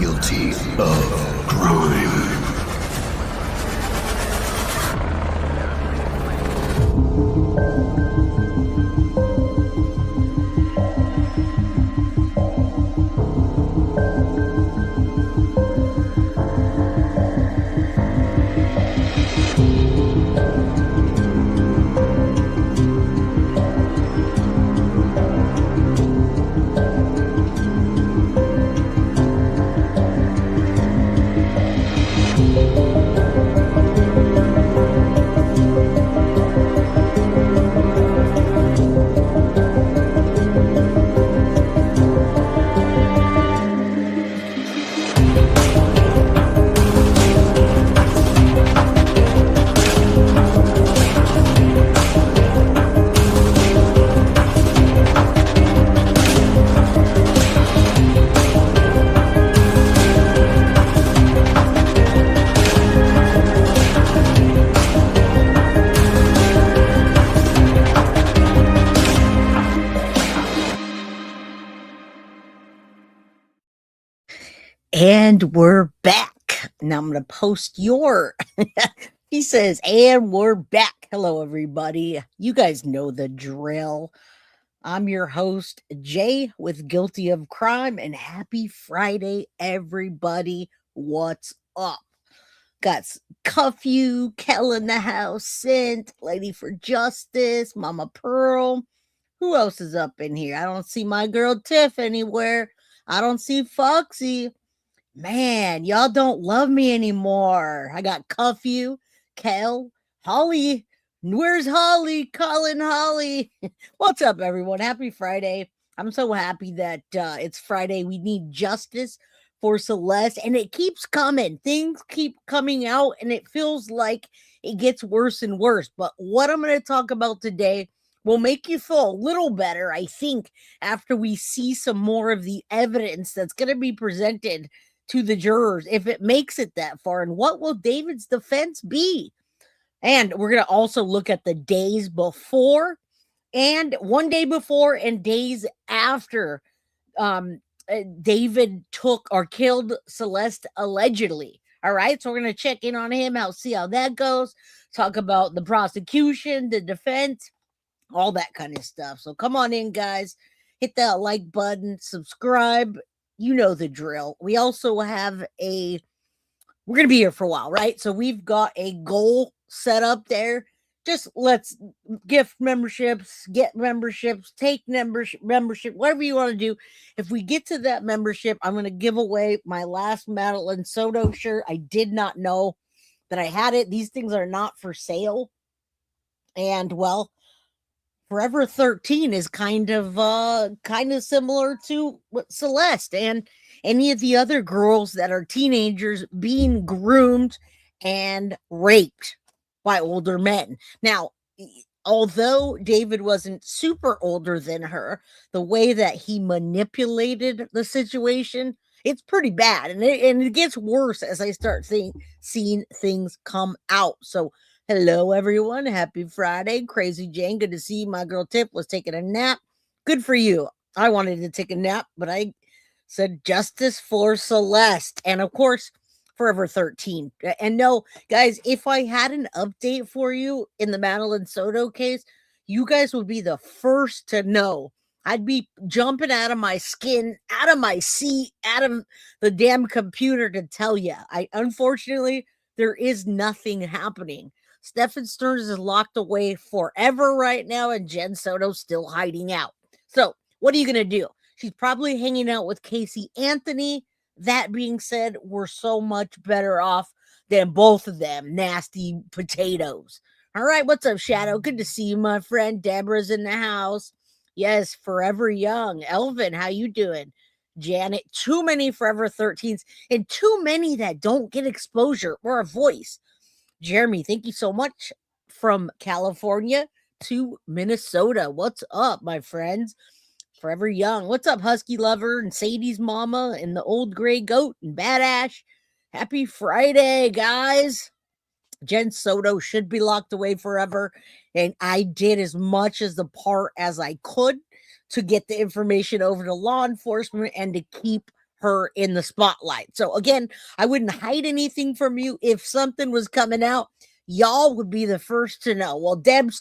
guilty of crime. And we're back. Now I'm going to post your. He says, and we're back. Hello, everybody. You guys know the drill. I'm your host, Jay, with Guilty of Crime, and happy Friday, everybody. What's up? Got Cuff You, Kel in the house, Sint, Lady for Justice, Mama Pearl. Who else is up in here? I don't see my girl Tiff anywhere. I don't see Foxy. Man, y'all don't love me anymore. I got Cuff You, Kel, Holly. Where's Holly? Colin Holly. What's up, everyone? Happy Friday. I'm so happy that it's Friday. We need justice for Celeste, and it keeps coming. Things keep coming out, and it feels like it gets worse and worse. But what I'm going to talk about today will make you feel a little better, I think, after we see some more of the evidence that's going to be presented to the jurors, if it makes it that far. And what will David's defense be? And we're going to also look at the days before and one day before and days after David took or killed Celeste allegedly. All right, so we're going to check in on him, see how that goes, talk about the prosecution, the defense, all that kind of stuff. So come on in, guys. Hit that like button, subscribe. You know the drill. We also have we're going to be here for a while, right? So we've got a goal set up there. Just let's gift memberships, get memberships, take membership, whatever you want to do. If we get to that membership, I'm going to give away my last Madeline Soto shirt. I did not know that I had it. These things are not for sale. And well, Forever 13 is kind of similar to what Celeste and any of the other girls that are teenagers being groomed and raped by older men. Now, although David wasn't super older than her, the way that he manipulated the situation, it's pretty bad. And it gets worse as I start seeing things come out. So hello, everyone. Happy Friday. Crazy Jane. Good to see you. My girl Tip was taking a nap. Good for you. I wanted to take a nap, but I said justice for Celeste. And of course, Forever 13. And no, guys, if I had an update for you in the Madeline Soto case, you guys would be the first to know. I'd be jumping out of my skin, out of my seat, out of the damn computer to tell you. Unfortunately, there is nothing happening. Stephen Stearns is locked away forever right now, and Jen Soto's still hiding out. So what are you going to do? She's probably hanging out with Casey Anthony. That being said, we're so much better off than both of them nasty potatoes. All right, what's up, Shadow? Good to see you, my friend. Deborah's in the house. Yes, Forever Young. Elvin, how you doing? Janet, too many Forever 13s and too many that don't get exposure or a voice. Jeremy, thank you so much. From California to Minnesota. What's up, my friends? Forever Young. What's up, Husky Lover and Sadie's Mama and the Old Gray Goat and Bad Ash? Happy Friday, guys. Jen Soto should be locked away forever. And I did as much as the part as I could to get the information over to law enforcement and to keep her in the spotlight. So again, I wouldn't hide anything from you. If something was coming out, y'all would be the first to know. Well, Deb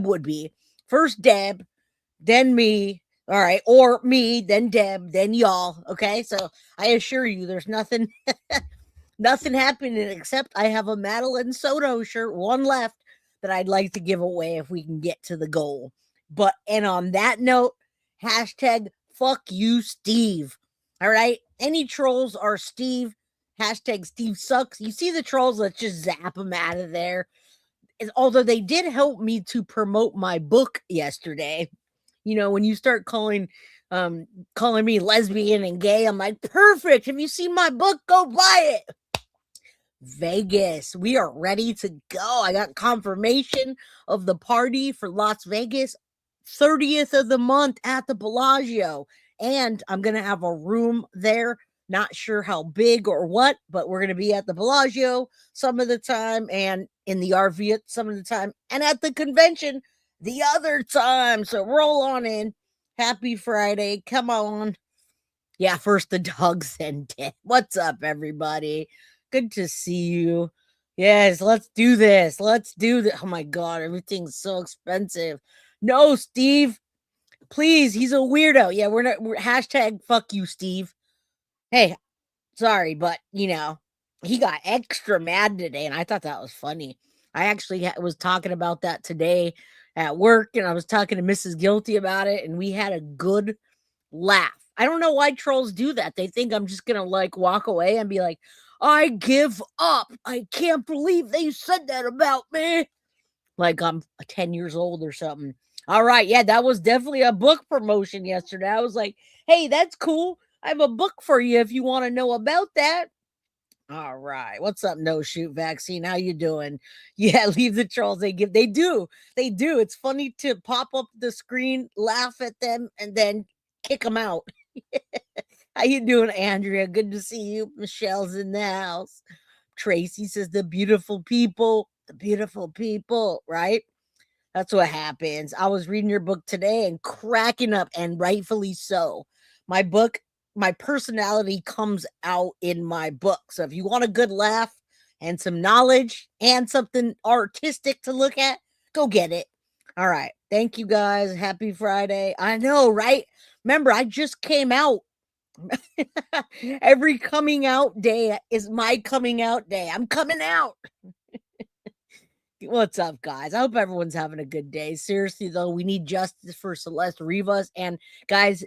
would be first, Deb, then me. All right, or me, then Deb, then y'all. Okay, so I assure you, there's nothing, nothing happening except I have a Madeline Soto shirt, one left, that I'd like to give away if we can get to the goal. But and on that note, hashtag fuck you, Steve. All right, any trolls are Steve. Hashtag Steve sucks. You see the trolls? Let's just zap them out of there. Although they did help me to promote my book yesterday. You know, when you start calling me lesbian and gay, I'm like, perfect. Have you seen my book? Go buy it. Vegas, we are ready to go. I got confirmation of the party for Las Vegas, 30th of the month at the Bellagio. And I'm going to have a room there. Not sure how big or what, but we're going to be at the Bellagio some of the time and in the RV some of the time and at the convention the other time. So roll on in. Happy Friday. Come on. Yeah, first the dogs and Deb. What's up, everybody? Good to see you. Yes, let's do this. Let's do this. Oh my God, everything's so expensive. No, Steve. Please, he's a weirdo. Yeah, we're hashtag fuck you, Steve. Hey, sorry, but you know, he got extra mad today, and I thought that was funny. I actually was talking about that today at work, and I was talking to Mrs. Guilty about it, and we had a good laugh. I don't know why trolls do that. They think I'm just gonna like walk away and be like, I give up. I can't believe they said that about me. Like I'm 10 years old or something. All right. Yeah, that was definitely a book promotion yesterday. I was like, hey, that's cool. I have a book for you if you want to know about that. All right. What's up, No Shoot Vaccine? How you doing? Yeah, leave the trolls. They do. They do. It's funny to pop up the screen, laugh at them, and then kick them out. How you doing, Andrea? Good to see you. Michelle's in the house. Tracy says the beautiful people, right? That's what happens. I was reading your book today and cracking up, and rightfully so. My book, my personality comes out in my book. So if you want a good laugh and some knowledge and something artistic to look at, go get it. All right. Thank you guys. Happy Friday. I know, right? Remember, I just came out. Every coming out day is my coming out day. I'm coming out. What's up, guys? I hope everyone's having a good day. Seriously, though, we need justice for Celeste Rivas. And guys,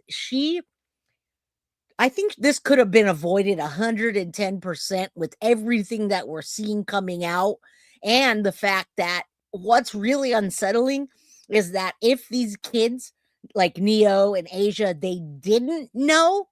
I think this could have been avoided 110% with everything that we're seeing coming out. And the fact that what's really unsettling is that if these kids like Neo and Asia, they didn't know,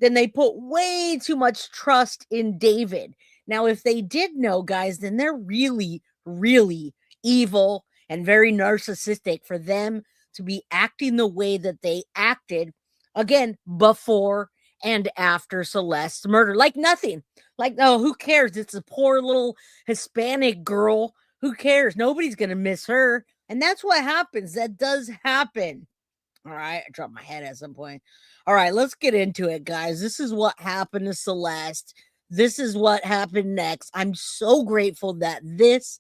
then they put way too much trust in David. Now, if they did know, guys, then they're really, really evil and very narcissistic for them to be acting the way that they acted, again, before and after Celeste's murder. Like nothing. Like, no, who cares? It's a poor little Hispanic girl. Who cares? Nobody's going to miss her. And that's what happens. That does happen. All right. I dropped my head at some point. All right. Let's get into it, guys. This is what happened to Celeste. This is what happened next. I'm so grateful that this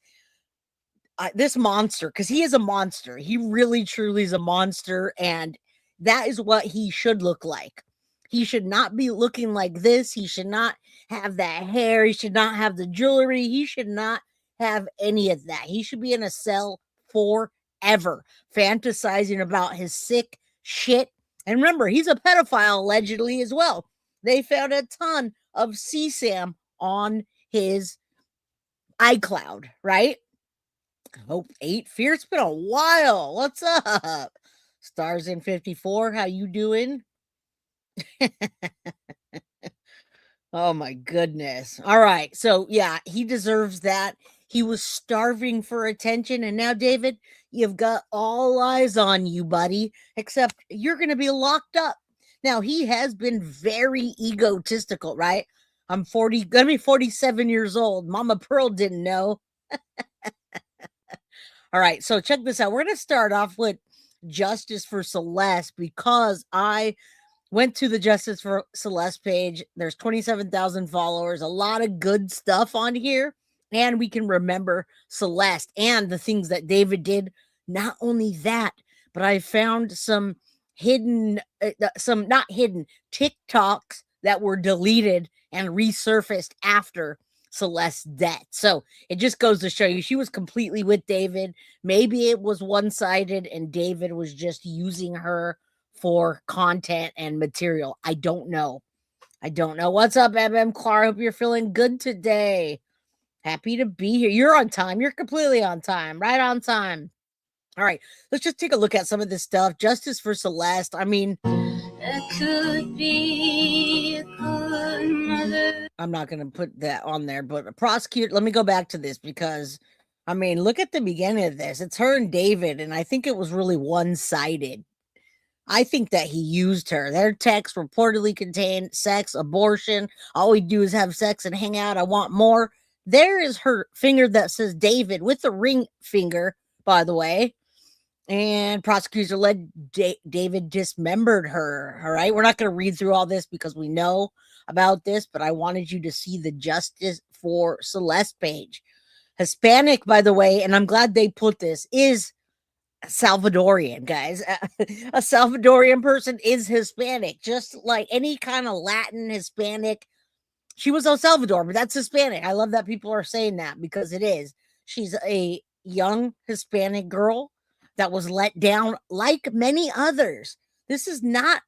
monster, because he is a monster. He really, truly is a monster. And that is what he should look like. He should not be looking like this. He should not have that hair. He should not have the jewelry. He should not have any of that. He should be in a cell forever, fantasizing about his sick shit. And remember, he's a pedophile allegedly as well. They found a ton of CSAM on his iCloud, right? Hope 8 Fear. It's been a while. What's up? Stars in 54. How you doing? Oh my goodness. All right. So yeah, he deserves that. He was starving for attention. And now, David, you've got all eyes on you, buddy, except you're going to be locked up. Now, he has been very egotistical, right? I'm going to be 47 years old. Mama Pearl didn't know. All right. So check this out. We're going to start off with justice for Celeste because I went to the Justice for Celeste page. There's 27,000 followers, a lot of good stuff on here. And we can remember Celeste and the things that David did. Not only that, but I found some not hidden TikToks that were deleted and resurfaced after Celeste's death. So it just goes to show you she was completely with David. Maybe it was one-sided and David was just using her for content and material. I don't know. What's up, MM Clark? Hope you're feeling good today. Happy to be here. You're on time. You're completely on time. Right on time. All right. Let's just take a look at some of this stuff. Justice for Celeste. I mean, that could be a good mother. I'm not going to put that on there, but a prosecutor. Let me go back to this because, I mean, look at the beginning of this. It's her and David, and I think it was really one-sided. I think that he used her. Their text reportedly contained sex, abortion. All we do is have sex and hang out. I want more. There is her finger that says David with the ring finger, by the way. And prosecutor led David dismembered her. All right. We're not going to read through all this because we know about this, but I wanted you to see the Justice for Celeste page. Hispanic, by the way, and I'm glad they put this, is Salvadorian, guys. A Salvadorian person is Hispanic, just like any kind of Latin Hispanic. She was El Salvador, but that's Hispanic. I love that people are saying that because it is. She's a young Hispanic girl that was let down like many others. This is not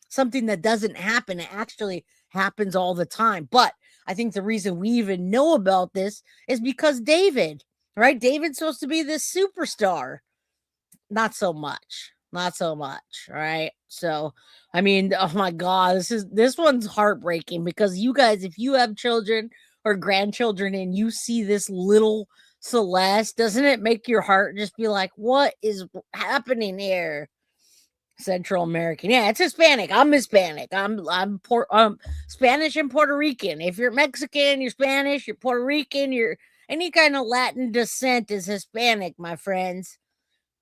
something that doesn't happen. It actually happens all the time. But I think the reason we even know about this is because David, right? David's supposed to be this superstar. Not so much, right? So, I mean, oh my God, this one's heartbreaking because you guys, if you have children or grandchildren and you see this little Celeste, doesn't it make your heart just be like, what is happening here? Central American. Yeah, it's Hispanic. I'm Hispanic. I'm Spanish and Puerto Rican. If you're Mexican, you're Spanish, you're Puerto Rican, you're any kind of Latin descent is Hispanic, my friends.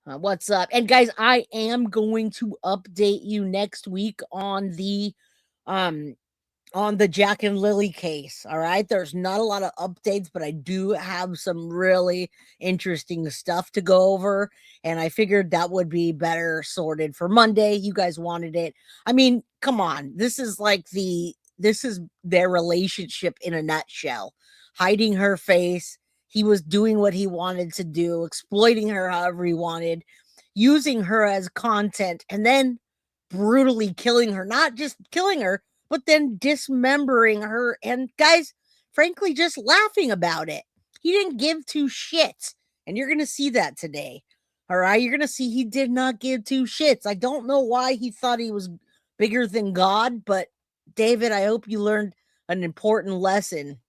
What's up? And guys, I am going to update you next week on the Jack and Lily case. All right. There's not a lot of updates, but I do have some really interesting stuff to go over. And I figured that would be better sorted for Monday. You guys wanted it. I mean, come on. This is their relationship in a nutshell. Hiding her face. He was doing what he wanted to do, exploiting her however he wanted, using her as content, and then brutally killing her. Not just killing her, but then dismembering her. And guys, frankly, just laughing about it. He didn't give two shits. And you're going to see that today. All right. You're going to see he did not give two shits. I don't know why he thought he was bigger than God, but David, I hope you learned an important lesson.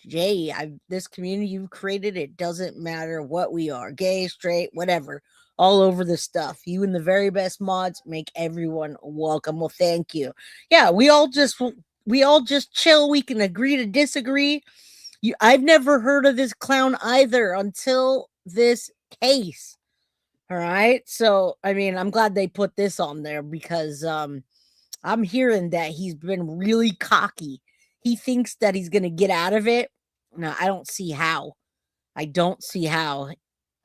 Jay, this community you've created, it doesn't matter what we are, gay, straight, whatever, all over the stuff. You and the very best mods make everyone welcome. Well, thank you. Yeah, we all just chill. We can agree to disagree. I've never heard of this clown either until this case. All right. So, I mean, I'm glad they put this on there because I'm hearing that he's been really cocky. He thinks that he's going to get out of it. No, I don't see how.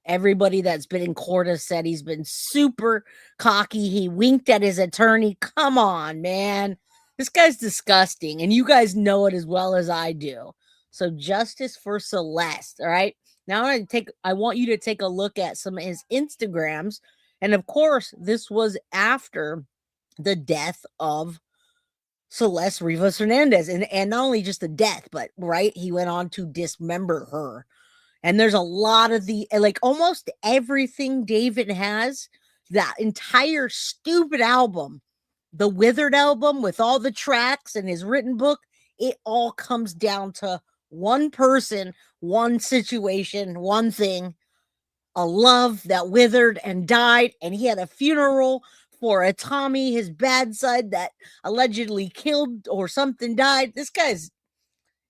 Everybody that's been in court has said he's been super cocky. He winked at his attorney. Come on, man. This guy's disgusting. And you guys know it as well as I do. So Justice for Celeste. All right. Now I want you to take a look at some of his Instagrams. And of course, this was after the death of Celeste Rivas Hernandez, and not only just the death, but right, he went on to dismember her. And there's a lot of almost everything David has, that entire stupid album, the Withered album with all the tracks and his written book, it all comes down to one person, one situation, one thing, a love that withered and died, and he had a funeral for a Tommy, his bad side, that allegedly killed or something died. This guy's,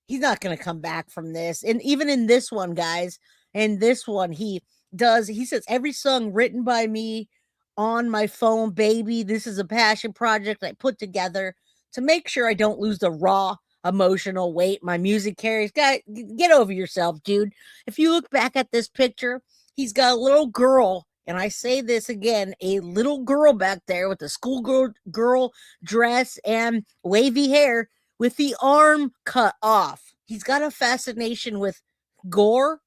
he's not going to come back from this. And even in this one, guys, he says, every song written by me on my phone, baby. This is a passion project I put together to make sure I don't lose the raw emotional weight my music carries. Guy, get over yourself, dude. If you look back at this picture, he's got a little girl, and I say this again, a little girl back there with a schoolgirl girl dress and wavy hair with the arm cut off. He's got a fascination with gore,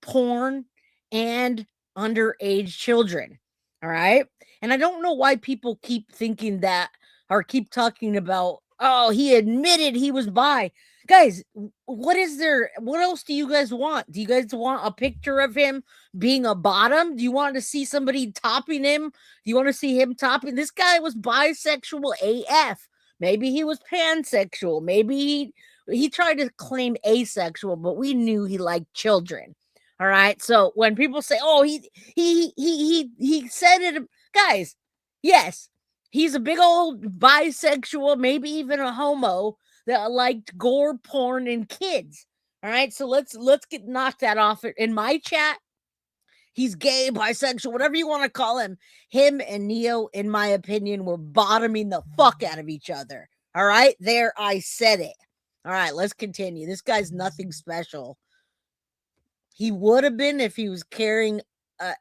porn, and underage children. All right. And I don't know why people keep thinking that or keep talking about, oh, he admitted he was bi. Guys, what is there? What else do you guys want? Do you guys want a picture of him being a bottom? Do you want to see somebody topping him? Do you want to see him topping? This guy was bisexual AF. Maybe he was pansexual. Maybe he tried to claim asexual, but we knew he liked children. All right. So when people say, "Oh, he said it," guys, yes, he's a big old bisexual, maybe even a homo that liked gore, porn, and kids. All right. So let's get knocked that off in my chat. He's gay, bisexual, whatever you want to call him. Him and Neo, in my opinion, were bottoming the fuck out of each other. All right. There, I said it. All right. Let's continue. This guy's nothing special. He would have been if he was carrying,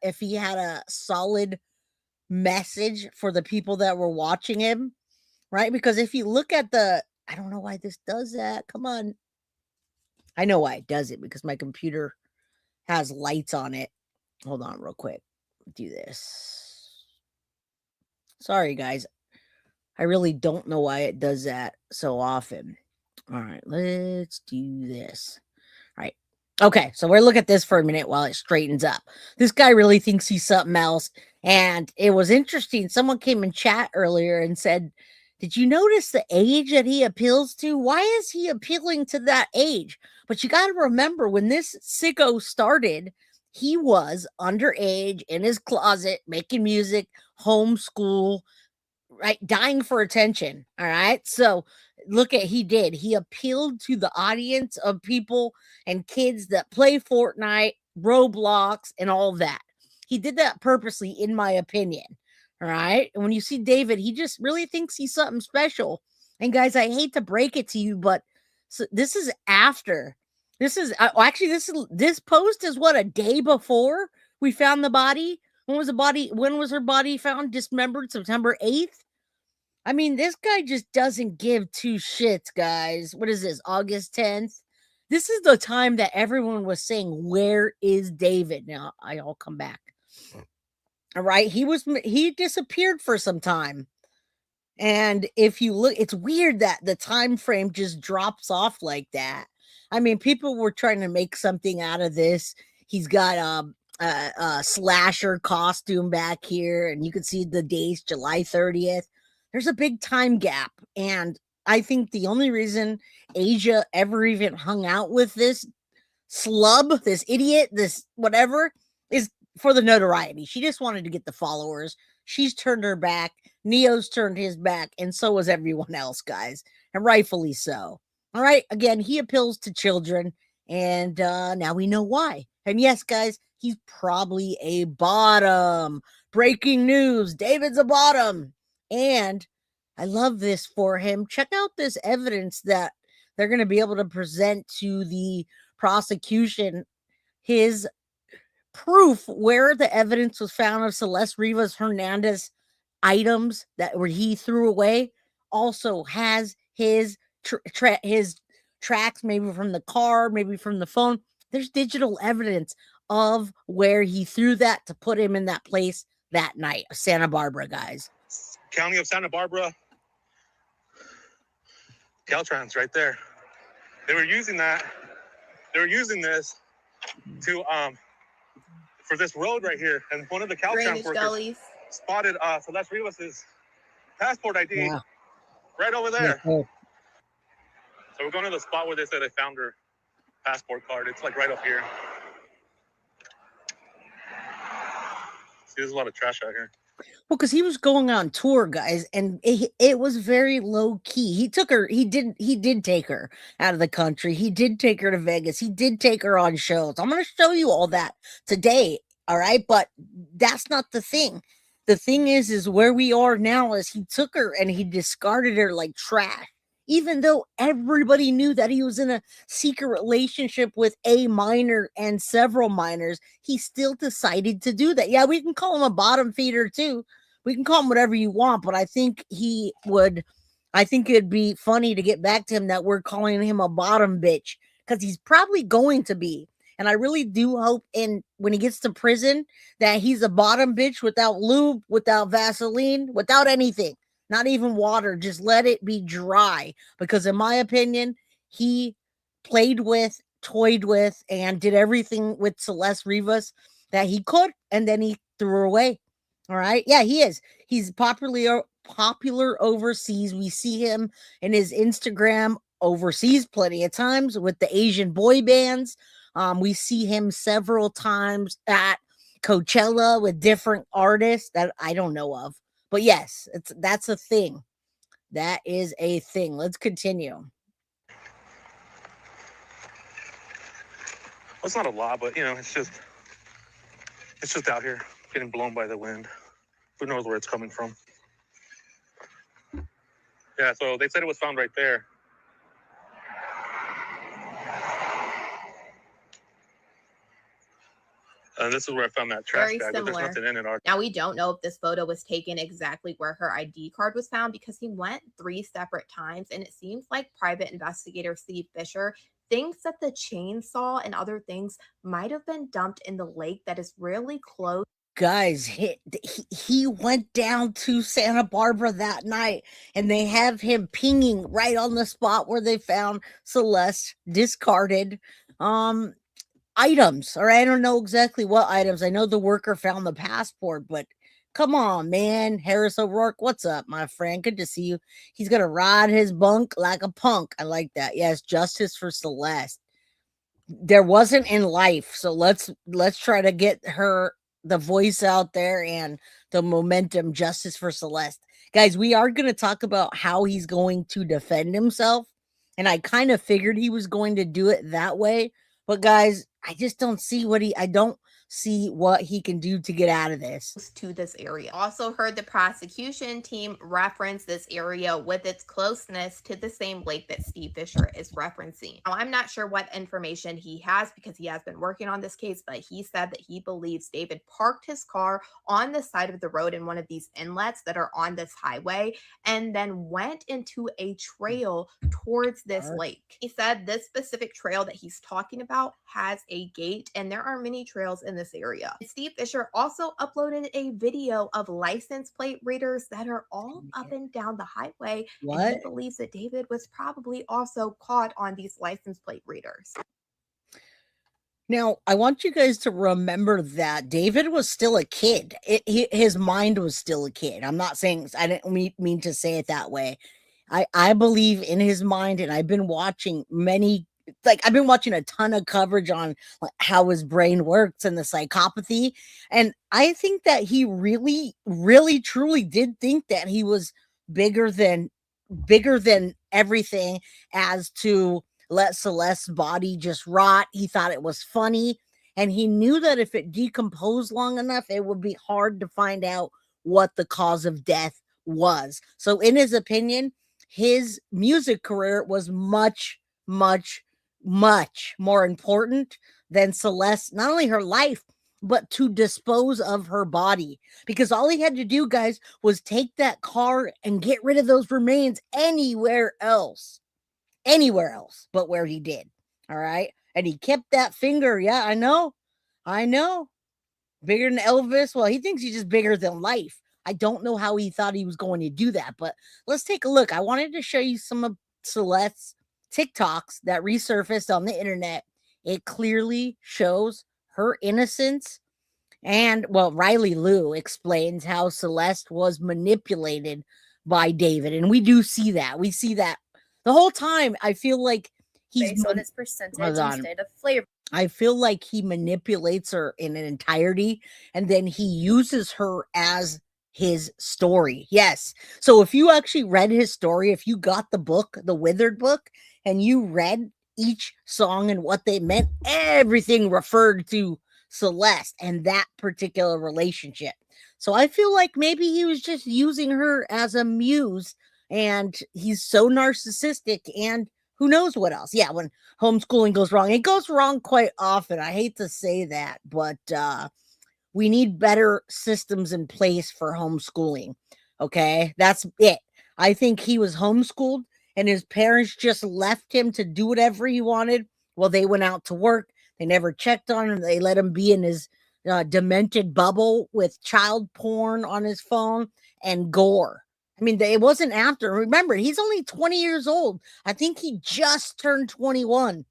if he had a solid message for the people that were watching him, right? Because if you look at I don't know why this does that. Come on. I know why it does it, because my computer has lights on it. Hold on real quick. Do this. Sorry, guys. I really don't know why it does that so often. All right, let's do this. All right. Okay, so we'll look at this for a minute while it straightens up. This guy really thinks he's something else. And it was interesting. Someone came in chat earlier and said, did you notice the age that he appeals to? Why is he appealing to that age? But you got to remember, when this sicko started, he was underage in his closet, making music, homeschool, right? Dying for attention. All right. So look at, he appealed to the audience of people and kids that play Fortnite, Roblox, and all that. He did that purposely, in my opinion. All right. And when you see David, he just really thinks he's something special. And guys, I hate to break it to you, but this is after. This is actually, this post is what, a day before we found the body. When was her body found? Dismembered, September 8th. I mean, this guy just doesn't give two shits, guys. What is this, August 10th? This is the time that everyone was saying, where is David? Now, I'll come back. All right. He disappeared for some time. And if you look, it's weird that the time frame just drops off like that. I mean, people were trying to make something out of this. He's got a slasher costume back here, and you can see the dates, July 30th. There's a big time gap. And I think the only reason Asia ever even hung out with this slub, this idiot, this whatever, is for the notoriety. She just wanted to get the followers. She's turned her back. Neo's turned his back. And so was everyone else, guys. And rightfully so. All right. Again, he appeals to children. And now we know why. And yes, guys, he's probably a bottom. Breaking news. David's a bottom. And I love this for him. Check out this evidence that they're going to be able to present to the prosecution. His proof where the evidence was found of Celeste Rivas Hernandez items that he threw away also has his tracks, maybe from the car, maybe from the phone. There's digital evidence of where he threw that to put him in that place that night. Santa Barbara, guys. County of Santa Barbara, Caltrans right there. They were using that. They were using this to for this road right here, and one of the Caltrans workers spotted Celeste Rivas's passport ID right over there. So we're going to the spot where they said they found her passport card. It's like right up here. See, there's a lot of trash out here. Well, because he was going on tour, guys, and it was very low key. He took her. He did take her out of the country. He did take her to Vegas. He did take her on shows. I'm going to show you all that today. All right, but that's not the thing. the thing is where we are now is he took her and he discarded her like trash. Even though everybody knew that he was in a secret relationship with a minor and several minors, he still decided to do that. Yeah, we can call him a bottom feeder too. We can call him whatever you want, but I think it'd be funny to get back to him that we're calling him a bottom bitch, because he's probably going to be. And I really do hope when he gets to prison that he's a bottom bitch without lube, without Vaseline, without anything. Not even water, just let it be dry. Because in my opinion, he played with, toyed with, and did everything with Celeste Rivas that he could, and then he threw her away. All right. Yeah, he is. He's popular overseas. We see him in his Instagram overseas plenty of times with the Asian boy bands. We see him several times at Coachella with different artists that I don't know of. But yes, that's a thing. That is a thing. Let's continue. Well, it's not a lot, but it's just out here getting blown by the wind. Who knows where it's coming from? Yeah, so they said it was found right there. And this is where I found that trash bag, but there's nothing in it. Now, we don't know if this photo was taken exactly where her ID card was found, because he went 3 separate times, and it seems like private investigator Steve Fisher thinks that the chainsaw and other things might have been dumped in the lake that is really close. Guys, he went down to Santa Barbara that night, and they have him pinging right on the spot where they found Celeste discarded items. Or I don't know exactly what items. I know the worker found the passport, but come on, man. Harris O'Rourke, what's up, my friend? Good to see you. He's gonna ride his bunk like a punk. I like that. Yes, justice for Celeste. There wasn't in life, so let's try to get her the voice out there and the momentum. Justice for Celeste. Guys, we are going to talk about how he's going to defend himself, and I kind of figured he was going to do it that way, but guys, I just don't see what he can do to get out of this. To this area. Also heard the prosecution team reference this area with its closeness to the same lake that Steve Fisher is referencing. Now, I'm not sure what information he has because he has been working on this case, but he said that he believes David parked his car on the side of the road in one of these inlets that are on this highway and then went into a trail towards this lake. He said this specific trail that he's talking about has a gate, and there are many trails in this area. Steve Fisher also uploaded a video of license plate readers that are all up and down the highway. What? And he believes that David was probably also caught on these license plate readers. Now, I want you guys to remember that David was still a kid. His mind was still a kid. I'm not saying, I didn't mean to say it that way. I believe in his mind, and I've been watching a ton of coverage on how his brain works and the psychopathy. And I think that he really, really, truly did think that he was bigger than everything, as to let Celeste's body just rot. He thought it was funny. And he knew that if it decomposed long enough, it would be hard to find out what the cause of death was. So in his opinion, his music career was much, much, much more important than Celeste, not only her life, but to dispose of her body. Because all he had to do, guys, was take that car and get rid of those remains anywhere else but where he did. All right. And he kept that finger. Yeah, I know. Bigger than Elvis. Well, he thinks he's just bigger than life. I don't know how he thought he was going to do that, but let's take a look. I wanted to show you some of Celeste's TikToks that resurfaced on the internet. It clearly shows her innocence. And, well, Riley Lou explains how Celeste was manipulated by David. And we do see that. We see that the whole time. I feel like he's based on its percentage instead of flavor. I feel like he manipulates her in an entirety, and then he uses her as his story. Yes. So if you actually read his story, if you got the book, the Withered book, and you read each song and what they meant, everything referred to Celeste and that particular relationship. So I feel like maybe he was just using her as a muse, and he's so narcissistic, and who knows what else. Yeah, when homeschooling goes wrong, it goes wrong quite often. I hate to say that, but we need better systems in place for homeschooling. Okay, that's it. I think he was homeschooled and his parents just left him to do whatever he wanted while they went out to work. They never checked on him. They let him be in his demented bubble with child porn on his phone and gore. I mean, it wasn't after. Remember, he's only 20 years old. I think he just turned 21.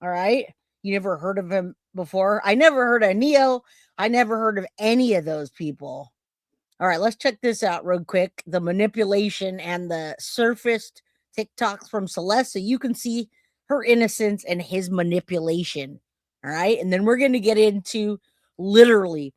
All right. You never heard of him before? I never heard of Neo. I never heard of any of those people. All right, let's check this out real quick. The manipulation and the surfaced TikToks from Celeste, so you can see her innocence and his manipulation. All right, and then we're going to get into literally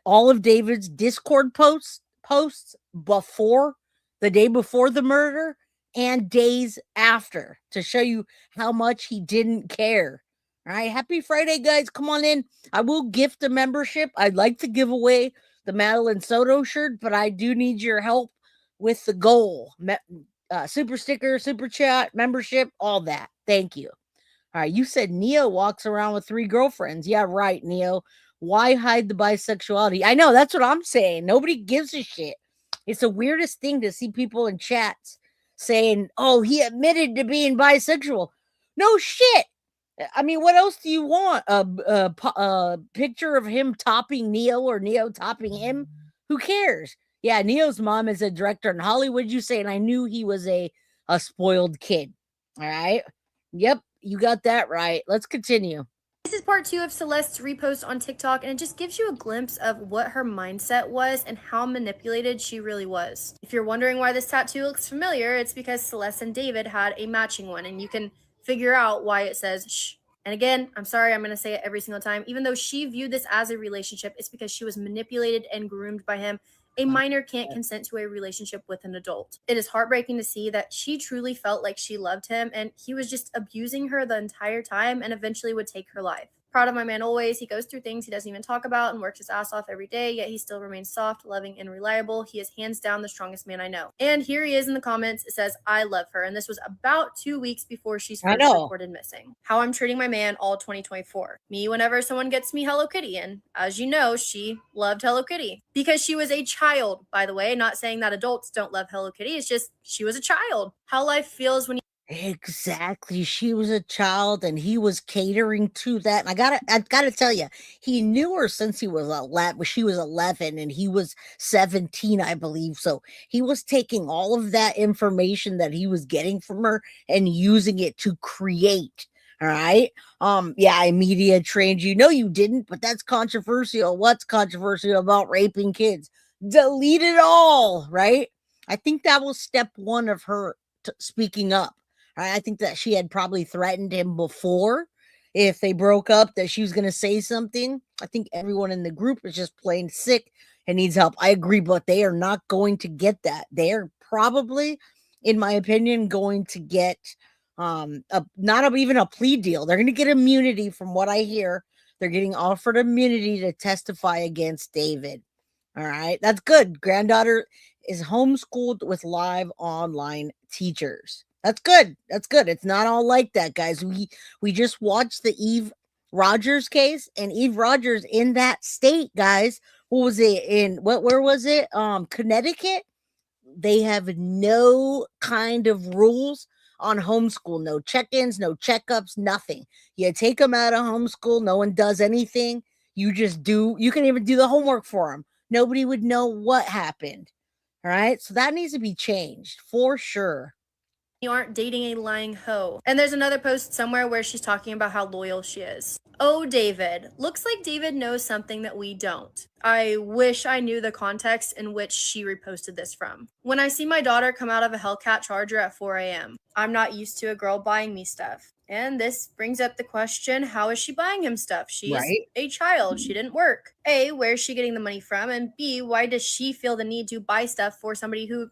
all of David's Discord posts before the day before the murder and days after to show you how much he didn't care. All right, happy Friday, guys. Come on in. I will gift a membership. I'd like to give away the Madeline Soto shirt, but I do need your help with the goal. Super sticker, super chat, membership, all that. Thank you. All right, you said Neo walks around with 3 girlfriends. Yeah, right, Neo. Why hide the bisexuality? I know, that's what I'm saying. Nobody gives a shit. It's the weirdest thing to see people in chats saying, oh, he admitted to being bisexual. No shit. I mean, what else do you want? A picture of him topping Neo or Neo topping him? Who cares? Yeah, Neo's mom is a director in Hollywood, you say, and I knew he was a spoiled kid. All right. Yep, you got that right. Let's continue. This is part 2 of Celeste's repost on TikTok, and it just gives you a glimpse of what her mindset was and how manipulated she really was. If you're wondering why this tattoo looks familiar, it's because Celeste and David had a matching one, and you can figure out why it says shh. And again, I'm sorry, I'm going to say it every single time. Even though she viewed this as a relationship, it's because she was manipulated and groomed by him. A minor can't consent to a relationship with an adult. It is heartbreaking to see that she truly felt like she loved him, and he was just abusing her the entire time and eventually would take her life. Proud of my man always. He goes through things he doesn't even talk about and works his ass off every day, yet he still remains soft, loving, and reliable. He is hands down the strongest man I know. And here he is in the comments. It says, I love her. And this was about 2 weeks before she's first reported missing. How I'm treating my man all 2024. Me, whenever someone gets me Hello Kitty. And as you know, she loved Hello Kitty. Because she was a child, by the way. Not saying that adults don't love Hello Kitty. It's just she was a child. How life feels when you Exactly. She was a child and he was catering to that. And I gotta tell you, he knew her since he was 11. She was 11 and he was 17, I believe. So he was taking all of that information that he was getting from her and using it to create. All right. Yeah, I media trained you. No, you didn't, but that's controversial. What's controversial about raping kids? Delete it all, right? I think that was step 1 of her speaking up. I think that she had probably threatened him before if they broke up that she was going to say something. I think everyone in the group is just plain sick and needs help. I agree, but they are not going to get that. They are probably, in my opinion, going to get even a plea deal. They're going to get immunity from what I hear. They're getting offered immunity to testify against David. All right. That's good. Granddaughter is homeschooled with live online teachers. That's good. That's good. It's not all like that, guys. We just watched the Eve Rogers case, and Eve Rogers in that state, guys. What was it where was it? Connecticut. They have no kind of rules on homeschool. No check-ins, no checkups, nothing. You take them out of homeschool. No one does anything. You can even do the homework for them. Nobody would know what happened. All right. So that needs to be changed for sure. You aren't dating a lying hoe. And there's another post somewhere where she's talking about how loyal she is. Oh, David. Looks like David knows something that we don't. I wish I knew the context in which she reposted this from. When I see my daughter come out of a Hellcat Charger at 4 a.m., I'm not used to a girl buying me stuff. And this brings up the question, how is she buying him stuff? She's a child. She didn't work. A, where is she getting the money from? And B, why does she feel the need to buy stuff for somebody who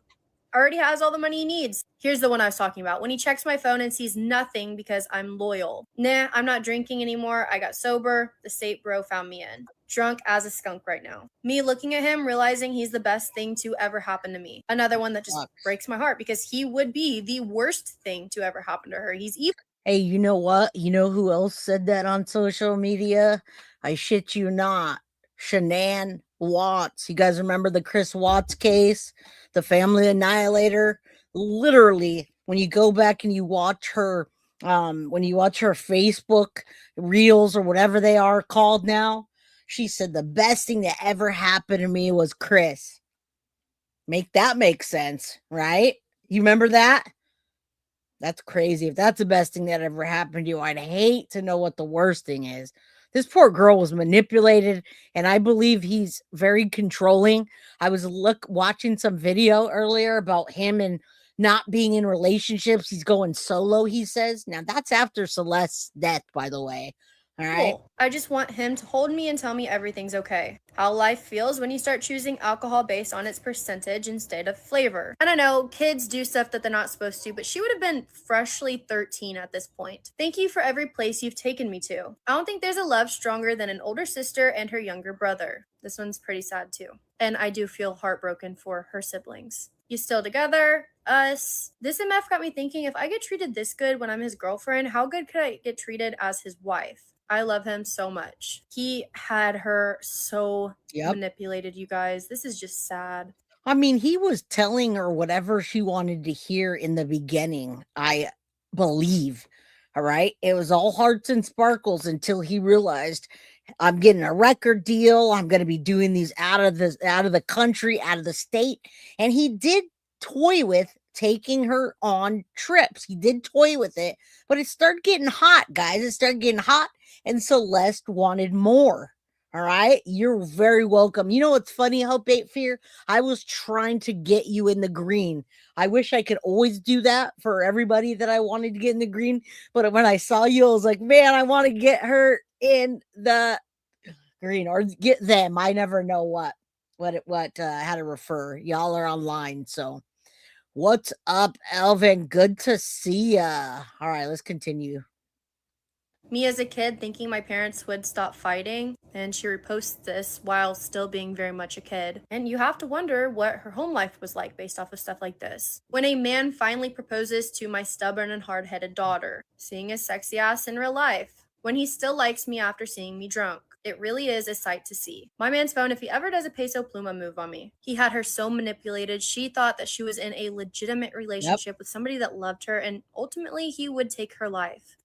already has all the money he needs? Here's the one I was talking about. When he checks my phone and sees nothing because I'm loyal. Nah, I'm not drinking anymore. I got sober. The state bro found me in. drunk as a skunk right now. Me looking at him, realizing he's the best thing to ever happen to me. Another one that just breaks my heart because he would be the worst thing to ever happen to her. He's evil. Hey, you know what? You know who else said that on social media? I shit you not. Shanann Watts. You guys remember the Chris Watts case? The family annihilator? Literally, when you go back and you watch her Facebook reels or whatever they are called now, she said the best thing that ever happened to me was Chris. Make sense, right? You remember that? That's crazy. If that's the best thing that ever happened to you, I'd hate to know what the worst thing is. This poor girl was manipulated, and I believe he's very controlling. I was watching some video earlier about him and not being in relationships. He's going solo, he says. Now, that's after Celeste's death, by the way. All right. Cool. I just want him to hold me and tell me everything's okay. How life feels when you start choosing alcohol based on its percentage instead of flavor. And I know kids do stuff that they're not supposed to, but she would have been freshly 13 at this point. Thank you for every place you've taken me to. I don't think there's a love stronger than an older sister and her younger brother. This one's pretty sad too. And I do feel heartbroken for her siblings. You still together? Us? This MF got me thinking, if I get treated this good when I'm his girlfriend, how good could I get treated as his wife? I love him so much. He had her so manipulated, you guys. This is just sad. I mean, he was telling her whatever she wanted to hear in the beginning, I believe. All right. It was all hearts and sparkles until he realized, I'm getting a record deal. I'm going to be doing these out of the country, out of the state. And he did toy with taking her on trips. He did toy with it, but it started getting hot, guys. It started getting hot, and Celeste wanted more. All right. You're very welcome. You know what's funny, Hope 8 Fear? I was trying to get you in the green. I wish I could always do that for everybody that I wanted to get in the green. But when I saw you, I was like, man, I want to get her in the green or get them. I never know how to refer. Y'all are online. So what's up, Elvin? Good to see ya. All right, let's continue. Me as a kid thinking my parents would stop fighting, and she reposts this while still being very much a kid. And you have to wonder what her home life was like based off of stuff like this. When a man finally proposes to my stubborn and hard-headed daughter, seeing his sexy ass in real life, when he still likes me after seeing me drunk. It really is a sight to see. My man's phone, if he ever does a peso pluma move on me. He had her so manipulated, she thought that she was in a legitimate relationship with somebody that loved her, and ultimately he would take her life.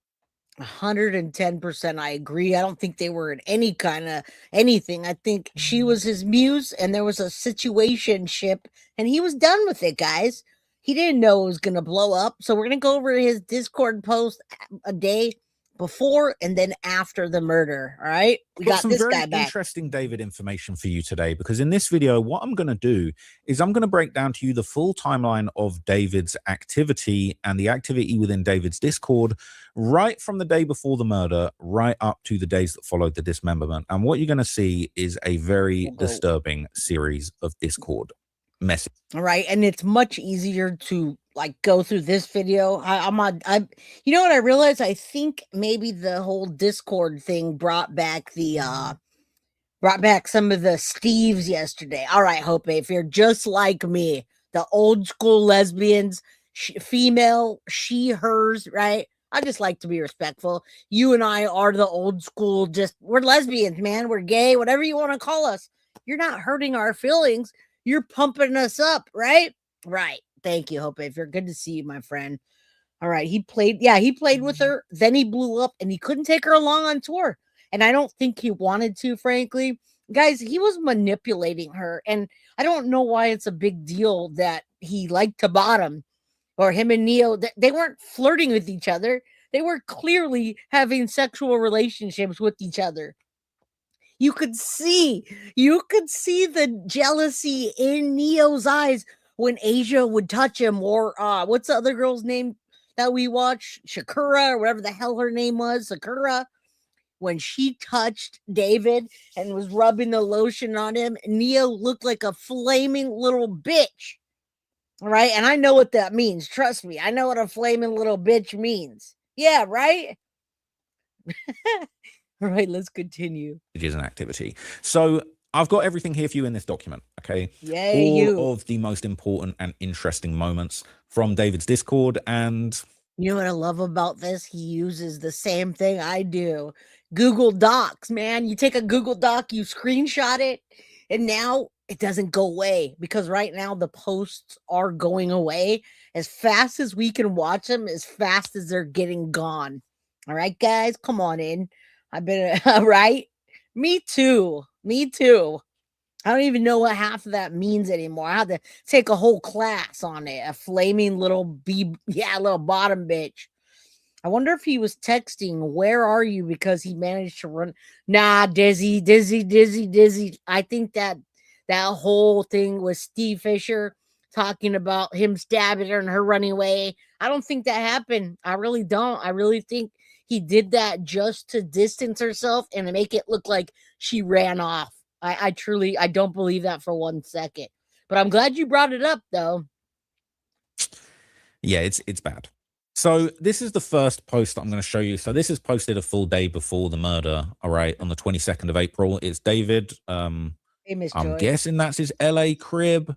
110%. I agree. I don't think they were in any kind of anything. I think she was his muse and there was a situationship and he was done with it, guys. He didn't know it was going to blow up. So we're going to go over his Discord post a day before and then after the murder. All right. We got some this very guy back. Interesting David information for you today, because in this video, what I'm going to do is I'm going to break down to you the full timeline of David's activity and the activity within David's Discord, right from the day before the murder, right up to the days that followed the dismemberment. And what you're going to see is a very disturbing series of Discord messages. All right. And it's much easier to like go through this video. You know what I realized? I think maybe the whole Discord thing brought back some of the Steves yesterday. All right, Hope, if you're just like me, the old school lesbians, female, she, hers, right? I just like to be respectful. You and I are the old school, we're lesbians, man. We're gay, whatever you want to call us. You're not hurting our feelings. You're pumping us up, right? Right. Thank you, Hope. If you're good to see you, my friend. All right. He played with her. Then he blew up and he couldn't take her along on tour. And I don't think he wanted to, frankly. Guys, he was manipulating her. And I don't know why it's a big deal that he liked to bottom or him and Neo. They weren't flirting with each other. They were clearly having sexual relationships with each other. You could see the jealousy in Neo's eyes when Asia would touch him, or what's the other girl's name that we watched? Shakura, or whatever the hell her name was, Sakura. When she touched David and was rubbing the lotion on him, Neo looked like a flaming little bitch. All right, and I know what that means. Trust me, I know what a flaming little bitch means. Yeah, right? All right, let's continue. Messages and activity. So I've got everything here for you in this document, okay? Yay, All of the most important and interesting moments from David's Discord. And you know what I love about this? He uses the same thing I do. Google Docs, man. You take a Google Doc, you screenshot it, and now it doesn't go away because right now the posts are going away as fast as we can watch them, as fast as they're getting gone. All right, guys, come on in. I've been right. Me too. Me too. I don't even know what half of that means anymore. I had to take a whole class on it. A flaming little little bottom bitch. I wonder if he was texting, "Where are you?" because he managed to run. Nah, Dizzy. I think that whole thing was Steve Fisher talking about him stabbing her and her running away. I don't think that happened. I really don't. I really think he did that just to distance herself and to make it look like she ran off. I don't believe that for 1 second. But I'm glad you brought it up, though. yeah, it's bad. So this is the first post that I'm going to show you. So this is posted a full day before the murder, all right, on the 22nd of April. It's David. I'm guessing that's his LA crib,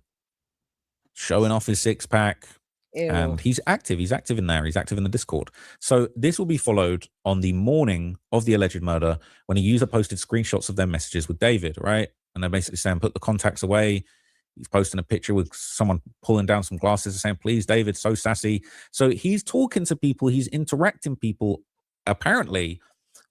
showing off his six-pack. And he's active. He's active in there. He's active in the Discord. So this will be followed on the morning of the alleged murder when a user posted screenshots of their messages with David, right? And they're basically saying, put the contacts away. He's posting a picture with someone pulling down some glasses and saying, please, David, so sassy. So he's talking to people. He's interacting people, apparently,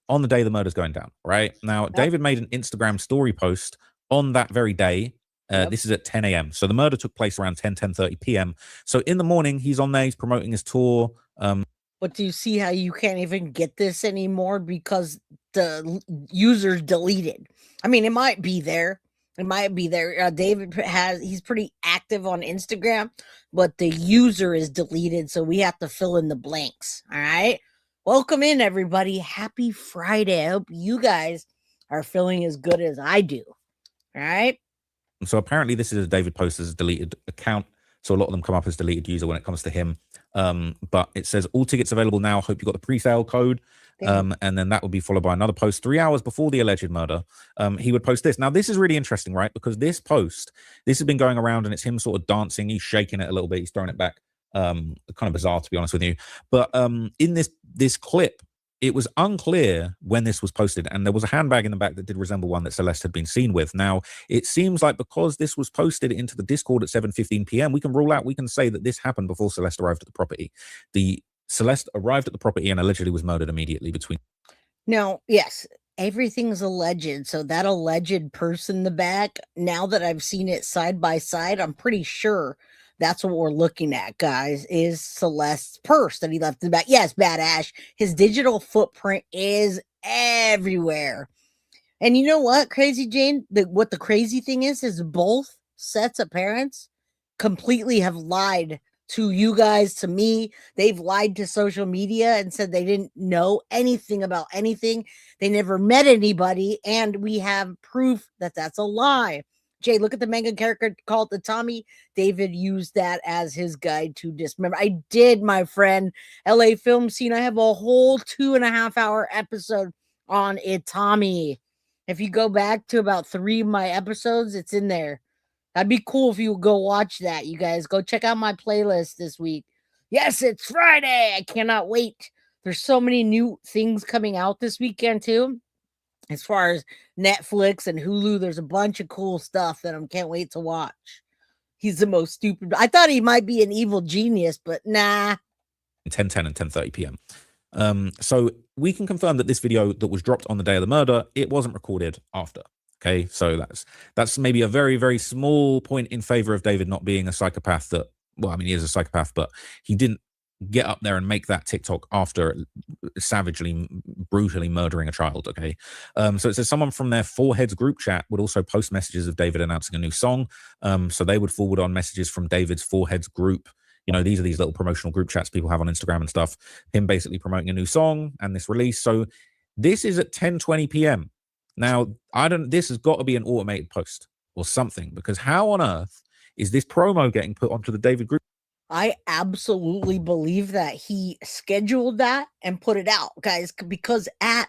on the day the murder's going down, right? Now, David made an Instagram story post on that very day. This is at 10 a.m. So the murder took place around 10:30 p.m. So in the morning, he's on there. He's promoting his tour. But do you see how you can't even get this anymore because the user's deleted? I mean, it might be there. It might be there. David he's pretty active on Instagram, but the user is deleted. So we have to fill in the blanks. All right. Welcome in, everybody. Happy Friday. I hope you guys are feeling as good as I do. All right. So apparently this is a David post as a deleted account. So a lot of them come up as deleted user when it comes to him. But it says all tickets available now. Hope you got the pre-sale code. And then that would be followed by another post 3 hours before the alleged murder. He would post this. Now, this is really interesting, right? Because this post, this has been going around and it's him sort of dancing. He's shaking it a little bit. He's throwing it back. Kind of bizarre, to be honest with you. But in this clip, it was unclear when this was posted, and there was a handbag in the back that did resemble one that Celeste had been seen with. Now, it seems like because this was posted into the Discord at 7:15 p.m., we can say that this happened before Celeste arrived at the property. Celeste arrived at the property and allegedly was murdered immediately between. Now, yes, everything's alleged. So that alleged person in the back, now that I've seen it side by side, I'm pretty sure that's what we're looking at, guys, is Celeste's purse that he left in the back. Yes, badass. His digital footprint is everywhere. And you know what, Crazy Jane? What the crazy thing is both sets of parents completely have lied to you guys, to me. They've lied to social media and said they didn't know anything about anything. They never met anybody. And we have proof that that's a lie. Jay, look at the manga character called the Tommy. David used that as his guide to dismember. I did, my friend. LA film scene. I have a whole 2.5 hour episode on Itami. If you go back to about 3 of my episodes, it's in there. That'd be cool if you go watch that, you guys. Go check out my playlist this week. Yes, it's Friday. I cannot wait. There's so many new things coming out this weekend, too. As far as Netflix and Hulu, there's a bunch of cool stuff that I can't wait to watch. He's the most stupid. I thought he might be an evil genius, but nah. 10:10 and 10:30 p.m. So we can confirm that this video that was dropped on the day of the murder, it wasn't recorded after. Okay, so that's maybe a very, very small point in favor of David not being a psychopath that, well, I mean, he is a psychopath, but he didn't get up there and make that TikTok after savagely, brutally murdering a child, okay? So it says someone from their Four Heads group chat would also post messages of David announcing a new song. So they would forward on messages from David's Four Heads group. You know, these are these little promotional group chats people have on Instagram and stuff. Him basically promoting a new song and this release. So this is at 10:20 p.m. Now, this has got to be an automated post or something, because how on earth is this promo getting put onto the David group? I absolutely believe that he scheduled that and put it out, guys, because at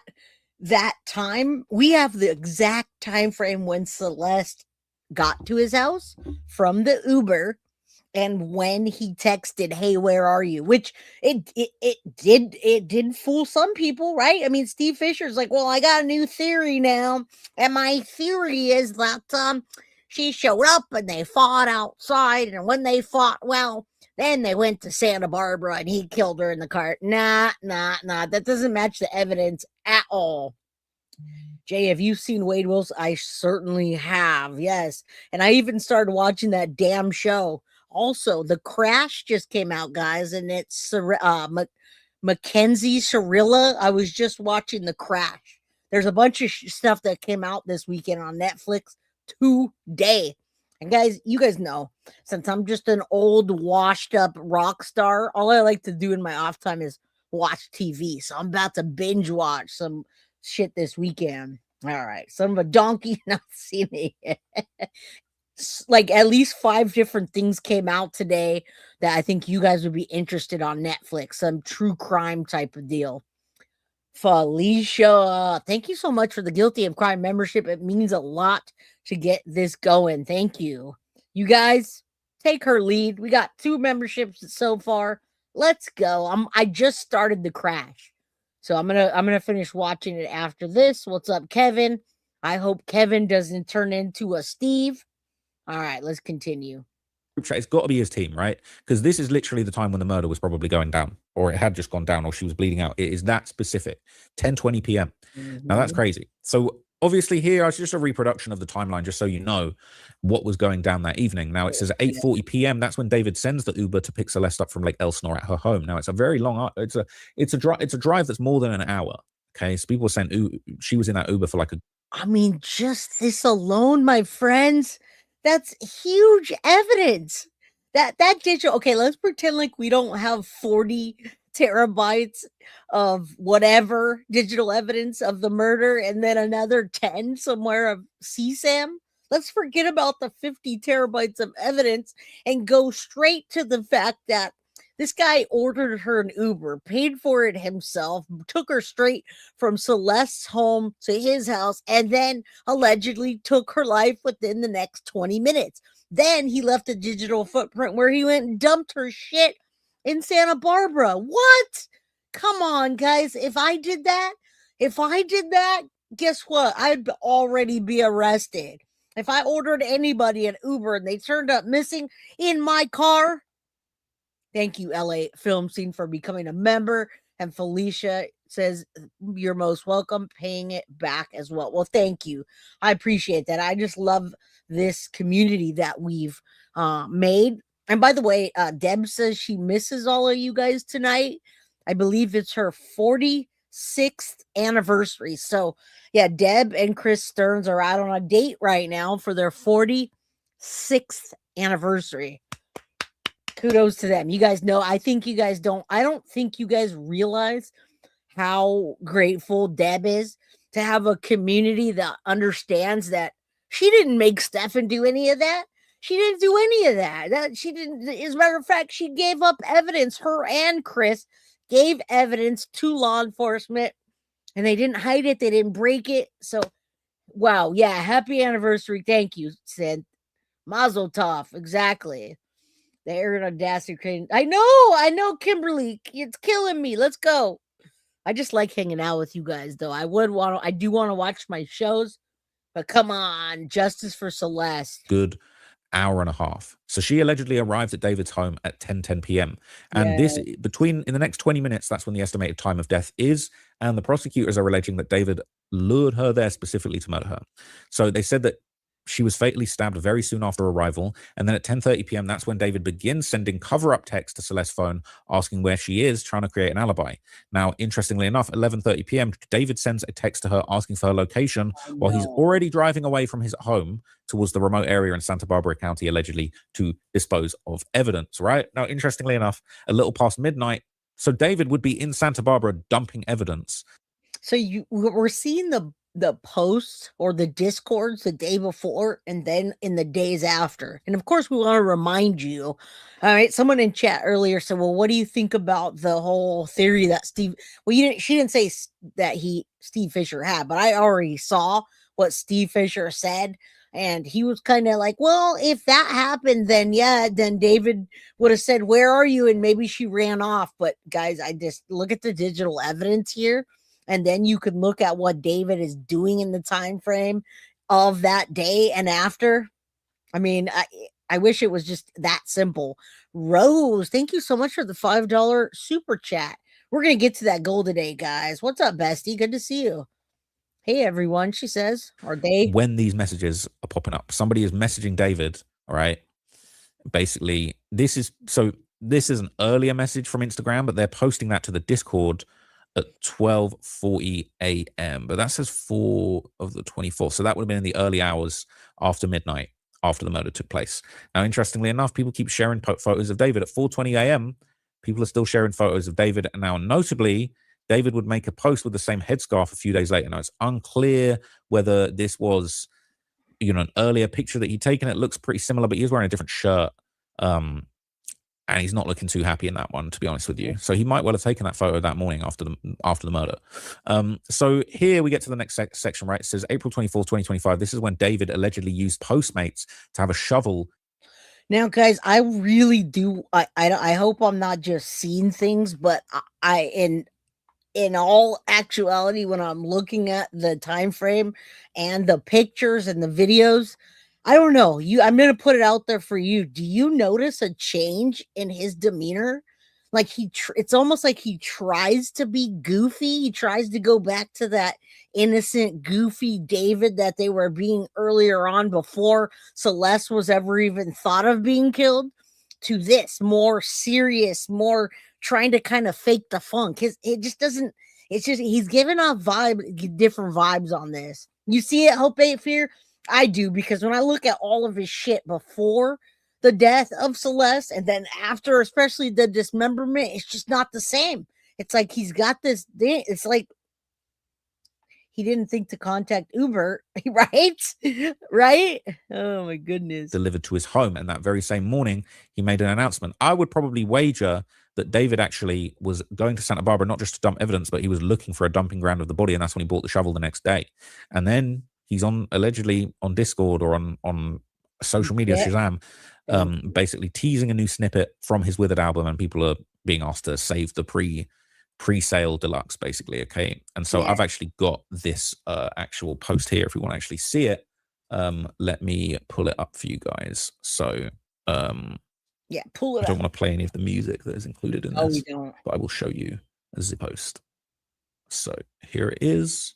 that time, we have the exact time frame when Celeste got to his house from the Uber and when he texted, "Hey, where are you?" Which it did fool some people, right? I mean, Steve Fisher's like, "Well, I got a new theory now, and my theory is that she showed up and they fought outside, and when they fought, well, then they went to Santa Barbara and he killed her in the car." Nah. That doesn't match the evidence at all. Jay, have you seen Wade Wilson? I certainly have, yes. And I even started watching that damn show. Also, The Crash just came out, guys, and it's Mackenzie Cirilla. I was just watching The Crash. There's a bunch of stuff that came out this weekend on Netflix today. And guys, you guys know, since I'm just an old, washed-up rock star, all I like to do in my off time is watch TV. So I'm about to binge watch some shit this weekend. All right, son of a donkey, not seen it. Like at least 5 different things came out today that I think you guys would be interested on Netflix. Some true crime type of deal. Felicia, thank you so much for the Guilty of Crime membership. It means a lot to get this going. Thank you. You guys take her lead. We got 2 memberships so far. Let's go. I just started The Crash. So I'm gonna finish watching it after this. What's up, Kevin? I hope Kevin doesn't turn into a Steve. All right, let's continue. It's got to be his team, right? Because this is literally the time when the murder was probably going down, or it had just gone down, or she was bleeding out. It is that specific. 10:20 p.m. Now that's crazy. So obviously here it's just a reproduction of the timeline, just so you know what was going down that evening. Now it says 8:40 p.m. That's when David sends the Uber to pick Celeste up from Lake Elsinore at her home. Now it's a very long. It's a drive that's more than an hour. Okay, so people were saying she was in that Uber for like a. I mean, just this alone, my friends. That's huge evidence. That digital. Okay, let's pretend like we don't have 40 terabytes of whatever digital evidence of the murder and then another 10 somewhere of CSAM. Let's forget about the 50 terabytes of evidence and go straight to the fact that this guy ordered her an Uber, paid for it himself, took her straight from Celeste's home to his house, and then allegedly took her life within the next 20 minutes. Then he left a digital footprint where he went and dumped her shit in Santa Barbara. What? Come on, guys. If I did that, guess what? I'd already be arrested. If I ordered anybody an Uber and they turned up missing in my car, thank you, LA Film Scene, for becoming a member. And Felicia says, "You're most welcome," paying it back as well. Well, thank you. I appreciate that. I just love this community that we've made. And by the way, Deb says she misses all of you guys tonight. I believe it's her 46th anniversary. So, yeah, Deb and Chris Stearns are out on a date right now for their 46th anniversary. Kudos to them. You guys know, I don't think you guys realize how grateful Deb is to have a community that understands that she didn't make Stefan do any of that. She didn't do any of that. She didn't. As a matter of fact, she gave up evidence. Her and Chris gave evidence to law enforcement, and they didn't hide it. They didn't break it. So, wow. Yeah. Happy anniversary. Thank you, Sid. Mazel tov. Exactly. The arrogant audacity. I know, Kimberly. It's killing me. Let's go. I just like hanging out with you guys, though. I do want to watch my shows, but come on, justice for Celeste. Good hour and a half. So she allegedly arrived at David's home at 10:10 p.m. And this in the next 20 minutes, that's when the estimated time of death is. And the prosecutors are alleging that David lured her there specifically to murder her. So they said that she was fatally stabbed very soon after arrival. And then at 10:30 p.m., that's when David begins sending cover-up texts to Celeste's phone, asking where she is, trying to create an alibi. Now, interestingly enough, 11:30 p.m., David sends a text to her asking for her location while he's already driving away from his home towards the remote area in Santa Barbara County, allegedly to dispose of evidence, right? Now, interestingly enough, a little past midnight, so David would be in Santa Barbara dumping evidence. So we're seeing the the posts or the discords the day before and then in the days after. And of course, we want to remind you. All right, someone in chat earlier said, "Well, what do you think about the whole theory that Steve?" Well, she didn't say that Steve Fisher had, but I already saw what Steve Fisher said, and he was kind of like, "Well, if that happened, then yeah, then David would have said, 'Where are you?' and maybe she ran off." But guys, I just look at the digital evidence here. And then you could look at what David is doing in the time frame of that day and after. I mean, I wish it was just that simple. Rose, thank you so much for the $5 super chat. We're going to get to that goal today, guys. What's up, bestie? Good to see you. Hey, everyone, she says. Or they. When these messages are popping up, somebody is messaging David, all right? Basically, this is an earlier message from Instagram, but they're posting that to the Discord at 12:40 a.m. But that says 4 of the 24th. So that would have been in the early hours after midnight, after the murder took place. Now, interestingly enough, people keep sharing photos of David at 4:20 a.m. People are still sharing photos of David. And now, notably, David would make a post with the same headscarf a few days later. Now, it's unclear whether this was, an earlier picture that he'd taken. It looks pretty similar, but he was wearing a different shirt. And he's not looking too happy in that one, to be honest with you. So he might well have taken that photo that morning after the murder. So here we get to the next section, right? It says April 24th, 2025. This is when David allegedly used Postmates to have a shovel. Now, guys, I really do. I hope I'm not just seeing things, but in all actuality, when I'm looking at the time frame and the pictures and the videos, I don't know. I'm going to put it out there for you. Do you notice a change in his demeanor? Like it's almost like he tries to be goofy. He tries to go back to that innocent, goofy David that they were being earlier on before Celeste was ever even thought of being killed, to this more serious, more trying to kind of fake the funk. He's giving off different vibes on this. You see it, Hope Ain't Fear? I do, because when I look at all of his shit before the death of Celeste and then after, especially the dismemberment, it's just not the same. It's like he's got this thing. It's like he didn't think to contact Uber, right? Right? Oh my goodness. Delivered to his home, and that very same morning, he made an announcement. I would probably wager that David actually was going to Santa Barbara, not just to dump evidence, but he was looking for a dumping ground of the body, and that's when he bought the shovel the next day. And then he's allegedly on Discord or on social media, Shazam, basically teasing a new snippet from his Withered album, and people are being asked to save the pre-sale deluxe, basically. Okay. And so I've actually got this actual post here. If you want to actually see it, let me pull it up for you guys. So pull it up. I don't want to play any of the music that is included in this, we don't. but I will show you the post. So here it is.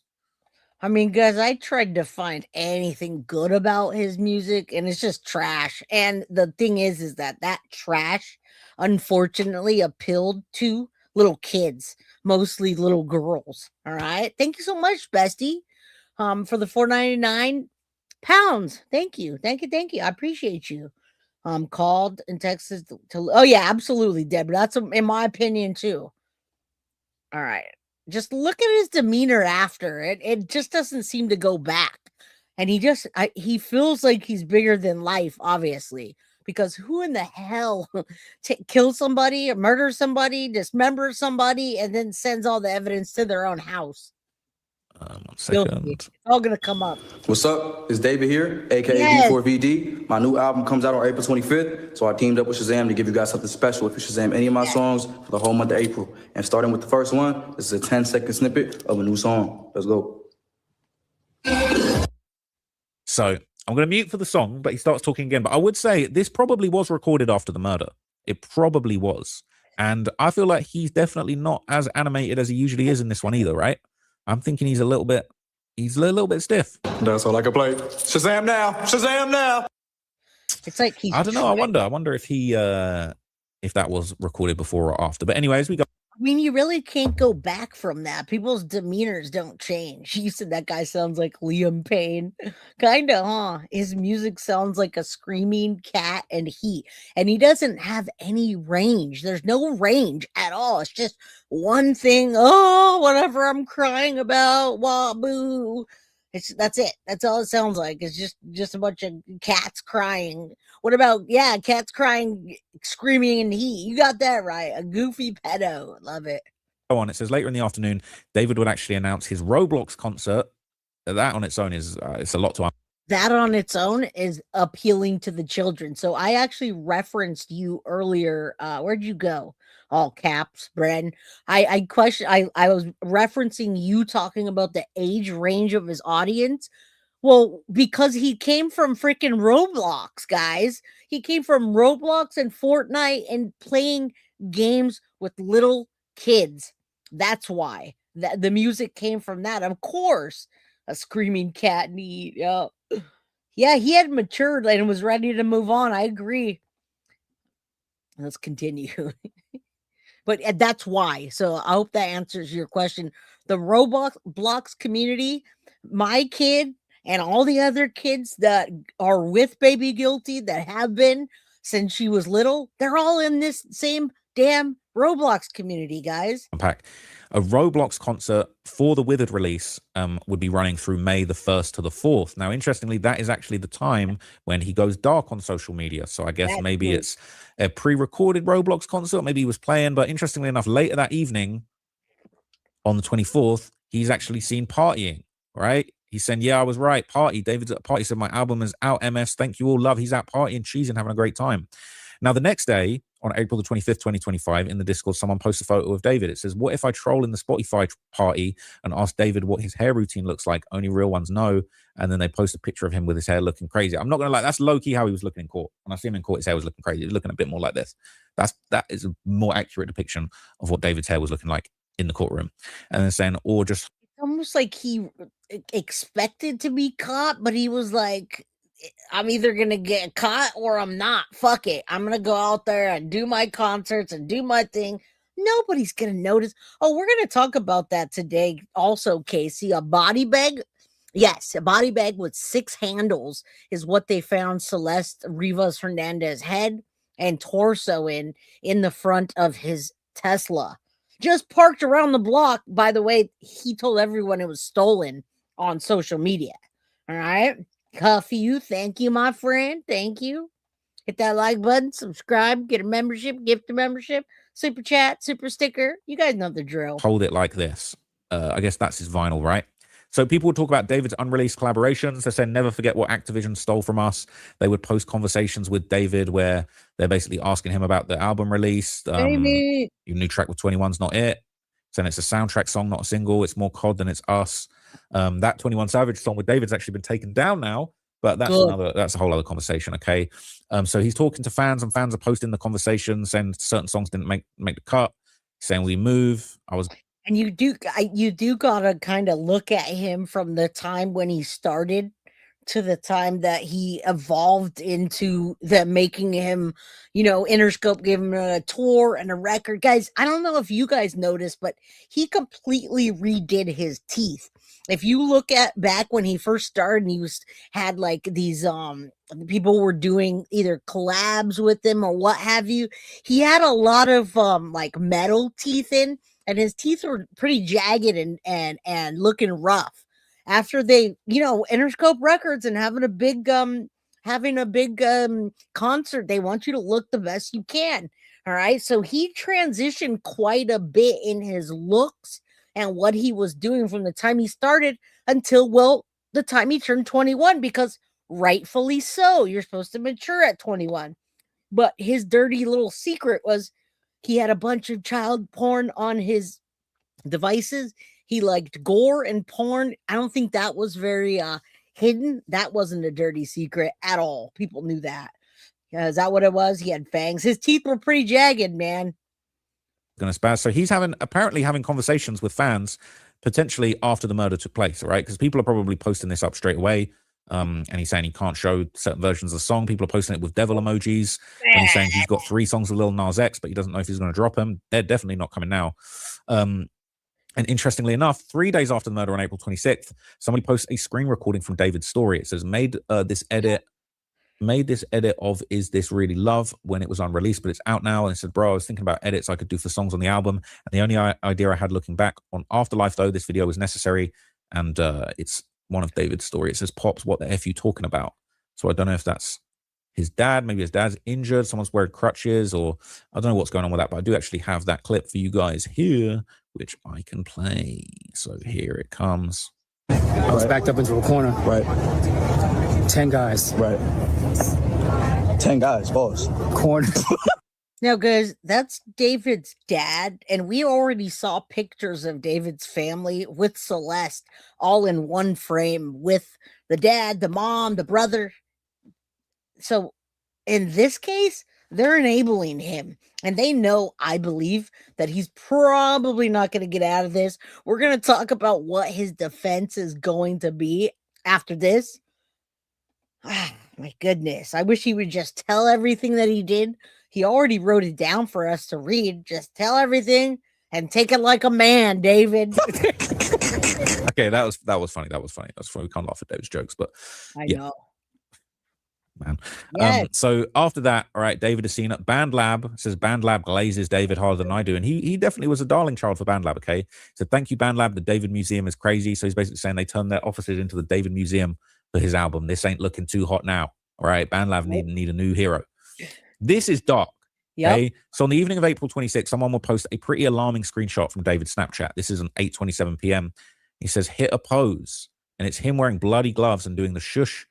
I mean, guys, I tried to find anything good about his music, and it's just trash. And the thing is that trash, unfortunately, appealed to little kids, mostly little girls. All right. Thank you so much, bestie, for the £4.99. Thank you. I appreciate you. Called and texted to. Oh yeah, absolutely, Deb. That's in my opinion too. All right. Just look at his demeanor after it. It just doesn't seem to go back. And he feels like he's bigger than life, obviously, because who in the hell kills somebody or murders somebody, dismembers somebody, and then sends all the evidence to their own house? 1 second. It's all going to come up. What's up? It's David here, aka D4vd. My new album comes out on April 25th, so I teamed up with Shazam to give you guys something special. If you Shazam any of my songs for the whole month of April. And starting with the first one, this is a 10-second snippet of a new song. Let's go. So I'm going to mute for the song, but he starts talking again. But I would say this probably was recorded after the murder. It probably was. And I feel like he's definitely not as animated as he usually is in this one either, right? I'm thinking he's a little bit stiff. That's all I can play. Shazam now! Shazam now! It's like I don't know. I wonder if he if that was recorded before or after. But anyways, we go. I mean, you really can't go back from that. People's demeanors don't change. You said that guy sounds like Liam Payne. Kinda, huh? His music sounds like a screaming cat and heat. And he doesn't have any range. There's no range at all. It's just one thing. Oh, whatever I'm crying about. Wah, boo. That's it. That's all it sounds like. It's just a bunch of cats crying. What about cats crying, screaming in heat? You got that right. A goofy pedo. Love it. On it says later in the afternoon, David would actually announce his Roblox concert. That on its own is it's a lot to. That on its own is appealing to the children. So I actually referenced you earlier. Where'd you go? All caps, Bren. I was referencing you talking about the age range of his audience. Well, because he came from freaking Roblox, guys. He came from Roblox and Fortnite and playing games with little kids. That's why the music came from that. Of course, a screaming cat need. Yeah, he had matured and was ready to move on. I agree. Let's continue. But that's why. So I hope that answers your question. The Roblox community, my kid and all the other kids that are with Baby Guilty that have been since she was little, they're all in this same damn Roblox community, guys. Unpack. A Roblox concert for the Withered release would be running through May the 1st to the 4th. Now, interestingly, that is actually the time when he goes dark on social media. So I guess maybe it's a pre-recorded Roblox concert. Maybe he was playing. But interestingly enough, later that evening, on the 24th, he's actually seen partying, right? He's saying, yeah, I was right. Party. David's at a party. Said, my album is out, MS. Thank you all. Love. He's out partying, cheesing, having a great time. Now, the next day, on April the 25th, 2025, in the Discord, someone posts a photo of David. It says, what if I troll in the Spotify party and ask David what his hair routine looks like? Only real ones know. And then they post a picture of him with his hair looking crazy. I'm not going to lie, that's low-key how he was looking in court. When I see him in court, his hair was looking crazy. He was looking a bit more like this. That is a more accurate depiction of what David's hair was looking like in the courtroom. And then saying, or just... It's almost like he expected to be caught, but he was like, I'm either going to get caught or I'm not. Fuck it. I'm going to go out there and do my concerts and do my thing. Nobody's going to notice. Oh, we're going to talk about that today. Also, Casey, a body bag. Yes, a body bag with 6 handles is what they found Celeste Rivas Hernandez head and torso in the front of his Tesla. Just parked around the block. By the way, he told everyone it was stolen on social media. All right. Cuff you. Thank you, my friend. Thank you. Hit that like button, subscribe, get a membership, gift a membership, super chat, super sticker. You guys know the drill. Hold it like this. I guess that's his vinyl, right? So people would talk about David's unreleased collaborations. They said, never forget what Activision stole from us. They would post conversations with David where they're basically asking him about the album release. Your new track with 21's not it. Saying it's a soundtrack song, not a single. It's more COD than it's us. That 21 Savage song with David's actually been taken down now, but that's a whole other conversation. Okay. So he's talking to fans and fans are posting the conversation saying certain songs didn't make the cut, saying we move. And you do gotta kind of look at him from the time when he started to the time that he evolved into the making him, Interscope gave him a tour and a record. Guys, I don't know if you guys noticed, but he completely redid his teeth. If you look at back when he first started and he had like these people were doing either collabs with him or what have you, he had a lot of like metal teeth in, and his teeth were pretty jagged and looking rough. After they, Interscope Records and having a big concert, they want you to look the best you can. All right. So he transitioned quite a bit in his looks and what he was doing from the time he started until, the time he turned 21, because rightfully so, you're supposed to mature at 21. But his dirty little secret was he had a bunch of child porn on his devices. He liked gore and porn. I don't think that was very hidden. That wasn't a dirty secret at all. People knew that. Is that what it was? He had fangs. His teeth were pretty jagged, man. Gonna spaz. So he's apparently having conversations with fans potentially after the murder took place, right? Because people are probably posting this up straight away. And he's saying he can't show certain versions of the song. People are posting it with devil emojis. And he's saying he's got 3 songs with Lil Nas X, but he doesn't know if he's going to drop them. They're definitely not coming now. And interestingly enough, 3 days after the murder on April 26th, somebody posts a screen recording from David's story. It says, made this edit of Is This Really Love when it was unreleased, but it's out now. And it said, bro, I was thinking about edits I could do for songs on the album. And the only idea I had looking back on Afterlife, though, this video was necessary. And it's one of David's story. It says, Pops, what the F you talking about? So I don't know if that's his dad. Maybe his dad's injured. Someone's wearing crutches, or I don't know what's going on with that. But I do actually have that clip for you guys here, which I can play. So here it comes. I was backed up into a corner. Right. 10 guys. Right. 10 guys, boss. Corner. Now, guys, that's David's dad, and we already saw pictures of David's family with Celeste all in one frame with the dad, the mom, the brother. So in this case, they're enabling him, and they know, I believe, that he's probably not going to get out of this. We're going to talk about what his defense is going to be after this. Ah, my goodness. I wish he would just tell everything that he did. He already wrote it down for us to read. Just tell everything and take it like a man, David. Okay, that was funny. That was funny. We can't laugh at David's jokes, but I yeah. know. Man. Yes. So after that, all right, David is seen at Band Lab. It says Band Lab glazes David harder than I do. And he definitely was a darling child for Band Lab, okay? So thank you, Band Lab. The David Museum is crazy. So he's basically saying they turned their offices into the David Museum for his album. This ain't looking too hot now. All right, Band Lab need a new hero. This is dark. Yep. Okay. So on the evening of April 26th, someone will post a pretty alarming screenshot from David's Snapchat. This is an 8:27 p.m. He says, hit a pose. And it's him wearing bloody gloves and doing the shush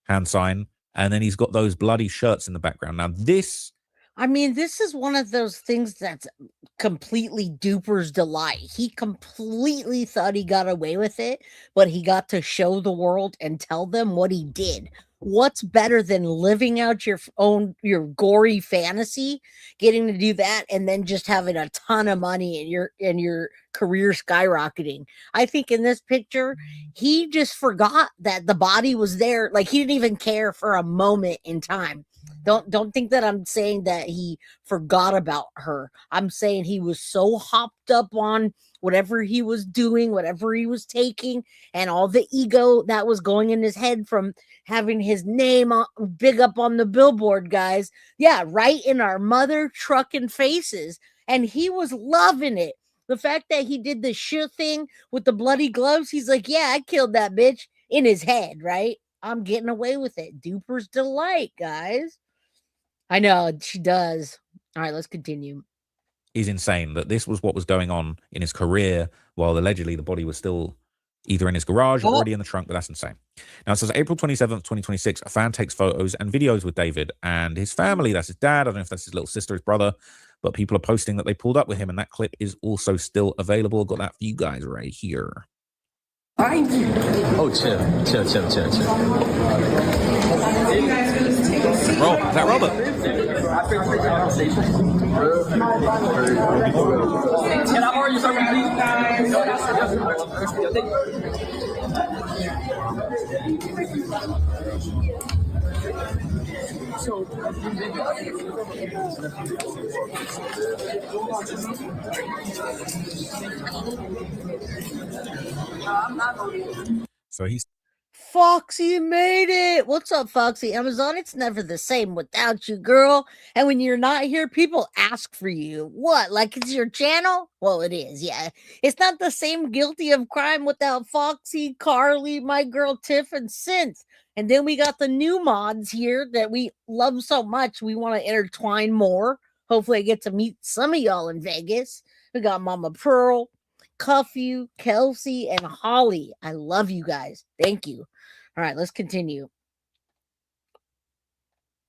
hand sign. And then he's got those bloody shirts in the background. Now, this is one of those things that's completely Duper's delight. He completely thought he got away with it, but he got to show the world and tell them what he did. What's better than living out your gory fantasy, getting to do that, and then just having a ton of money and your career skyrocketing? I think in this picture, he just forgot that the body was there. Like, he didn't even care for a moment in time. Don't think that I'm saying that he forgot about her. I'm saying he was so hopped up on whatever he was doing, whatever he was taking, and all the ego that was going in his head from having his name big up on the billboard, guys. Yeah, right in our mother trucking faces. And he was loving it. The fact that he did the shit thing with the bloody gloves, he's like, yeah, I killed that bitch, in his head, right? I'm getting away with it. Duper's delight, guys. I know, she does. All right, let's continue. is insane that this was what was going on in his career while allegedly the body was still either in his garage or already in the trunk, but that's insane. Now it says April 27th, 2026, a fan takes photos and videos with David and his family. That's his dad. I don't know if that's his little sister, his brother, but people are posting that they pulled up with him, and that clip is also still available. Got that for you guys right here. Oh, chill. Rob, is that Robert? Can I order you something, So he's Foxy made it. What's up, Foxy? Amazon, it's never the same without you, girl. And when you're not here, people ask for you. What? Like it's your channel? Well, it is, yeah. It's not the same guilty of crime without Foxy, Carly, my girl Tiff, and Synth. And then we got the new mods here that we love so much. We want to intertwine more. Hopefully I get to meet some of y'all in Vegas. We got Mama Pearl, Cuffy, Kelsey, and Holly. I love you guys. Thank you. All right, let's continue.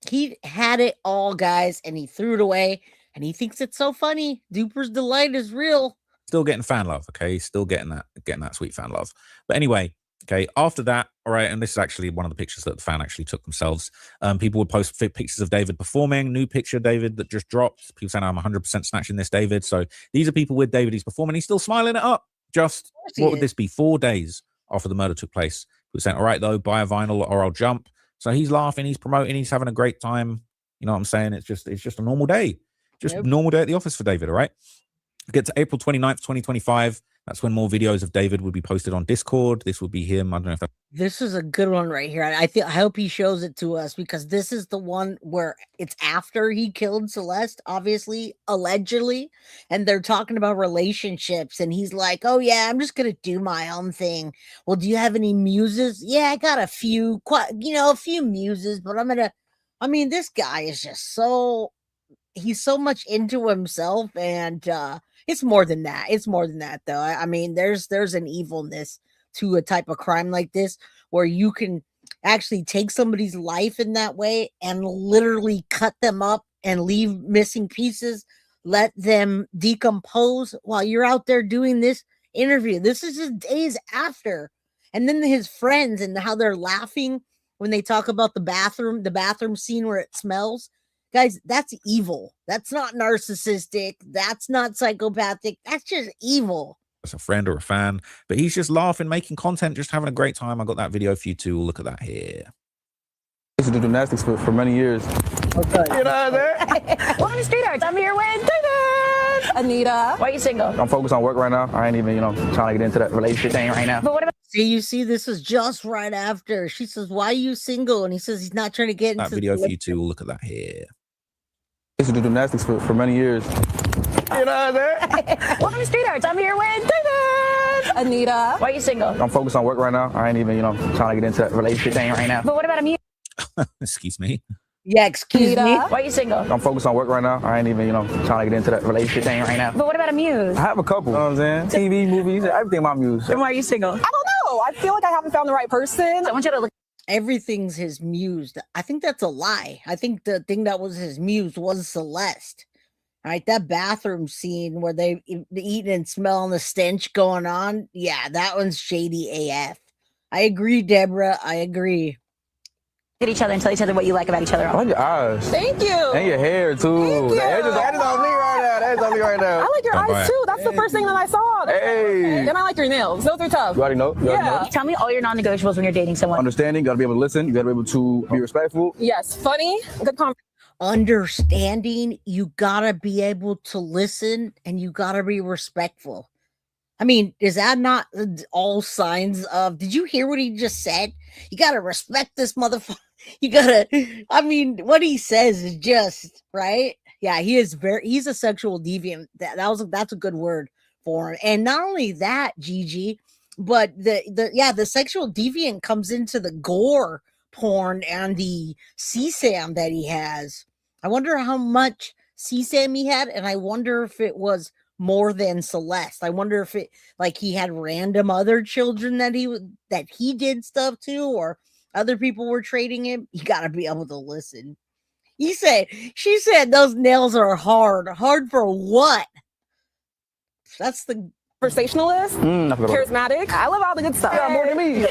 He had it all, guys, and he threw it away, and he thinks it's so funny. Duper's delight is real. still getting fan love, okay? Still getting that sweet fan love. But anyway, okay, after that, all right, and this is actually one of the pictures that the fan actually took themselves. People would post pictures of David performing. New picture, David, that just dropped. People saying, I'm 100% snatching this, David. So these are people with David. He's performing. He's still smiling it up. Just, what would this be? 4 days after the murder took place. People saying, all right, though, buy a vinyl or I'll jump. So he's laughing. He's promoting. He's having a great time. You know what I'm saying? It's just a normal day. Just normal day at the office for David, all right? Get to April 29th, 2025. That's when more videos of David would be posted on Discord. This would be him. I don't know if that. This is a good one right here. I hope he shows it to us, because this is the one where it's after he killed Celeste, obviously, allegedly, and they're talking about relationships, and he's like, "Oh yeah, I'm just gonna do my own thing." Well, do you have any muses? Yeah, I got a few, a few muses, but I mean, this guy is just he's so much into himself, and it's more than that. It's more than that, though. I mean, there's an evilness to a type of crime like this, where you can actually take somebody's life in that way and literally cut them up and leave missing pieces, let them decompose while you're out there doing this interview. This is just days after. And then his friends and how they're laughing when they talk about the bathroom scene where it smells. Guys, that's evil. That's not narcissistic. That's not psychopathic. That's just evil. As a friend or a fan, but he's just laughing, making content, just having a great time. I got that video for you too. Look at that here. I used to do gymnastics for many years. Okay. You know what I'm saying? Welcome to Street Arts. I'm here with David. Anita. Why are you single? I'm focused on work right now. I ain't even, trying to get into that relationship thing right now. But what about See, this is just right after. She says, "Why are you single?" And he says he's not trying to get into that video for you too. Look at that here. I used to do gymnastics for many years. You know what I'm saying? Welcome to Street Arts. I'm here with David. Anita. Why are you single? I'm focused on work right now. I ain't even, trying to get into that relationship thing right now. But what about a muse? Excuse me. Yeah, excuse me. Why are you single? I'm focused on work right now. I ain't even, trying to get into that relationship thing right now. But what about a muse? I have a couple. You know what I'm saying? TV, movies, everything my muse. Then why are you single? I don't know. I feel like I haven't found the right person. I want you to look. Everything's his muse. I think that's a lie. I think the thing that was his muse was Celeste. All right, that bathroom scene where they eat and smell the stench going on. Yeah, that one's shady AF. I agree, Deborah. I agree. At each other and tell each other what you like about each other. I like your eyes. Thank you. And your hair, too. Thank you. That is on me right now. That's on me right now. I like your eyes too. That's the first thing that I saw. Hey. Then I like your nails. Those are tough. You already know? Yeah. Tell me all your non-negotiables when you're dating someone. Understanding, you gotta be able to listen, you gotta be able to be respectful. Yes. Funny. Good conversation. Understanding, you gotta be able to listen, and you gotta be respectful. I mean, is that not all signs of? Did you hear what he just said? You gotta respect this motherfucker. You gotta. I mean, what he says is just right. Yeah, he's a sexual deviant. That's a good word for him. And not only that, Gigi, but the sexual deviant comes into the gore porn and the CSAM that he has. I wonder how much CSAM he had, and I wonder if it was more than Celeste. I wonder if it he had random other children that he did stuff to, or other people were trading him. You got to be able to listen. She said those nails are hard. Hard for what? That's the Conversationalist, charismatic. I love all the good stuff. Yeah, more than me.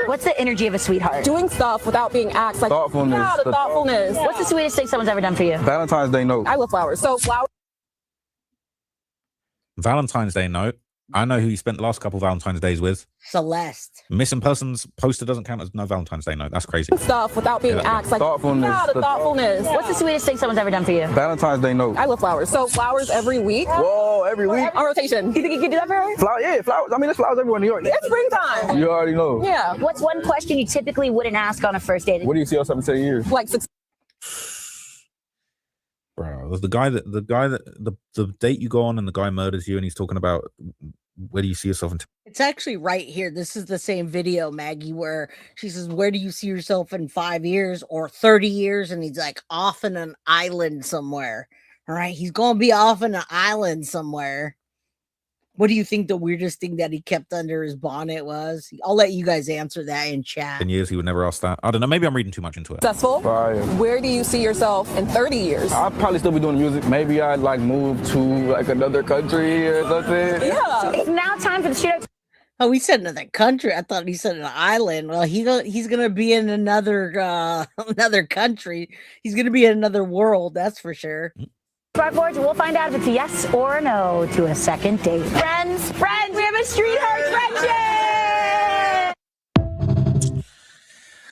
What's the energy of a sweetheart? Doing stuff without being asked. Like Thoughtfulness. Yeah, the thoughtfulness. What's the sweetest thing someone's ever done for you? Valentine's Day note. I love flowers. So flowers. Valentine's Day note. I know who you spent the last couple Valentine's days with. Celeste. Missing persons poster doesn't count as no Valentine's Day note. That's crazy. Stuff without being asked. Like thoughtfulness. Yeah, the thoughtfulness. What's the sweetest thing someone's ever done for you? Valentine's Day note. I love flowers. So flowers every week. Whoa, every week? On rotation. You think you can do that for her? Flowers. I mean, there's flowers everywhere in New York. It's springtime. You already know. Yeah. What's one question you typically wouldn't ask on a first date? What do you see yourself in 10 years? Like success. Bro, the date you go on and the guy murders you and he's talking about where do you see yourself in It's actually right here. This is the same video, Maggie, where she says, "Where do you see yourself in 5 years or 30 years?" And he's like, off in an island somewhere. All right, he's gonna be off in an island somewhere. What do you think the weirdest thing that he kept under his bonnet was? I'll let you guys answer that in chat. 10 years? He would never ask that. I don't know. Maybe I'm reading too much into it. Successful. Fire. Where do you see yourself in 30 years? I'll probably still be doing music. Maybe I'd move to another country or something. Yeah. It's now time for the Street Arts. Oh, he said another country. I thought he said an island. Well, he's gonna be in another another country. He's gonna be in another world. That's for sure. Boards, we'll find out if it's a yes or a no to a second date. Friends, we have a Street Arts friendship!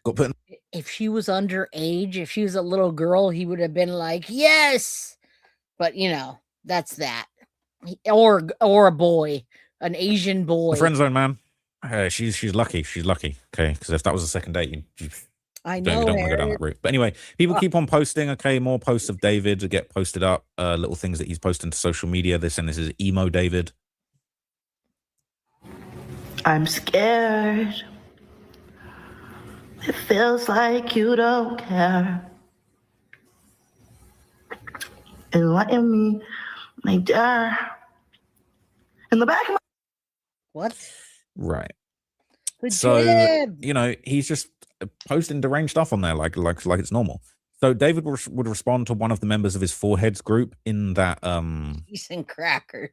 Got put in. If she was underage, if she was a little girl, he would have been like, yes. But, that's that. or a boy, an Asian boy. The friend zone, man. She's lucky. She's lucky. Okay, because if that was a second date, you I don't know. want to go down that route. But anyway, people keep on posting. Okay, more posts of David to get posted up. Little things that he's posting to social media. This is emo David. I'm scared. It feels like you don't care. Enlighten me, my dear. In the back of my what? Right. Good So job. you know he's just posting deranged stuff on there like it's normal. So David would respond to one of the members of his Foreheads group in that Cheese and crackers.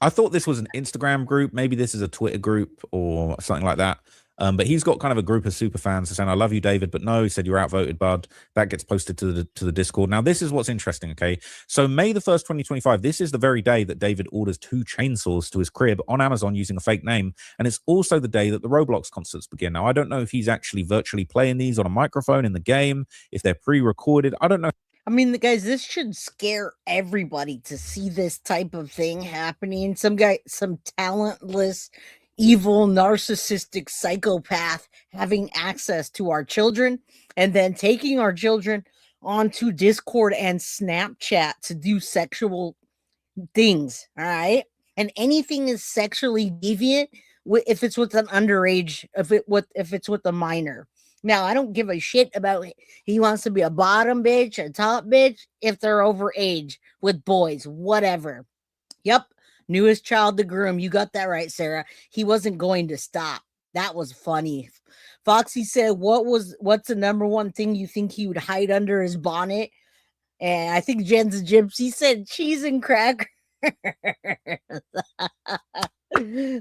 I thought this was an Instagram group. Maybe this is a Twitter group or something like that. But he's got kind of a group of super fans saying, "I love you, David," but no, he said you're outvoted, bud. That gets posted to the Discord. Now, this is what's interesting. Okay, so May the 1st, 2025. This is the very day that David orders 2 chainsaws to his crib on Amazon using a fake name, and it's also the day that the Roblox concerts begin. Now, I don't know if he's actually virtually playing these on a microphone in the game, if they're pre-recorded. I don't know. I mean, guys, this should scare everybody to see this type of thing happening. Some talentless, evil, narcissistic psychopath having access to our children and then taking our children onto Discord and Snapchat to do sexual things. All right. And anything is sexually deviant if it's with an underage, if it's with a minor. Now, I don't give a shit about he wants to be a bottom bitch, a top bitch, if they're over age with boys, whatever. Yep. Newest child to groom. You got that right, Sarah. He wasn't going to stop. That was funny. Foxy said, what's the number one thing you think he would hide under his bonnet? And I think Jen's a gypsy said cheese and crackers.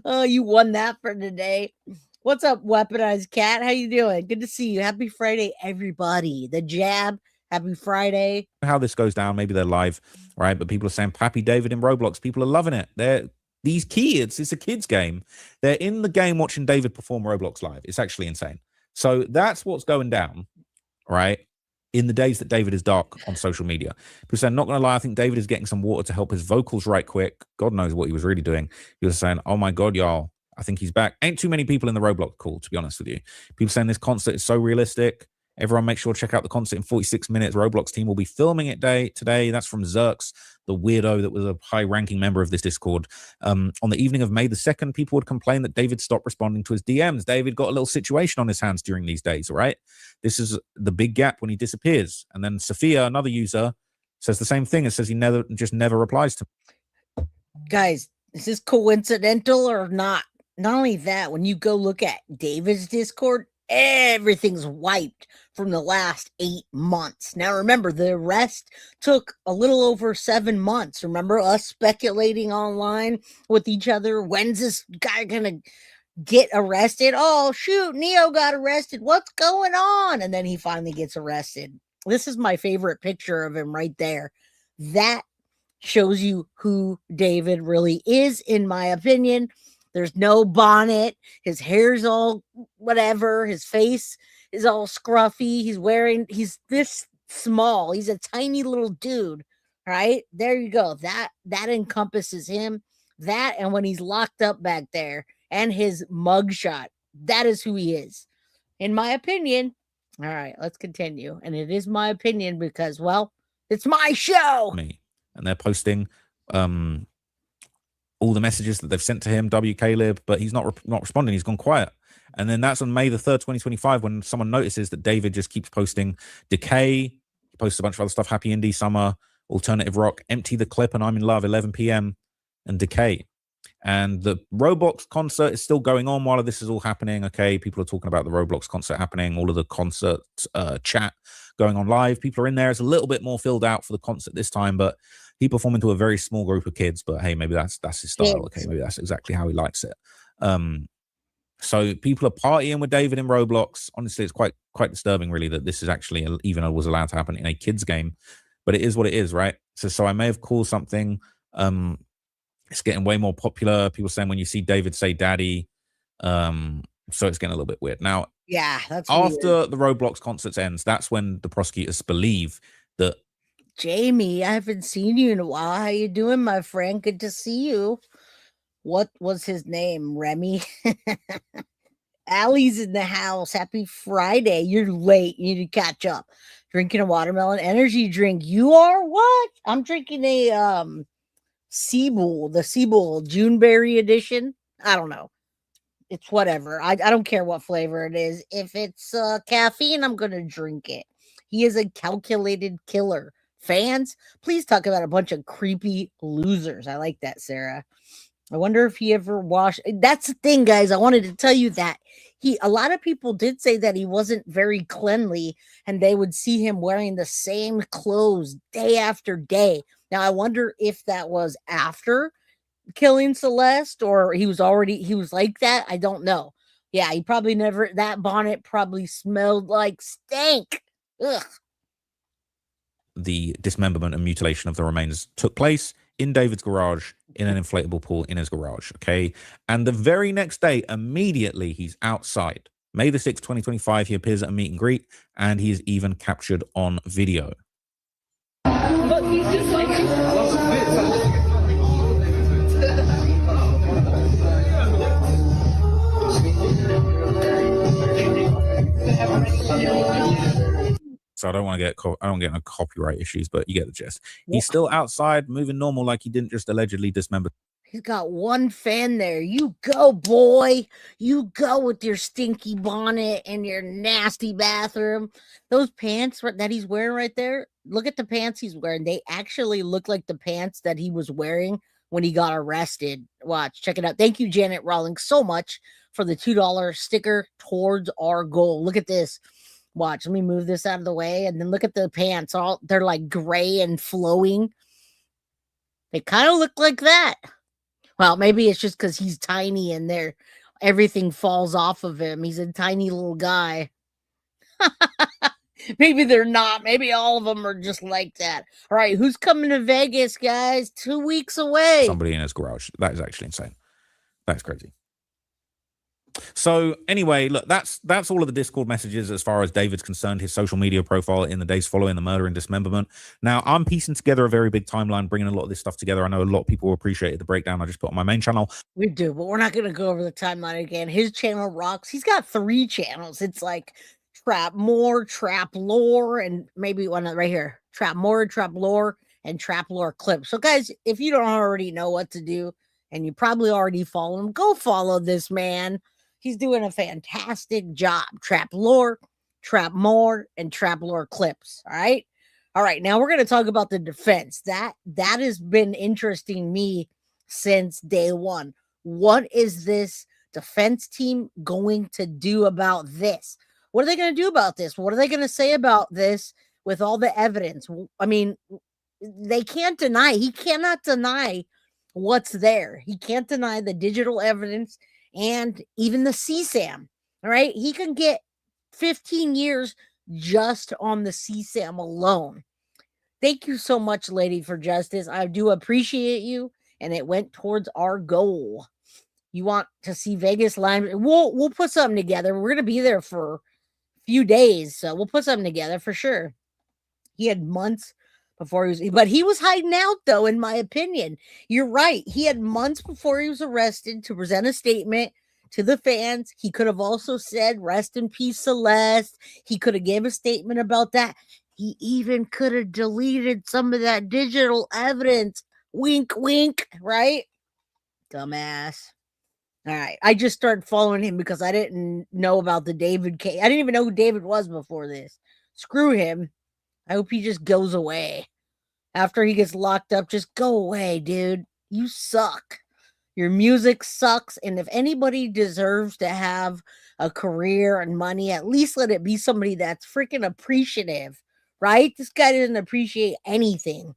Oh, you won that for today. What's up, Weaponized Cat? How you doing? Good to see you. Happy Friday, everybody. The Jab. Happy Friday. How this goes down. Maybe they're live, right? But people are saying Pappy David in Roblox. People are loving it. These kids. It's a kids game. They're in the game watching David perform Roblox live. It's actually insane. So that's what's going down, right? In the days that David is dark on social media. People saying, not going to lie, I think David is getting some water to help his vocals right quick. God knows what he was really doing. He was saying, oh my God, y'all. I think he's back. Ain't too many people in the Roblox call, to be honest with you. People saying this concert is so realistic. Everyone make sure to check out the concert in 46 minutes. Roblox team will be filming it today. That's from Zerks, the weirdo that was a high-ranking member of this Discord. On the evening of May the 2nd, people would complain that David stopped responding to his DMs. David got a little situation on his hands during these days, all right? This is the big gap when he disappears. And then Sophia, another user, says the same thing. It says he never replies to me. Guys, is this coincidental or not? Not only that, when you go look at David's Discord, everything's wiped from the last 8 months. Now, remember, the arrest took a little over 7 months. Remember us speculating online with each other? When's this guy going to get arrested? Oh, shoot, Neo got arrested. What's going on? And then he finally gets arrested. This is my favorite picture of him right there. That shows you who David really is, in my opinion. There's no bonnet. His hair's all whatever. His face is all scruffy. He's this small. He's a tiny little dude, right? There you go. That encompasses him. That, and when he's locked up back there, and his mugshot, that is who he is, in my opinion. All right, let's continue. And it is my opinion because, well, it's my show. Me. And they're posting all the messages that they've sent to him, W. Caleb, but he's not responding. He's gone quiet. And then that's on May the 3rd, 2025, when someone notices that David just keeps posting Decay. He posts a bunch of other stuff, Happy Indie Summer, Alternative Rock, Empty the Clip, and I'm in Love, 11 p.m., and Decay. And the Roblox concert is still going on while this is all happening. Okay, people are talking about the Roblox concert happening, all of the concert chat going on live. People are in there. It's a little bit more filled out for the concert this time, but he performed to a very small group of kids. But hey, maybe that's his style. Okay, maybe that's exactly how he likes it. So people are partying with David in Roblox. Honestly, it's quite disturbing, really, that this is actually even was allowed to happen in a kids game. But it is what it is, right? So I may have called something. It's getting way more popular. People saying when you see David say daddy. So it's getting a little bit weird. Now, yeah, that's after the Roblox concerts ends, that's when the prosecutors believe that Jamie, I haven't seen you in a while. How you doing, my friend? Good to see you. What was his name? Remy? Allie's in the house. Happy Friday. You're late. You need to catch up. Drinking a watermelon energy drink. You are what? I'm drinking a Seabull, the Seabull Juneberry edition. I don't know. It's whatever. I don't care what flavor it is. If it's caffeine, I'm gonna drink it. He is a calculated killer. Fans, please talk about a bunch of creepy losers. I like that, Sarah. I wonder if he ever washed. That's the thing, guys. I wanted to tell you that a lot of people did say that he wasn't very cleanly, and they would see him wearing the same clothes day after day. Now, I wonder if that was after killing Celeste or he was like that. I don't know. Yeah, he probably never, that bonnet probably smelled like stank. Ugh. The dismemberment and mutilation of the remains took place in David's garage in an inflatable pool in his garage. Okay. And the very next day, immediately, he's outside. May the 6th, 2025, he appears at a meet and greet, and he is even captured on video. Look, he's just like... So I don't want to get no copyright issues, but you get the gist. He's still outside, moving normal, like he didn't just allegedly dismember. He's got one fan there. You go, boy. You go with your stinky bonnet and your nasty bathroom. Those pants that he's wearing right there, look at the pants he's wearing. They actually look like the pants that he was wearing when he got arrested. Watch, check it out. Thank you, Janet Rawlings, so much for the $2 sticker towards our goal. Look at this. Watch, let me move this out of the way. And then look at the pants. They're like gray and flowing. They kind of look like that. Well, maybe it's just because he's tiny and everything falls off of him. He's a tiny little guy. Maybe they're not. Maybe all of them are just like that. All right, who's coming to Vegas, guys? 2 weeks away. Somebody in his garage. That is actually insane. That's crazy. So anyway, look, that's all of the Discord messages as far as David's concerned, his social media profile in the days following the murder and dismemberment. Now, I'm piecing together a very big timeline, bringing a lot of this stuff together. I know a lot of people appreciated the breakdown I just put on my main channel. We do, but we're not going to go over the timeline again. His channel rocks. He's got 3 channels. It's like Trap More, Trap Lore, and maybe one right here. Trap More, Trap Lore, and Trap Lore Clips. So, guys, if you don't already know what to do, and you probably already follow him, go follow this man. He's doing a fantastic job. Trap Lore, Trap More, and Trap Lore Clips. All right. All right. Now we're going to talk about the defense. That has been interesting me since day one. What is this defense team going to do about this? What are they going to do about this? What are they going to say about this with all the evidence? I mean, they can't deny. He cannot deny what's there. He can't deny the digital evidence and even the CSAM. All right. He can get 15 years just on the CSAM alone. Thank you so much, Lady for Justice. I do appreciate you. And it went towards our goal. You want to see Vegas line? We'll put something together. We're going to be there for a few days. So we'll put something together for sure. He had months before but he was hiding out, though, in my opinion. You're right. He had months before he was arrested to present a statement to the fans. He could have also said, rest in peace, Celeste. He could have gave a statement about that. He even could have deleted some of that digital evidence. Wink, wink, right? Dumbass. All right. I just started following him because I didn't know about the David case. I didn't even know who David was before this. Screw him. I hope he just goes away. After he gets locked up, just go away, dude. You suck. Your music sucks. And if anybody deserves to have a career and money, at least let it be somebody that's freaking appreciative, right? This guy doesn't appreciate anything.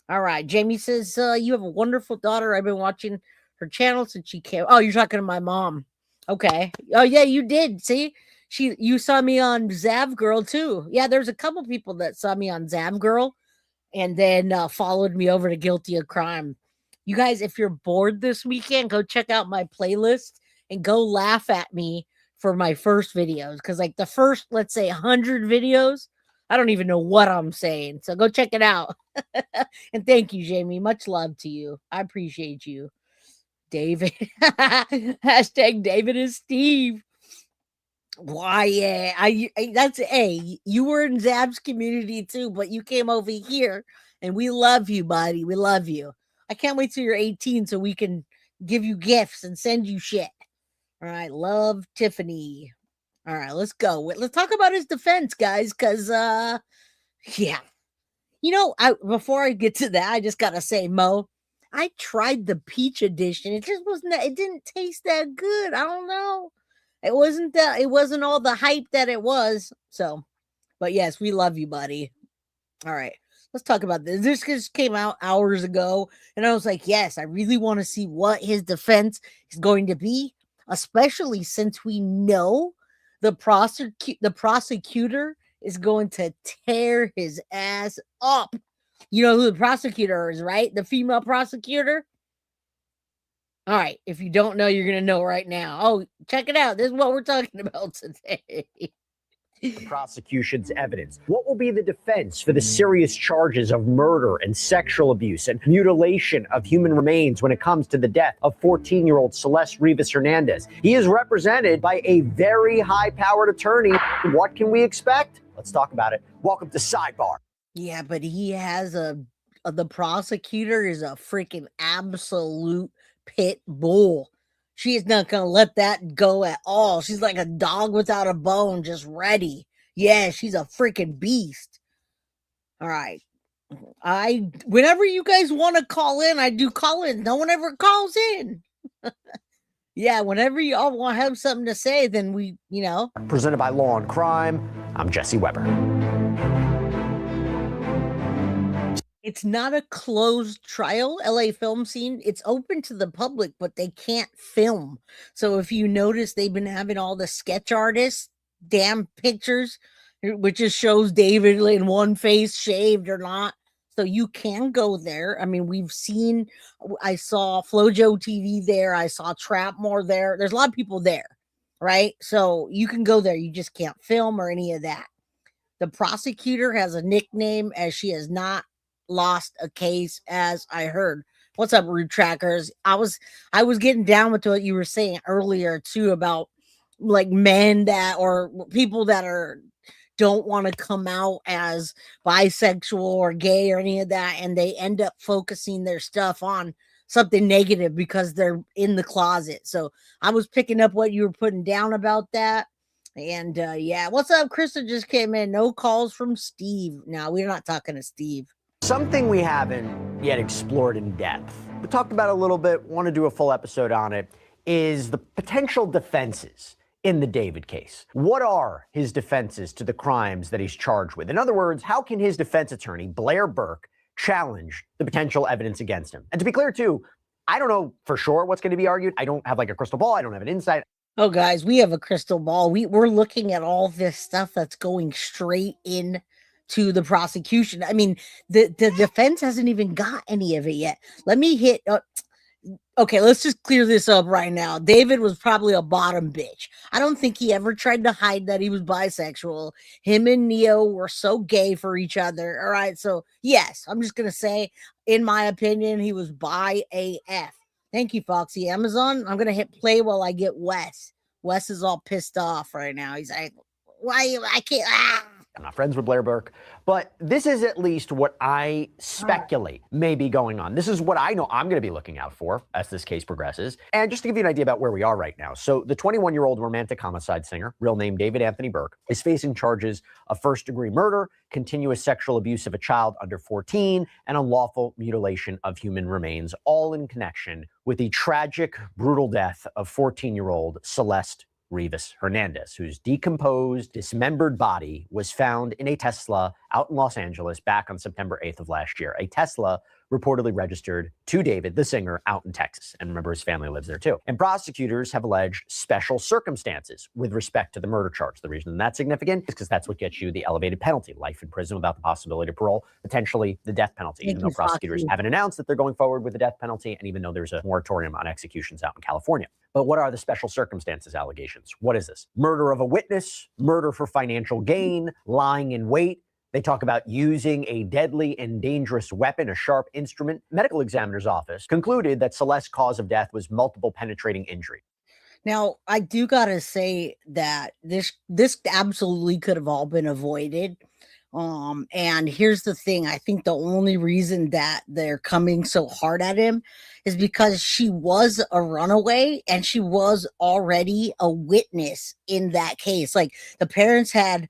All right. Jamie says, you have a wonderful daughter. I've been watching her channel since she came. Oh, you're talking to my mom. Okay. Oh, yeah, you did. See? You saw me on Zav Girl too. Yeah, there's a couple people that saw me on Zav Girl and then followed me over to Guilty of Crime. You guys, if you're bored this weekend, go check out my playlist and go laugh at me for my first videos. Because like the first, let's say 100 videos, I don't even know what I'm saying. So go check it out. And thank you, Jamie. Much love to you. I appreciate you. David. Hashtag David is Steve. Why, yeah. That's you were in Zab's community too, but you came over here and we love you, buddy. We love you. I can't wait till you're 18 so we can give you gifts and send you shit. All right. Love, Tiffany. All right, let's go. Let's talk about his defense, guys, because yeah. Before I get to that, I just gotta say, Mo, I tried the peach edition. It just it didn't taste that good. I don't know. It wasn't all the hype that it was. So, but yes, we love you, buddy. All right. Let's talk about this. This just came out hours ago, and I was like, yes, I really want to see what his defense is going to be, especially since we know the prosecutor is going to tear his ass up. You know who the prosecutor is, right? The female prosecutor. All right. If you don't know, you're going to know right now. Oh, check it out. This is what we're talking about today. The prosecution's evidence. What will be the defense for the serious charges of murder and sexual abuse and mutilation of human remains when it comes to the death of 14-year-old Celeste Rivas Hernandez? He is represented by a very high-powered attorney. What can we expect? Let's talk about it. Welcome to Sidebar. Yeah, but he has the prosecutor is a freaking absolute pit bull. She is not going to let that go at all. She's like a dog without a bone, just ready. Yeah, she's a freaking beast. All right. Whenever you guys want to call in, I do call in. No one ever calls in. Yeah, whenever you all want to have something to say, then we. Presented by Law and Crime, I'm Jesse Weber. It's not a closed trial, LA film scene. It's open to the public, but they can't film. So if you notice, they've been having all the sketch artists, damn pictures, which just shows David in one face, shaved or not. So you can go there. I mean, I saw Flojo TV there. I saw Trapmore there. There's a lot of people there, right? So you can go there. You just can't film or any of that. The prosecutor has a nickname, as she has not lost a case, as I heard. What's up, Root Trackers? I was getting down with what you were saying earlier too about like men that or people that don't want to come out as bisexual or gay or any of that, and they end up focusing their stuff on something negative because they're in the closet. So I was picking up what you were putting down about that. And yeah, what's up? Krista just came in. No calls from Steve. No, we're not talking to Steve. Something we haven't yet explored in depth, we talked about it a little bit, want to do a full episode on it, is the potential defenses in the David case. What are his defenses to the crimes that he's charged with? In other words, how can his defense attorney, Blair Burke, challenge the potential evidence against him? And to be clear, too, I don't know for sure what's going to be argued. I don't have like a crystal ball. I don't have an insight. Oh, guys, we have a crystal ball. We're looking at all this stuff that's going straight in to the prosecution. I mean, the defense hasn't even got any of it yet. Let me hit. Okay, let's just clear this up right now. David was probably a bottom bitch. I don't think he ever tried to hide that he was bisexual. Him and Neo were so gay for each other. All right, so yes, I'm just gonna say, in my opinion, he was bi AF. Thank you, Foxy Amazon. I'm gonna hit play while I get Wes. Wes is all pissed off right now. He's like, "Why I can't?" I'm not friends with Blair Burke, but this is at least what I speculate may be going on. This is what I know I'm going to be looking out for as this case progresses. And just to give you an idea about where we are right now. So the 21-year-old romantic homicide singer, real name David Anthony Burke, is facing charges of first-degree murder, continuous sexual abuse of a child under 14, and unlawful mutilation of human remains, all in connection with the tragic, brutal death of 14-year-old Celeste Rivas Hernandez, whose decomposed, dismembered body was found in a Tesla out in Los Angeles back on September 8th of last year. A Tesla reportedly registered to David, the singer, out in Texas. And remember, his family lives there too. And prosecutors have alleged special circumstances with respect to the murder charge. The reason that's significant is because that's what gets you the elevated penalty, life in prison without the possibility of parole, potentially the death penalty, even though prosecutors haven't announced that they're going forward with the death penalty, and even though there's a moratorium on executions out in California. But what are the special circumstances allegations? What is this? Murder of a witness, murder for financial gain, lying in wait, They talk about using a deadly and dangerous weapon, a sharp instrument. Medical examiner's office concluded that Celeste's cause of death was multiple penetrating injury. Now, I do gotta say that this absolutely could have all been avoided. And here's the thing: I think the only reason that they're coming so hard at him is because she was a runaway and she was already a witness in that case. Like the parents had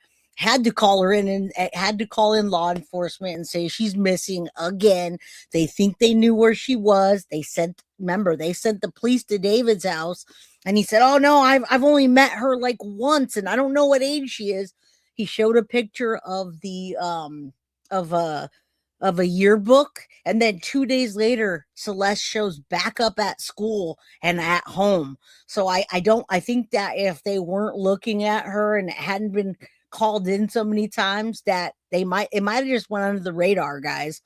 to call her in and had to call in law enforcement and say she's missing again. They think they knew where she was. They sent the police to David's house, and he said, "Oh no, I've only met her like once, and I don't know what age she is." He showed a picture of the of a yearbook, and then 2 days later, Celeste shows back up at school and at home. So I think that if they weren't looking at her and it hadn't been called in so many times, that it might have just went under the radar, guys.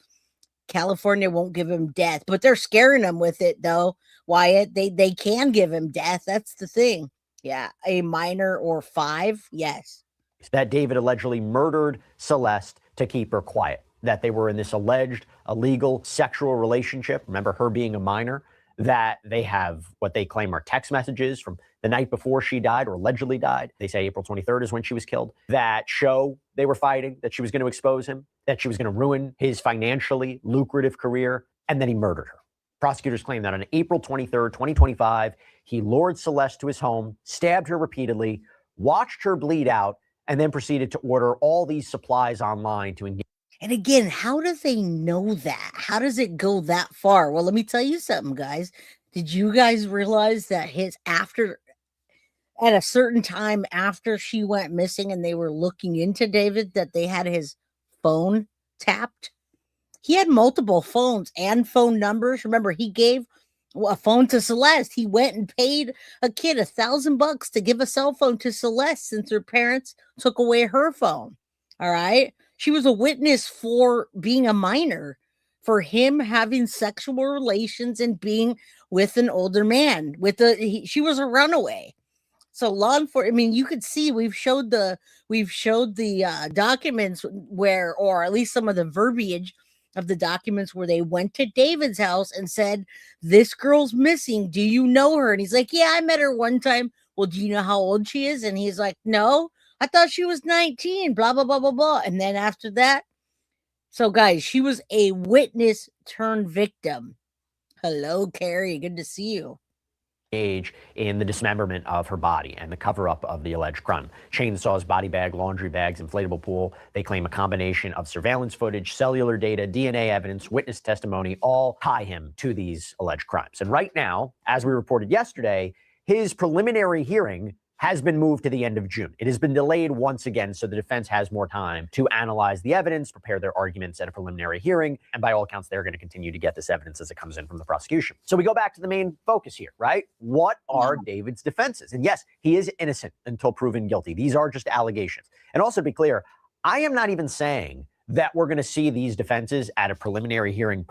California won't give him death, but they're scaring him with it though. Wyatt, they can give him death. That's the thing. Yeah, a minor or 5, yes. That David allegedly murdered Celeste to keep her quiet, that they were in this alleged illegal sexual relationship. Remember, her being a minor, that they have what they claim are text messages from the night before she died or allegedly died. They say April 23rd is when she was killed. That show they were fighting, that she was going to expose him, that she was going to ruin his financially lucrative career, and then he murdered her. Prosecutors claim that on April 23rd, 2025, he lured Celeste to his home, stabbed her repeatedly, watched her bleed out, and then proceeded to order all these supplies online to engage. And again, how do they know that? How does it go that far? Well, let me tell you something, guys. Did you guys realize that at a certain time after she went missing and they were looking into David, that they had his phone tapped? He had multiple phones and phone numbers. Remember, he gave a phone to Celeste. He went and paid a kid $1,000 to give a cell phone to Celeste since her parents took away her phone. All right. She was a witness for being a minor, for him having sexual relations and being with an older man. She was a runaway. So law enforcement, I mean, you could see we've showed the documents where, or at least some of the verbiage of the documents where they went to David's house and said, "This girl's missing. Do you know her?" And he's like, "Yeah, I met her one time." "Well, do you know how old she is?" And he's like, "No, I thought she was 19, blah, blah, blah, blah, blah." And then after that, so guys, she was a witness turned victim. Hello, Carrie. Good to see you. Age in the dismemberment of her body and the cover-up of the alleged crime. Chainsaws, body bag, laundry bags, inflatable pool. They claim a combination of surveillance footage, cellular data, DNA evidence, witness testimony, all tie him to these alleged crimes. And right now, as we reported yesterday, his preliminary hearing has been moved to the end of June. It has been delayed once again, so the defense has more time to analyze the evidence, prepare their arguments at a preliminary hearing, and by all accounts, they're going to continue to get this evidence as it comes in from the prosecution. So we go back to the main focus here, right? What are David's defenses? And yes, he is innocent until proven guilty. These are just allegations. And also to be clear, I am not even saying that we're going to see these defenses at a preliminary hearing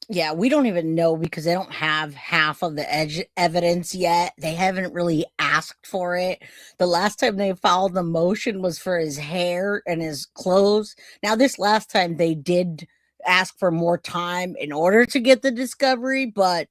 Yeah, we don't even know because they don't have half of the evidence yet. They haven't really asked for it. The last time they filed the motion was for his hair and his clothes. Now, this last time they did ask for more time in order to get the discovery, but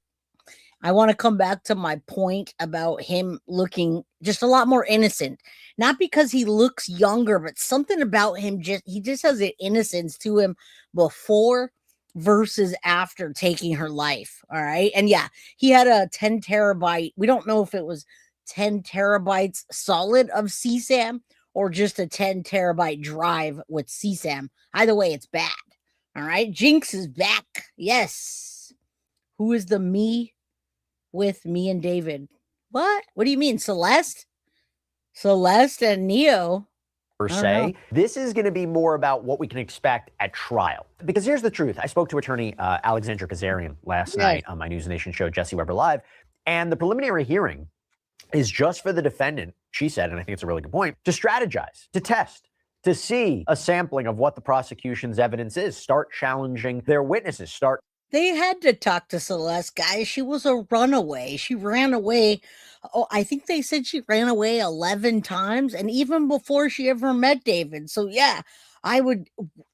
I want to come back to my point about him looking just a lot more innocent. Not because he looks younger, but something about him, he just has an innocence to him before versus after taking her life. All right. And yeah, he had a 10 terabyte. We don't know if it was 10 terabytes solid of CSAM or just a 10 terabyte drive with CSAM. Either way, it's bad. All right. Jinx is back. Yes. Who is the me with me and David? What do you mean? Celeste and Neo? Per se. This is going to be more about what we can expect at trial. Because here's the truth. I spoke to attorney Alexandra Kazarian last night on my News Nation show, Jesse Weber Live, and the preliminary hearing is just for the defendant, she said, and I think it's a really good point, to strategize, to test, to see a sampling of what the prosecution's evidence is, start challenging their witnesses, They had to talk to Celeste, guys. She was a runaway. She ran away. Oh, I think they said she ran away 11 times, and even before she ever met David. So yeah,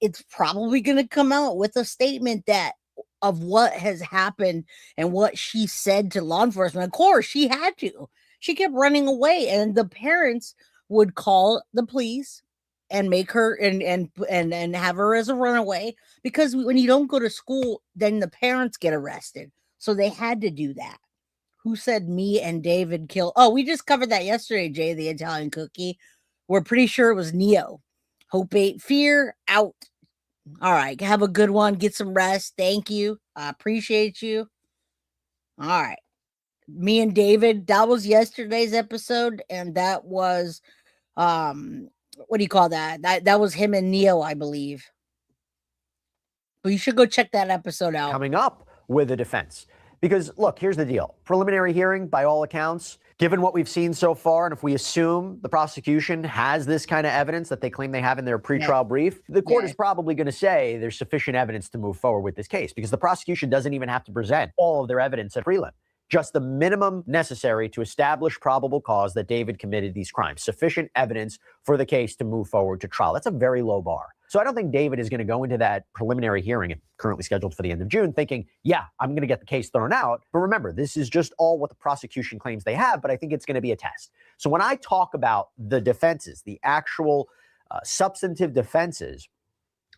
it's probably going to come out with a statement that of what has happened and what she said to law enforcement. Of course, she had to. She kept running away, and the parents would call the police and make her and have her as a runaway, because when you don't go to school, then the parents get arrested. So they had to do that. Who said me and David killed? Oh, we just covered that yesterday, Jay, the Italian cookie. We're pretty sure it was Neo. Hope ate fear out. All right. Have a good one. Get some rest. Thank you. I appreciate you. All right. Me and David, that was yesterday's episode, and that was what do you call that? That was him and Neo, I believe. But you should go check that episode out. Coming up with a defense. Because look, here's the deal. Preliminary hearing, by all accounts, given what we've seen so far, and if we assume the prosecution has this kind of evidence that they claim they have in their pretrial brief, the court is probably going to say there's sufficient evidence to move forward with this case, because the prosecution doesn't even have to present all of their evidence at prelim. Just the minimum necessary to establish probable cause that David committed these crimes. Sufficient evidence for the case to move forward to trial. That's a very low bar. So I don't think David is going to go into that preliminary hearing, currently scheduled for the end of June, thinking, yeah, I'm going to get the case thrown out. But remember, this is just all what the prosecution claims they have, but I think it's going to be a test. So when I talk about the defenses, the actual substantive defenses,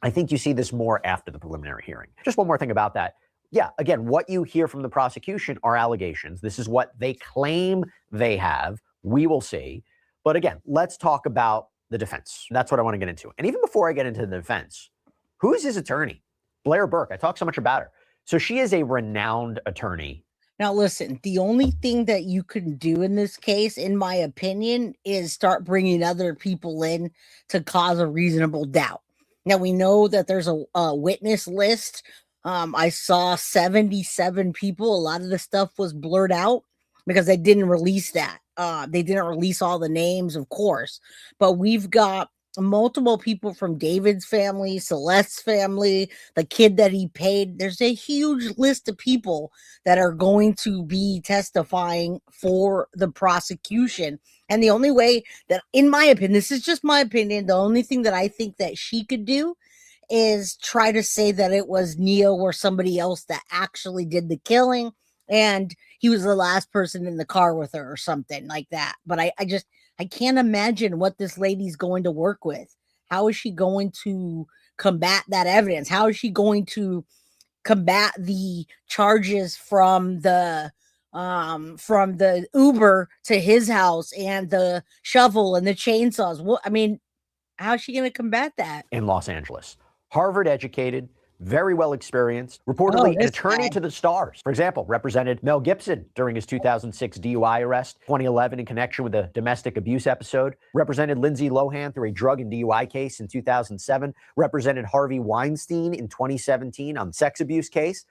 I think you see this more after the preliminary hearing. Just one more thing about that. Yeah, again, what you hear from the prosecution are allegations. This is what they claim they have. We will see. But again, let's talk about the defense. That's what I want to get into. And even before I get into the defense, who is his attorney? Blair Burke. I talk so much about her. So she is a renowned attorney. Now, listen, the only thing that you can do in this case, in my opinion, is start bringing other people in to cause a reasonable doubt. Now, we know that there's a witness list. I saw 77 people. A lot of the stuff was blurred out because they didn't release that. They didn't release all the names, of course. But we've got multiple people from David's family, Celeste's family, the kid that he paid. There's a huge list of people that are going to be testifying for the prosecution. And the only way that, in my opinion, this is just my opinion, the only thing that I think that she could do is try to say that it was Neo or somebody else that actually did the killing, and he was the last person in the car with her or something like that. But I can't imagine what this lady's going to work with. How is she going to combat that evidence? How is she going to combat the charges from the Uber to his house and the shovel and the chainsaws? What, I mean, how is she going to combat that? In Los Angeles. Harvard educated, very well experienced, reportedly an attorney to the stars. For example, represented Mel Gibson during his 2006 DUI arrest, 2011 in connection with a domestic abuse episode, represented Lindsay Lohan through a drug and DUI case in 2007, represented Harvey Weinstein in 2017 on the sex abuse case.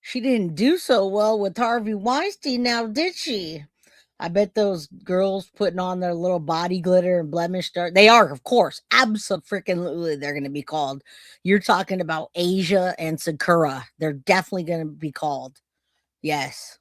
She didn't do so well with Harvey Weinstein now, did she? I bet those girls putting on their little body glitter and blemish start. They are, of course, absolutely. They're going to be called. You're talking about Asia and Sakura. They're definitely going to be called. Yes.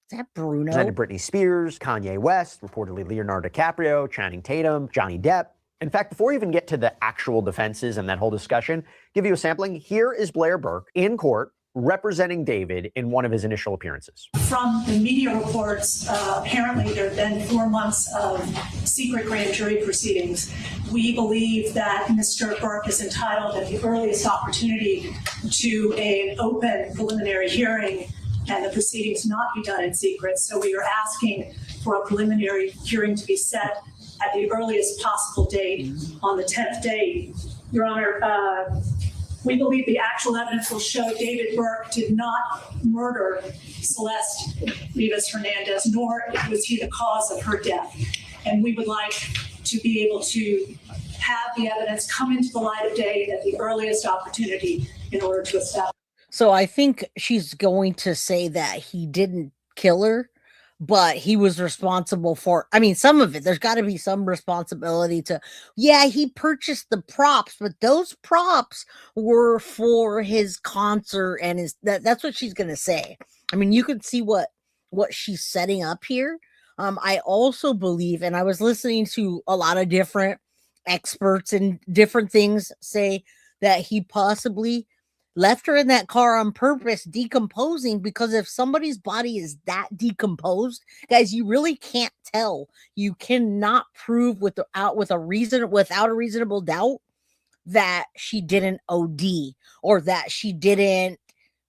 Is that Bruno? Represented Britney Spears, Kanye West, reportedly Leonardo DiCaprio, Channing Tatum, Johnny Depp. In fact, before we even get to the actual defenses and that whole discussion, give you a sampling. Here is Blair Burke in court representing David in one of his initial appearances. From the media reports, apparently there have been 4 months of secret grand jury proceedings. We believe that Mr. Burke is entitled at the earliest opportunity to an open preliminary hearing and the proceedings not be done in secret. So we are asking for a preliminary hearing to be set at the earliest possible date on the 10th day. Your Honor, we believe the actual evidence will show David Burke did not murder Celeste Rivas Hernandez, nor was he the cause of her death. And we would like to be able to have the evidence come into the light of day at the earliest opportunity in order to establish. So I think she's going to say that he didn't kill her, but he was responsible for, I mean, some of it. There's got to be some responsibility to, yeah, he purchased the props, but those props were for his concert and his, that's what she's going to say. I mean, you could see what she's setting up here. I also believe, and I was listening to a lot of different experts and different things say that he possibly left her in that car on purpose, decomposing, because if somebody's body is that decomposed, guys, you really can't tell. You cannot prove without a reasonable doubt that she didn't OD or that she didn't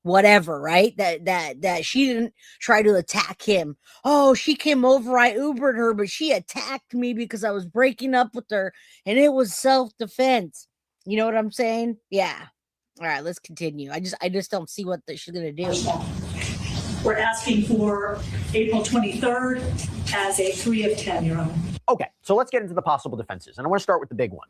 whatever, right? That she didn't try to attack him. Oh, she came over, I Ubered her, but she attacked me because I was breaking up with her and it was self-defense. You know what I'm saying? Yeah. All right, let's continue. I just don't see what she's gonna do. We're asking for April 23rd as a 3 of 10, Your Honor. Okay, so let's get into the possible defenses. And I want to start with the big one.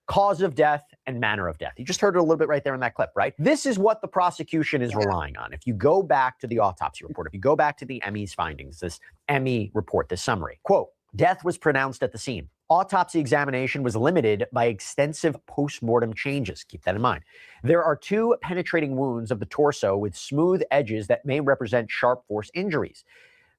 Cause of death and manner of death. You just heard it a little bit right there in that clip, right? This is what the prosecution is relying on. If you go back to the autopsy report, if you go back to the ME's findings, this ME report, this summary, quote, death was pronounced at the scene. Autopsy examination was limited by extensive post-mortem changes. Keep that in mind. There are 2 penetrating wounds of the torso with smooth edges that may represent sharp force injuries.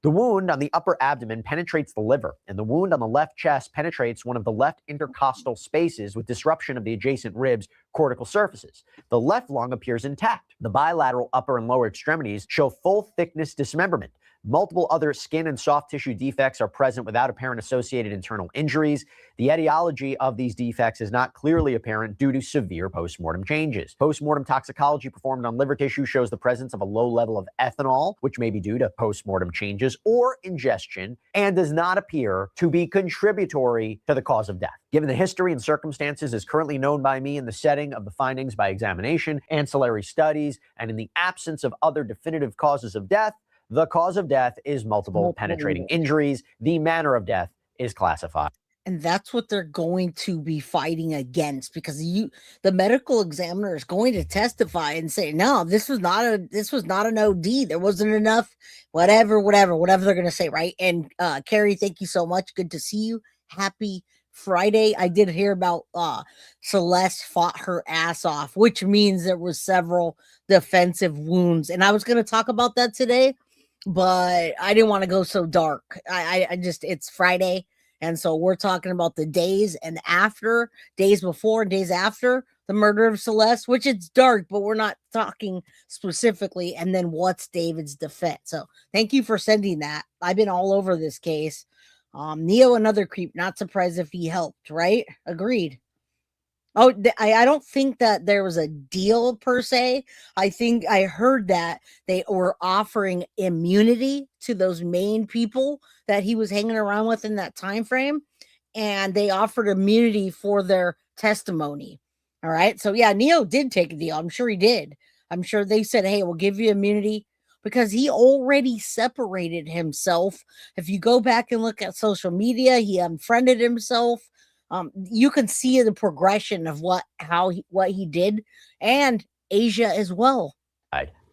The wound on the upper abdomen penetrates the liver, and the wound on the left chest penetrates one of the left intercostal spaces with disruption of the adjacent ribs' cortical surfaces. The left lung appears intact. The bilateral upper and lower extremities show full thickness dismemberment. Multiple other skin and soft tissue defects are present without apparent associated internal injuries. The etiology of these defects is not clearly apparent due to severe postmortem changes. Postmortem toxicology performed on liver tissue shows the presence of a low level of ethanol, which may be due to postmortem changes or ingestion, and does not appear to be contributory to the cause of death. Given the history and circumstances as currently known by me in the setting of the findings by examination, ancillary studies, and in the absence of other definitive causes of death, the cause of death is multiple penetrating injuries. The manner of death is classified. And that's what they're going to be fighting against, because the medical examiner is going to testify and say, no, this was not an OD. There wasn't enough, whatever they're going to say, right? And Carrie, thank you so much. Good to see you. Happy Friday. I did hear about Celeste fought her ass off, which means there was several defensive wounds. And I was going to talk about that today, but I didn't want to go so dark. I just, it's Friday. And so we're talking about the days before and days after the murder of Celeste, which it's dark, but we're not talking specifically. And then what's David's defense? So thank you for sending that. I've been all over this case. Neo, another creep, not surprised if he helped, right? Agreed. Oh, I don't think that there was a deal per se. I think I heard that they were offering immunity to those main people that he was hanging around with in that time frame, and they offered immunity for their testimony. All right. So yeah, Neo did take a deal. I'm sure he did. I'm sure they said, hey, we'll give you immunity, because he already separated himself. If you go back and look at social media, he unfriended himself. You can see the progression of what he did, and Asia as well.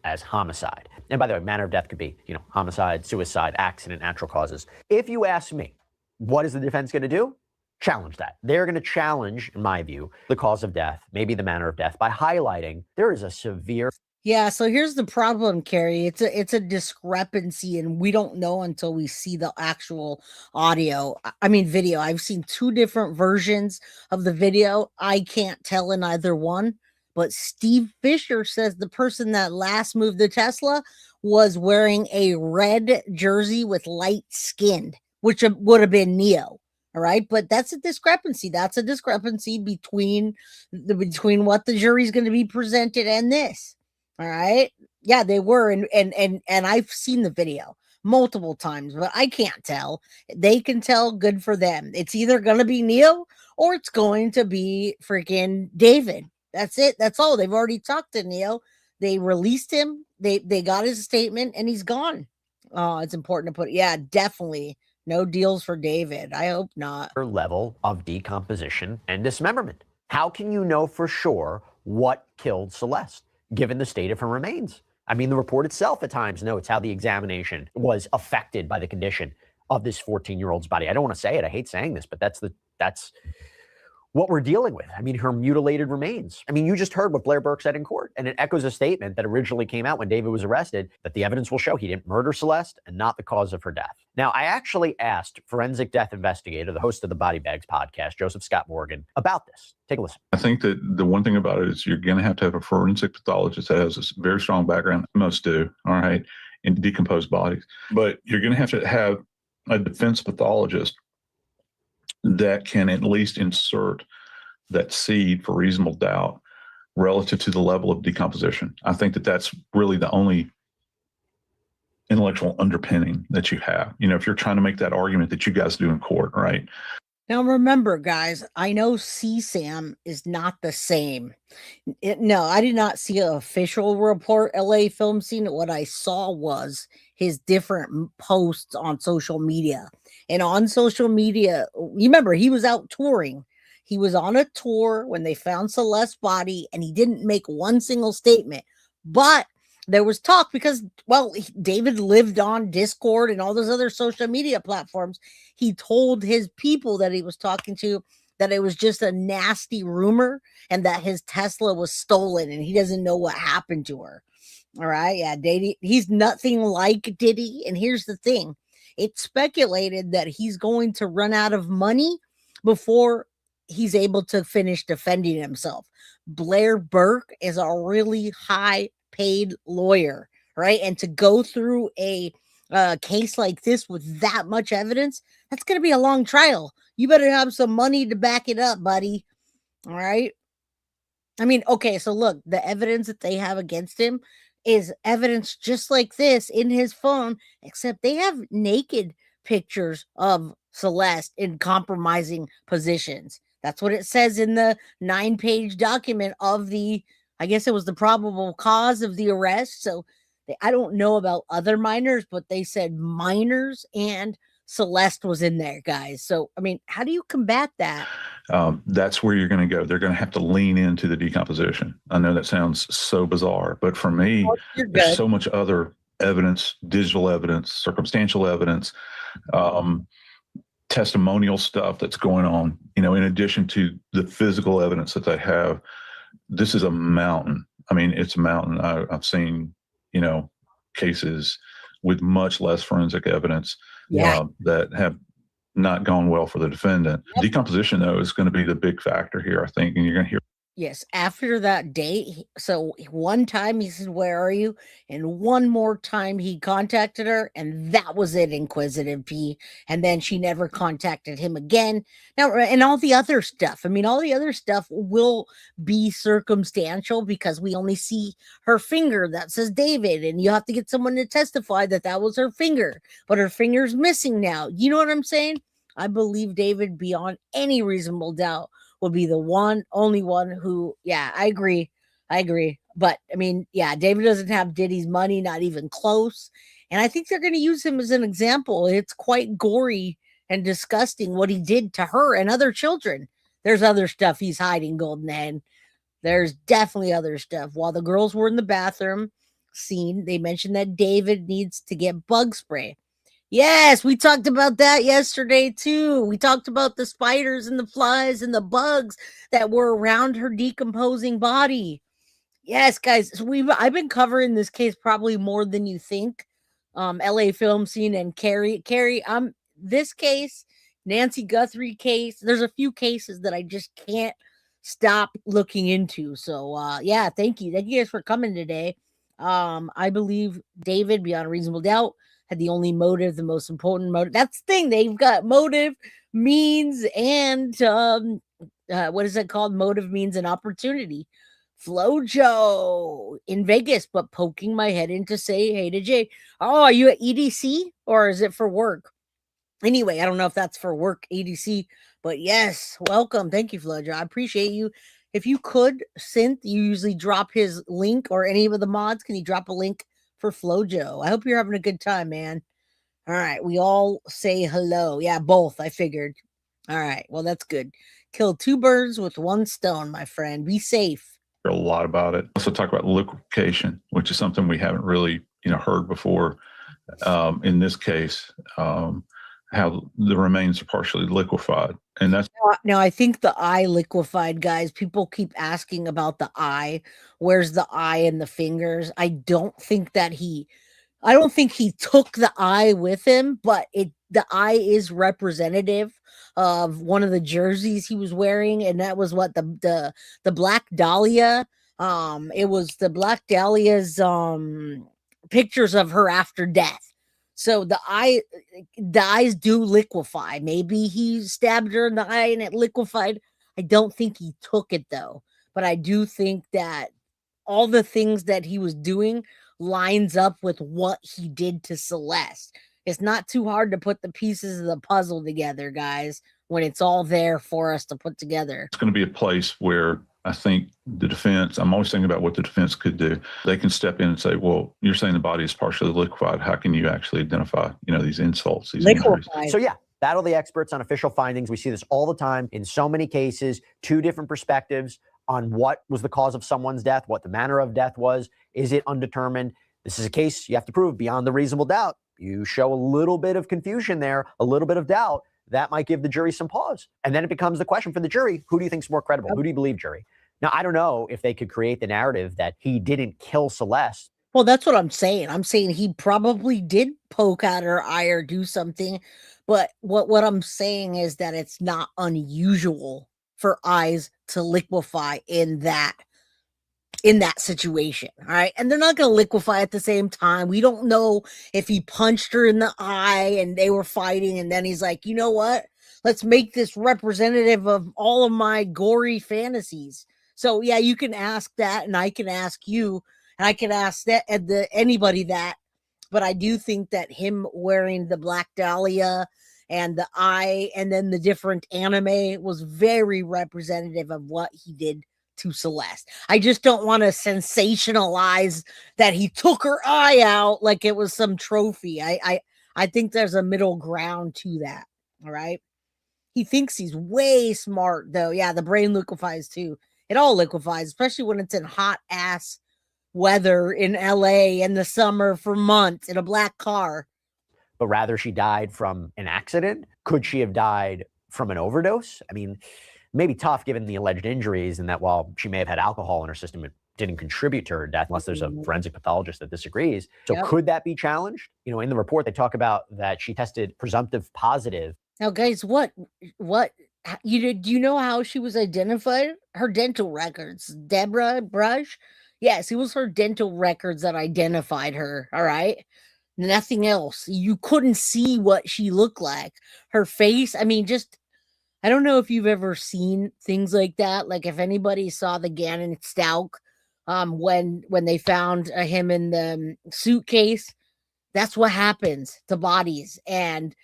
As homicide. And by the way, manner of death could be, homicide, suicide, accident, natural causes. If you ask me, what is the defense going to do? Challenge that. They're going to challenge, in my view, the cause of death, maybe the manner of death, by highlighting there is a severe. Yeah, so here's the problem, Carrie. It's a discrepancy, and we don't know until we see the actual video. I've seen 2 different versions of the video. I can't tell in either one, but Steve Fisher says the person that last moved the Tesla was wearing a red jersey with light skin, which would have been Neo. All right, but that's a discrepancy. That's a discrepancy between what the jury's going to be presented and this. All right. Yeah, they were. And I've seen the video multiple times, but I can't tell. They can tell. Good for them. It's either going to be Neo or it's going to be freaking David. That's it. That's all. They've already talked to Neo. They released him. They got his statement and he's gone. Oh, it's important to put. Yeah, definitely. No deals for David. I hope not. Level of decomposition and dismemberment. How can you know for sure what killed Celeste, given the state of her remains? I mean, the report itself at times notes how the examination was affected by the condition of this 14-year-old's body. I don't want to say it. I hate saying this, but that's what we're dealing with. I mean, her mutilated remains. I mean, you just heard what Blair Burke said in court, and it echoes a statement that originally came out when David was arrested, that the evidence will show he didn't murder Celeste and not the cause of her death. Now, I actually asked forensic death investigator, the host of the Body Bags podcast, Joseph Scott Morgan, about this. Take a listen. I think that the one thing about it is you're going to have a forensic pathologist that has a very strong background. Most do, all right, in decomposed bodies. But you're going to have a defense pathologist that can at least insert that seed for reasonable doubt relative to the level of decomposition. I think that that's really the only intellectual underpinning that you have. You know, if you're trying to make that argument that you guys do in court, right? Now, remember, guys, I know CSAM is not the same. No, I did not see an official report, LA film scene. What I saw was his different posts on social media. And on social media, you remember, he was out touring. He was on a tour when they found Celeste's body, and he didn't make one single statement. But there was talk because, well, David lived on Discord and all those other social media platforms. He told his people that he was talking to that it was just a nasty rumor and that his Tesla was stolen and he doesn't know what happened to her. All right. Yeah. He's nothing like Diddy. And here's the thing. It's speculated that he's going to run out of money before he's able to finish defending himself. Blair Burke is a really high paid lawyer, right? And to go through a case like this with that much evidence, that's going to be a long trial. You better have some money to back it up, buddy. All right. I mean, okay, so look, the evidence that they have against him is evidence just like this in his phone, except they have naked pictures of Celeste in compromising positions. That's what it says in the 9-page document of the, I guess it was the probable cause of the arrest. So I don't know about other minors, but they said minors and Celeste was in there, guys. So, I mean, how do you combat that? That's where you're going to go. They're going to have to lean into the decomposition. I know that sounds so bizarre, but for me, there's so much other evidence, digital evidence, circumstantial evidence, testimonial stuff that's going on, you know, in addition to the physical evidence that they have. This is a mountain. I mean, it's a mountain. I've seen, you know, cases with much less forensic evidence that have not gone well for the defendant. Yep. Decomposition, though, is going to be the big factor here, I think, and you're going to hear. Yes, after that date, so one time he said, "Where are you?" And one more time he contacted her, and that was it, Inquisitive P. And then she never contacted him again. Now, and all the other stuff, I mean, all the other stuff will be circumstantial because we only see her finger that says David, and you have to get someone to testify that that was her finger, but her finger's missing now. You know what I'm saying? I believe David beyond any reasonable doubt will be the only one who, yeah, I agree. But I mean, yeah, David doesn't have Diddy's money, not even close. And I think they're going to use him as an example. It's quite gory and disgusting what he did to her and other children. There's other stuff he's hiding, Golden Head. There's definitely other stuff. While the girls were in the bathroom scene, they mentioned that David needs to get bug spray. Yes, we talked about that yesterday too. We talked about the spiders and the flies and the bugs that were around her decomposing body. Yes, guys, so I've been covering this case probably more than you think. LA film scene and Carrie, this case, Nancy Guthrie case. There's a few cases that I just can't stop looking into. So yeah, thank you guys for coming today. I believe David, beyond a reasonable doubt, had the only motive, the most important motive. That's the thing. They've got motive, means, and what is it called? Motive, means, and opportunity. Flojo in Vegas, but poking my head in to say hey to Jay. Oh, are you at EDC or is it for work? Anyway, I don't know if that's for work, EDC, but yes, welcome. Thank you, Flojo. I appreciate you. If you could, Synth, you usually drop his link, or any of the mods, can you drop a link for Flojo? I hope you're having a good time, man. All right, we all say hello. Yeah, both, I figured. All right, well, that's good. Kill 2 birds with 1 stone, my friend. Be safe. A lot about it. Also talk about liquefaction, which is something we haven't really, heard before. In this case, how the remains are partially liquefied. And that's now I think the eye liquefied, guys. People keep asking about the eye. Where's the eye and the fingers? I don't think he took the eye with him, but the eye is representative of one of the jerseys he was wearing, and that was what the Black Dahlia. It was the Black Dahlia's pictures of her after death. So the eyes do liquefy. Maybe he stabbed her in the eye and it liquefied. I don't think he took it though, but I do think that all the things that he was doing lines up with what he did to Celeste. It's not too hard to put the pieces of the puzzle together, guys, when it's all there for us to put together. It's going to be a place where I think the defense, I'm always thinking about what the defense could do. They can step in and say, well, you're saying the body is partially liquefied. How can you actually identify, these insults, these injuries? So yeah, battle the experts on official findings. We see this all the time in so many cases, two different perspectives on what was the cause of someone's death, what the manner of death was. Is it undetermined? This is a case you have to prove beyond the reasonable doubt. You show a little bit of confusion there, a little bit of doubt, that might give the jury some pause. And then it becomes the question for the jury, who do you think is more credible? Who do you believe, jury? Now, I don't know if they could create the narrative that he didn't kill Celeste. Well, that's what I'm saying. I'm saying he probably did poke out her eye or do something. But what I'm saying is that it's not unusual for eyes to liquefy in that situation. All right. And they're not going to liquefy at the same time. We don't know if he punched her in the eye and they were fighting. And then he's like, you know what? Let's make this representative of all of my gory fantasies. So yeah, you can ask that, and I can ask you, and I can ask that anybody that. But I do think that him wearing the Black Dahlia and the eye and then the different anime was very representative of what he did to Celeste. I just don't want to sensationalize that he took her eye out like it was some trophy. I think there's a middle ground to that. All right. He thinks he's way smart though. Yeah, the brain liquefies too. It all liquefies, especially when it's in hot ass weather in LA in the summer for months in a black car. But rather she died from an accident. Could she have died from an overdose? I mean, maybe tough given the alleged injuries, and that while she may have had alcohol in her system, it didn't contribute to her death unless there's a forensic pathologist that disagrees. So could that be challenged? In the report, they talk about that she tested presumptive positive. Now, guys, do you know how she was identified? Her dental records. Deborah Brush? Yes, it was her dental records that identified her. All right. Nothing else. You couldn't see what she looked like. Her face. I mean, I don't know if you've ever seen things like that. Like if anybody saw the Gannon Stauch, when they found him in the suitcase, that's what happens to bodies. And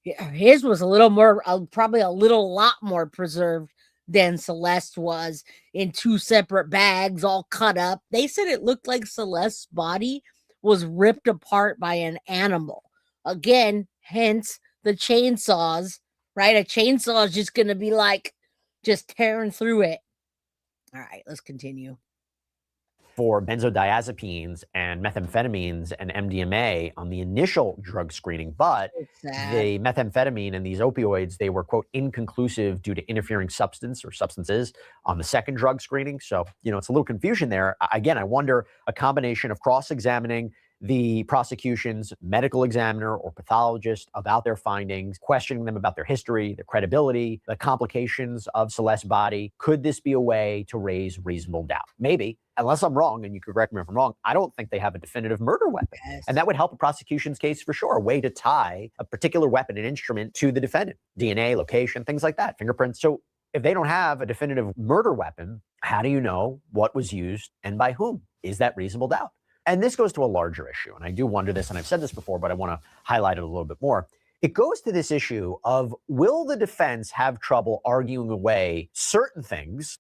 his was a little more, probably a lot more preserved than Celeste was, in two separate bags, all cut up. They said it looked like Celeste's body was ripped apart by an animal. Again, hence the chainsaws, right? A chainsaw is just going to be like just tearing through it. All right, let's continue. For benzodiazepines and methamphetamines and MDMA on the initial drug screening, but the methamphetamine and these opioids, they were, quote, inconclusive due to interfering substance or substances on the second drug screening. So, it's a little confusion there. Again, I wonder a combination of cross-examining the prosecution's medical examiner or pathologist about their findings, questioning them about their history, their credibility, the complications of Celeste's body. Could this be a way to raise reasonable doubt? Maybe. Unless I'm wrong, and you could correct me if I'm wrong, I don't think they have a definitive murder weapon. Yes. And that would help a prosecution's case for sure, a way to tie a particular weapon and instrument to the defendant. DNA, location, things like that, fingerprints. So if they don't have a definitive murder weapon, how do you know what was used and by whom? Is that reasonable doubt? And this goes to a larger issue. And I do wonder this, and I've said this before, but I want to highlight it a little bit more. It goes to this issue of, will the defense have trouble arguing away certain things?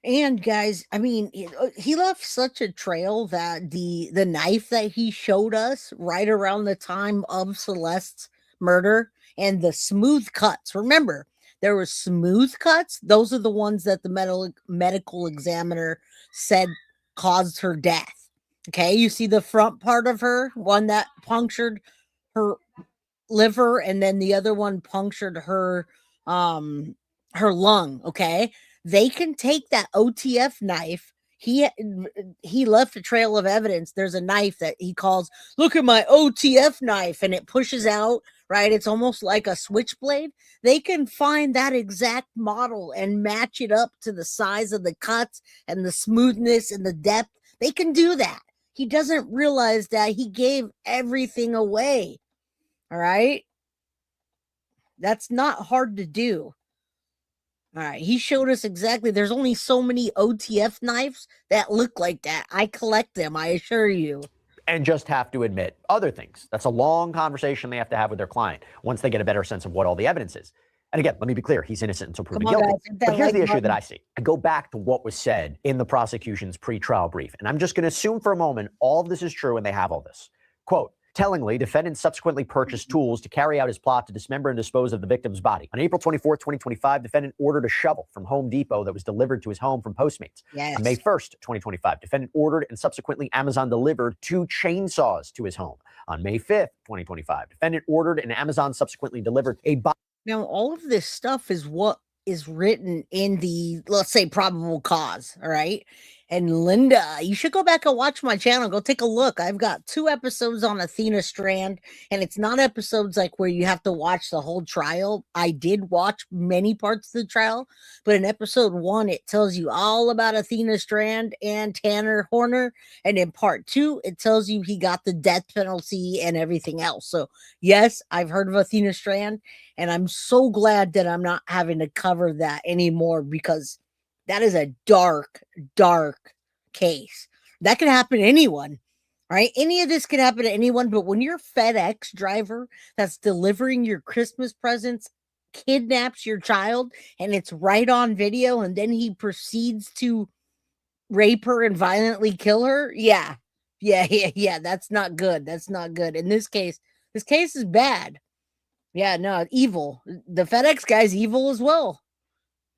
And guys, I mean, he left such a trail that the knife that he showed us right around the time of Celeste's murder and the smooth cuts. Remember, there were smooth cuts. Those are the ones that the medical examiner said caused her death. Okay, you see the front part of her, one that punctured her liver, and then the other one punctured her lung. Okay, they can take that OTF knife. He left a trail of evidence. There's a knife that he calls, look at my OTF knife, and it pushes out, right? It's almost like a switchblade. They can find that exact model and match it up to the size of the cuts and the smoothness and the depth. They can do that. He doesn't realize that he gave everything away. All right? That's not hard to do. All right, he showed us exactly. There's only so many OTF knives that look like that. I collect them, I assure you. And just have to admit other things. That's a long conversation they have to have with their client once they get a better sense of what all the evidence is. And again, let me be clear, he's innocent until proven guilty. But here's the issue that I see. I go back to what was said in the prosecution's pretrial brief. And I'm just going to assume for a moment all of this is true and they have all this. Quote, tellingly, defendant subsequently purchased tools to carry out his plot to dismember and dispose of the victim's body. On April 24, 2025, defendant ordered a shovel from Home Depot that was delivered to his home from Postmates. Yes. On May 1st, 2025, defendant ordered and subsequently Amazon delivered 2 chainsaws to his home. On May 5th, 2025, defendant ordered and Amazon subsequently delivered a body. Now, all of this stuff is what is written in the, let's say, probable cause, all right? And Linda, you should go back and watch my channel. Go take a look. I've got 2 episodes on Athena Strand, and it's not episodes like where you have to watch the whole trial. I did watch many parts of the trial, but in episode 1, it tells you all about Athena Strand and Tanner Horner, and in part 2, it tells you he got the death penalty and everything else. So, yes, I've heard of Athena Strand, and I'm so glad that I'm not having to cover that anymore because that is a dark, dark case. That could happen to anyone, right? Any of this could happen to anyone, but when your FedEx driver that's delivering your Christmas presents kidnaps your child and it's right on video and then he proceeds to rape her and violently kill her, yeah, that's not good. That's not good. In this case is bad. Yeah, no, evil. The FedEx guy's evil as well.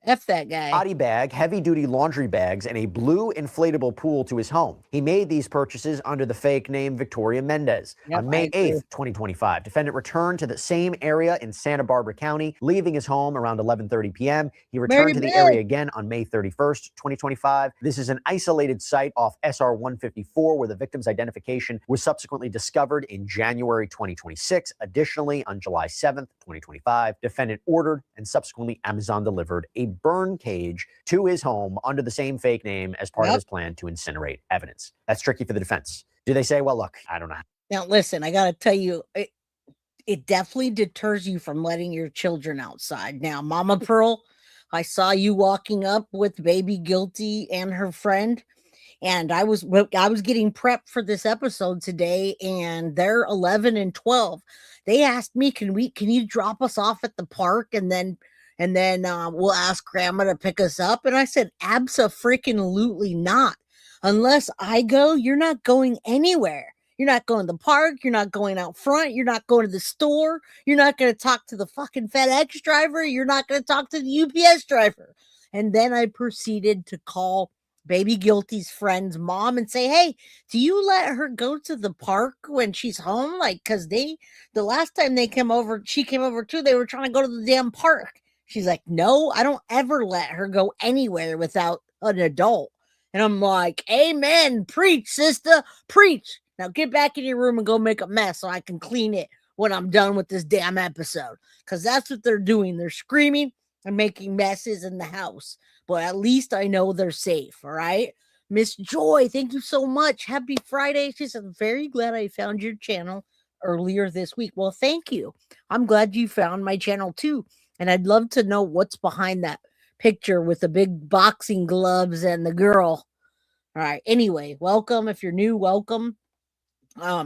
F that guy. Body bag, heavy-duty laundry bags, and a blue inflatable pool to his home. He made these purchases under the fake name Victoria Mendez. On May 8th, 2025, defendant returned to the same area in Santa Barbara County, leaving his home around 11:30 p.m. He returned to the area again on May 31st, 2025. This is an isolated site off SR 154 where the victim's identification was subsequently discovered in January 2026. Additionally, on July 7th, 2025, defendant ordered and subsequently Amazon delivered a burn cage to his home under the same fake name as part of his plan to incinerate evidence. That's tricky for the defense. Do they say, well, look, I don't know. Now, listen, I got to tell you, it definitely deters you from letting your children outside. Now, Mama Pearl, I saw you walking up with baby Guilty and her friend, and I was getting prepped for this episode today, and they're 11 and 12. They asked me, can you drop us off at the park and then we'll ask grandma to pick us up? And I said, abso-freaking-lutely not. Unless I go, you're not going anywhere. You're not going to the park. You're not going out front. You're not going to the store. You're not going to talk to the fucking FedEx driver. You're not going to talk to the UPS driver. And then I proceeded to call baby Guilty's friend's mom and say, hey, do you let her go to the park when she's home? Like, because the last time she came over too, they were trying to go to the damn park. She's like, no, I don't ever let her go anywhere without an adult. And I'm like, amen, preach, sister, preach. Now get back in your room and go make a mess so I can clean it when I'm done with this damn episode. Because that's what they're doing. They're screaming and making messes in the house. But at least I know they're safe, all right? Miss Joy, thank you so much. Happy Friday. She said, I'm very glad I found your channel earlier this week. Well, thank you. I'm glad you found my channel too. And I'd love to know what's behind that picture with the big boxing gloves and the girl. All right. Anyway, welcome. If you're new, welcome.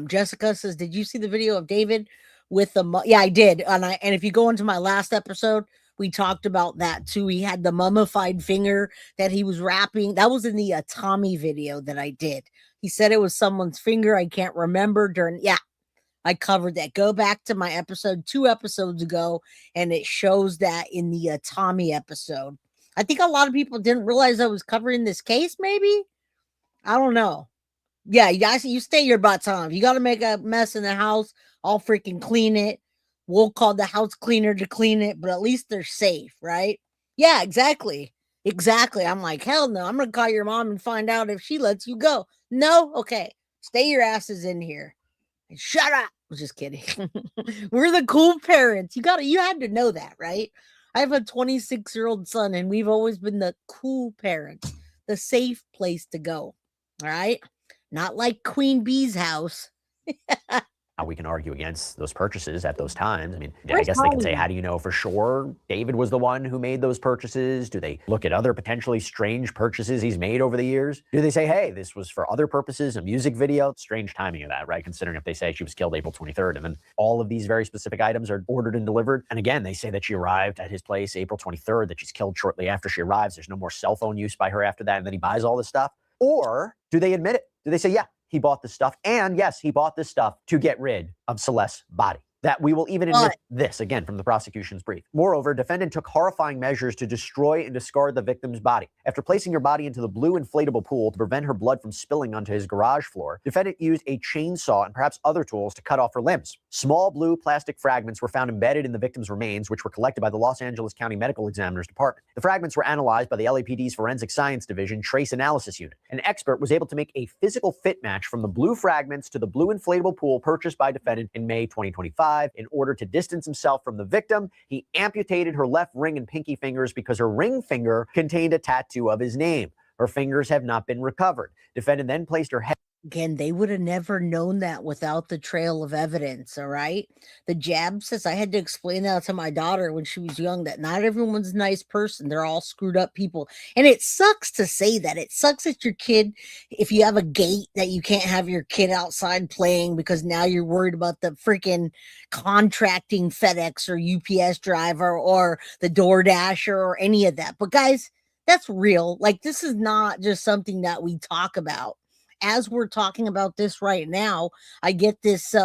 Jessica says, did you see the video of David with the... Yeah, I did. And if you go into my last episode, we talked about that too. He had the mummified finger that he was wrapping. That was in the Tommy video that I did. He said it was someone's finger. I can't remember I covered that. Go back to my episode 2 episodes ago, and it shows that in the Tommy episode. I think a lot of people didn't realize I was covering this case, maybe? I don't know. Yeah, you guys, you stay your butts on. If you got to make a mess in the house, I'll freaking clean it. We'll call the house cleaner to clean it, but at least they're safe, right? Yeah, exactly. Exactly. I'm like, hell no. I'm going to call your mom and find out if she lets you go. No? Okay. Stay your asses in here. And shut up. I'm just kidding. We're the cool parents. You had to know that, right? I have a 26-year-old son, and we've always been the cool parents, the safe place to go. All right? Not like Queen Bee's house. We can argue against those purchases at those times. I mean, I guess they can say, how do you know for sure David was the one who made those purchases? Do they look at other potentially strange purchases he's made over the years? Do they say, hey, this was for other purposes, a music video? Strange timing of that, right? Considering if they say she was killed April 23rd, and then all of these very specific items are ordered and delivered. And again, they say that she arrived at his place April 23rd, that she's killed shortly after she arrives. There's no more cell phone use by her after that, and then he buys all this stuff. Or do they admit it? Do they say, yeah, he bought this stuff, and yes, he bought this stuff to get rid of Celeste's body? That we will even admit this, again, from the prosecution's brief. Moreover, defendant took horrifying measures to destroy and discard the victim's body. After placing her body into the blue inflatable pool to prevent her blood from spilling onto his garage floor, defendant used a chainsaw and perhaps other tools to cut off her limbs. Small blue plastic fragments were found embedded in the victim's remains, which were collected by the Los Angeles County Medical Examiner's Department. The fragments were analyzed by the LAPD's Forensic Science Division Trace Analysis Unit. An expert was able to make a physical fit match from the blue fragments to the blue inflatable pool purchased by defendant in May 2025. In order to distance himself from the victim, he amputated her left ring and pinky fingers because her ring finger contained a tattoo of his name. Her fingers have not been recovered. Defendant then placed her head. Again, they would have never known that without the trail of evidence, all right? The jab says, I had to explain that to my daughter when she was young, that not everyone's a nice person. They're all screwed up people. And it sucks to say that. It sucks that your kid, if you have a gate that you can't have your kid outside playing because now you're worried about the freaking contracting FedEx or UPS driver or the DoorDasher or any of that. But guys, that's real. Like, this is not just something that we talk about. As we're talking about this right now, I get this,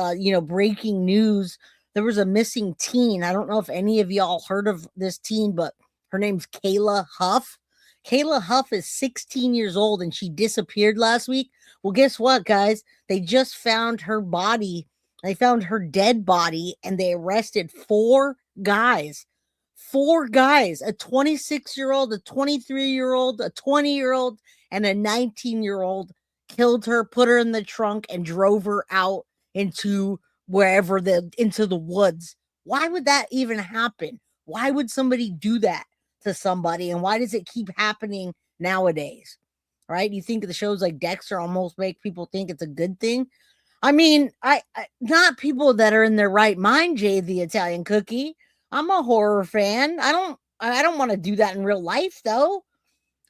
breaking news. There was a missing teen. I don't know if any of y'all heard of this teen, but her name's Kayla Huff. Kayla Huff is 16 years old, and she disappeared last week. Well, guess what, guys? They just found her body. They found her dead body, and they arrested 4 guys. 4 guys, a 26-year-old, a 23-year-old, a 20-year-old, and a 19-year-old. Killed her, put her in the trunk, and drove her out into into the woods. Why would that even happen? Why would somebody do that to somebody? And why does it keep happening nowadays? Right? You think the shows like Dexter almost make people think it's a good thing? I mean, I not people that are in their right mind, Jay the Italian Cookie. I'm a horror fan. I don't want to do that in real life, though.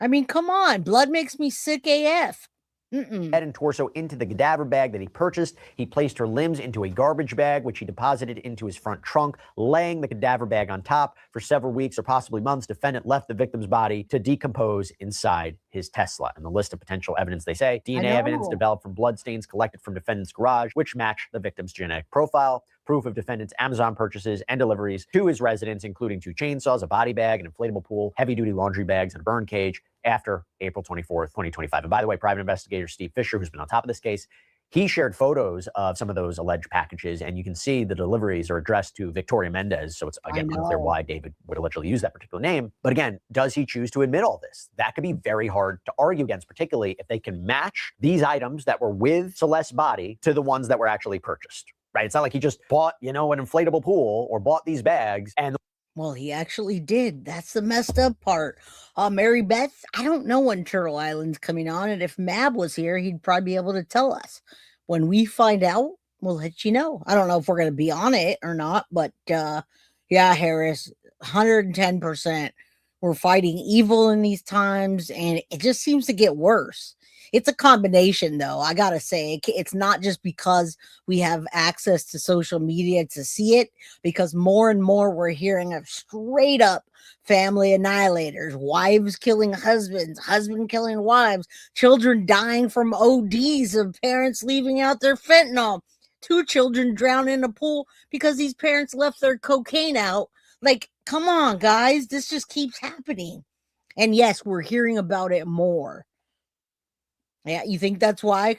I mean, come on. Blood makes me sick AF. Head and torso into the cadaver bag that he purchased. He placed her limbs into a garbage bag, which he deposited into his front trunk, laying the cadaver bag on top. For several weeks or possibly months, defendant left the victim's body to decompose inside his Tesla. And the list of potential evidence, they say, DNA evidence developed from bloodstains collected from defendant's garage, which match the victim's genetic profile. Proof of defendant's Amazon purchases and deliveries to his residence, including 2 chainsaws, a body bag, an inflatable pool, heavy-duty laundry bags, and a burn cage after April 24th, 2025. And by the way, private investigator Steve Fisher, who's been on top of this case, he shared photos of some of those alleged packages, and you can see the deliveries are addressed to Victoria Mendez. So it's, again, unclear why David would allegedly use that particular name. But again, does he choose to admit all this? That could be very hard to argue against, particularly if they can match these items that were with Celeste's body to the ones that were actually purchased. Right? It's not like he just bought, an inflatable pool or bought these bags and... Well, he actually did. That's the messed up part. Mary Beth, I don't know when Turtle Island's coming on, and if Mab was here, he'd probably be able to tell us. When we find out, we'll let you know. I don't know if we're going to be on it or not, but yeah, Harris, 110%. We're fighting evil in these times, and it just seems to get worse. It's a combination, though. I got to say, it's not just because we have access to social media to see it, because more and more we're hearing of straight up family annihilators, wives killing husbands, husband killing wives, children dying from ODs of parents leaving out their fentanyl, 2 children drowned in a pool because these parents left their cocaine out. Like, come on, guys. This just keeps happening. And yes, we're hearing about it more. Yeah, you think that's why?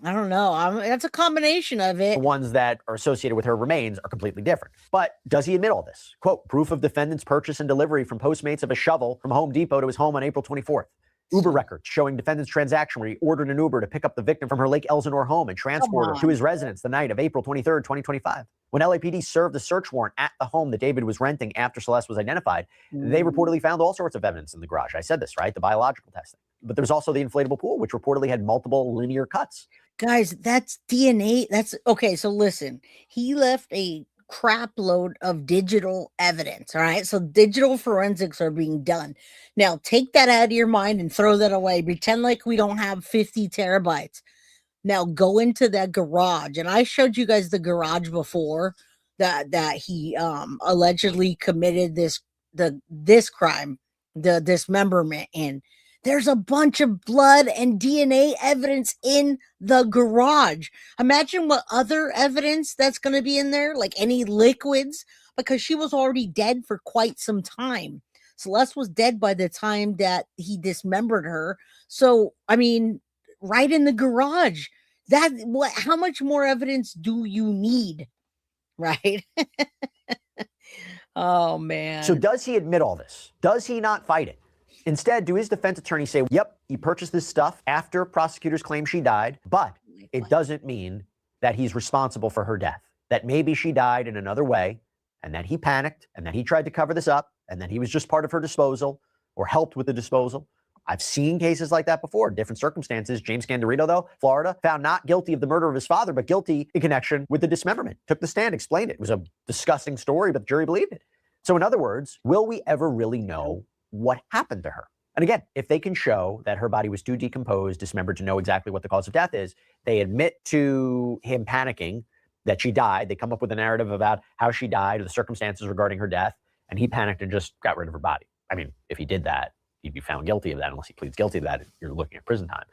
I don't know. That's a combination of it. The ones that are associated with her remains are completely different. But does he admit all this? Quote, proof of defendant's purchase and delivery from Postmates of a shovel from Home Depot to his home on April 24th. Uber records showing defendant's transaction where he ordered an Uber to pick up the victim from her Lake Elsinore home and transport her to his residence the night of April 23rd, 2025. When LAPD served the search warrant at the home that David was renting after Celeste was identified, they reportedly found all sorts of evidence in the garage. I said this, right? The biological testing. But there's also the inflatable pool, which reportedly had multiple linear cuts. Guys, that's DNA. That's okay. So listen, he left a crap load of digital evidence. All right. So digital forensics are being done. Now take that out of your mind and throw that away. Pretend like we don't have 50 terabytes. Now go into that garage. And I showed you guys the garage before that he allegedly committed this crime, the dismemberment in. There's a bunch of blood and DNA evidence in the garage. Imagine what other evidence that's going to be in there, like any liquids, because she was already dead for quite some time. Celeste was dead by the time that he dismembered her. So, I mean, right in the garage. How much more evidence do you need? Right? Oh, man. So does he admit all this? Does he not fight it? Instead, do his defense attorney say, yep, he purchased this stuff after prosecutors claim she died, but it doesn't mean that he's responsible for her death, that maybe she died in another way, and that he panicked, and that he tried to cover this up, and that he was just part of her disposal or helped with the disposal. I've seen cases like that before, different circumstances. James Candarito, though, Florida, found not guilty of the murder of his father, but guilty in connection with the dismemberment. Took the stand, explained it. It was a disgusting story, but the jury believed it. So in other words, will we ever really know what happened to her? And again, if they can show that her body was too decomposed, dismembered to know exactly what the cause of death is, they admit to him panicking that she died. They come up with a narrative about how she died or the circumstances regarding her death, and he panicked and just got rid of her body. I mean, if he did that, he'd be found guilty of that. Unless he pleads guilty to that, you're looking at prison time.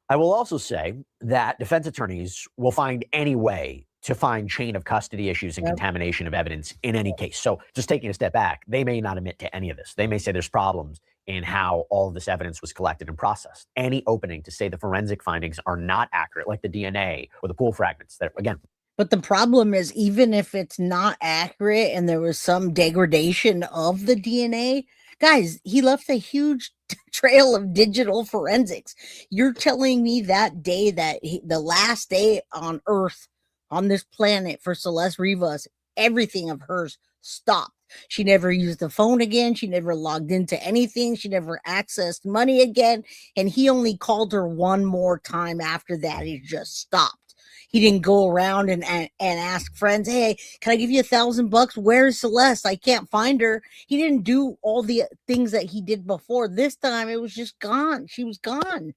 I will also say that defense attorneys will find any way to find chain of custody issues and contamination of evidence in any case. So just taking a step back, they may not admit to any of this. They may say there's problems in how all of this evidence was collected and processed. Any opening to say the forensic findings are not accurate, like the DNA or the pool fragments that, again. But the problem is, even if it's not accurate and there was some degradation of the DNA, guys, he left a huge trail of digital forensics. You're telling me that day, the last day on Earth, on this planet for Celeste Rivas, everything of hers stopped. She never used the phone again. She never logged into anything. She never accessed money again. And he only called her one more time after that. It just stopped. He didn't go around and ask friends, hey, can I give you $1,000? Where's Celeste? I can't find her. He didn't do all the things that he did before. This time it was just gone. She was gone.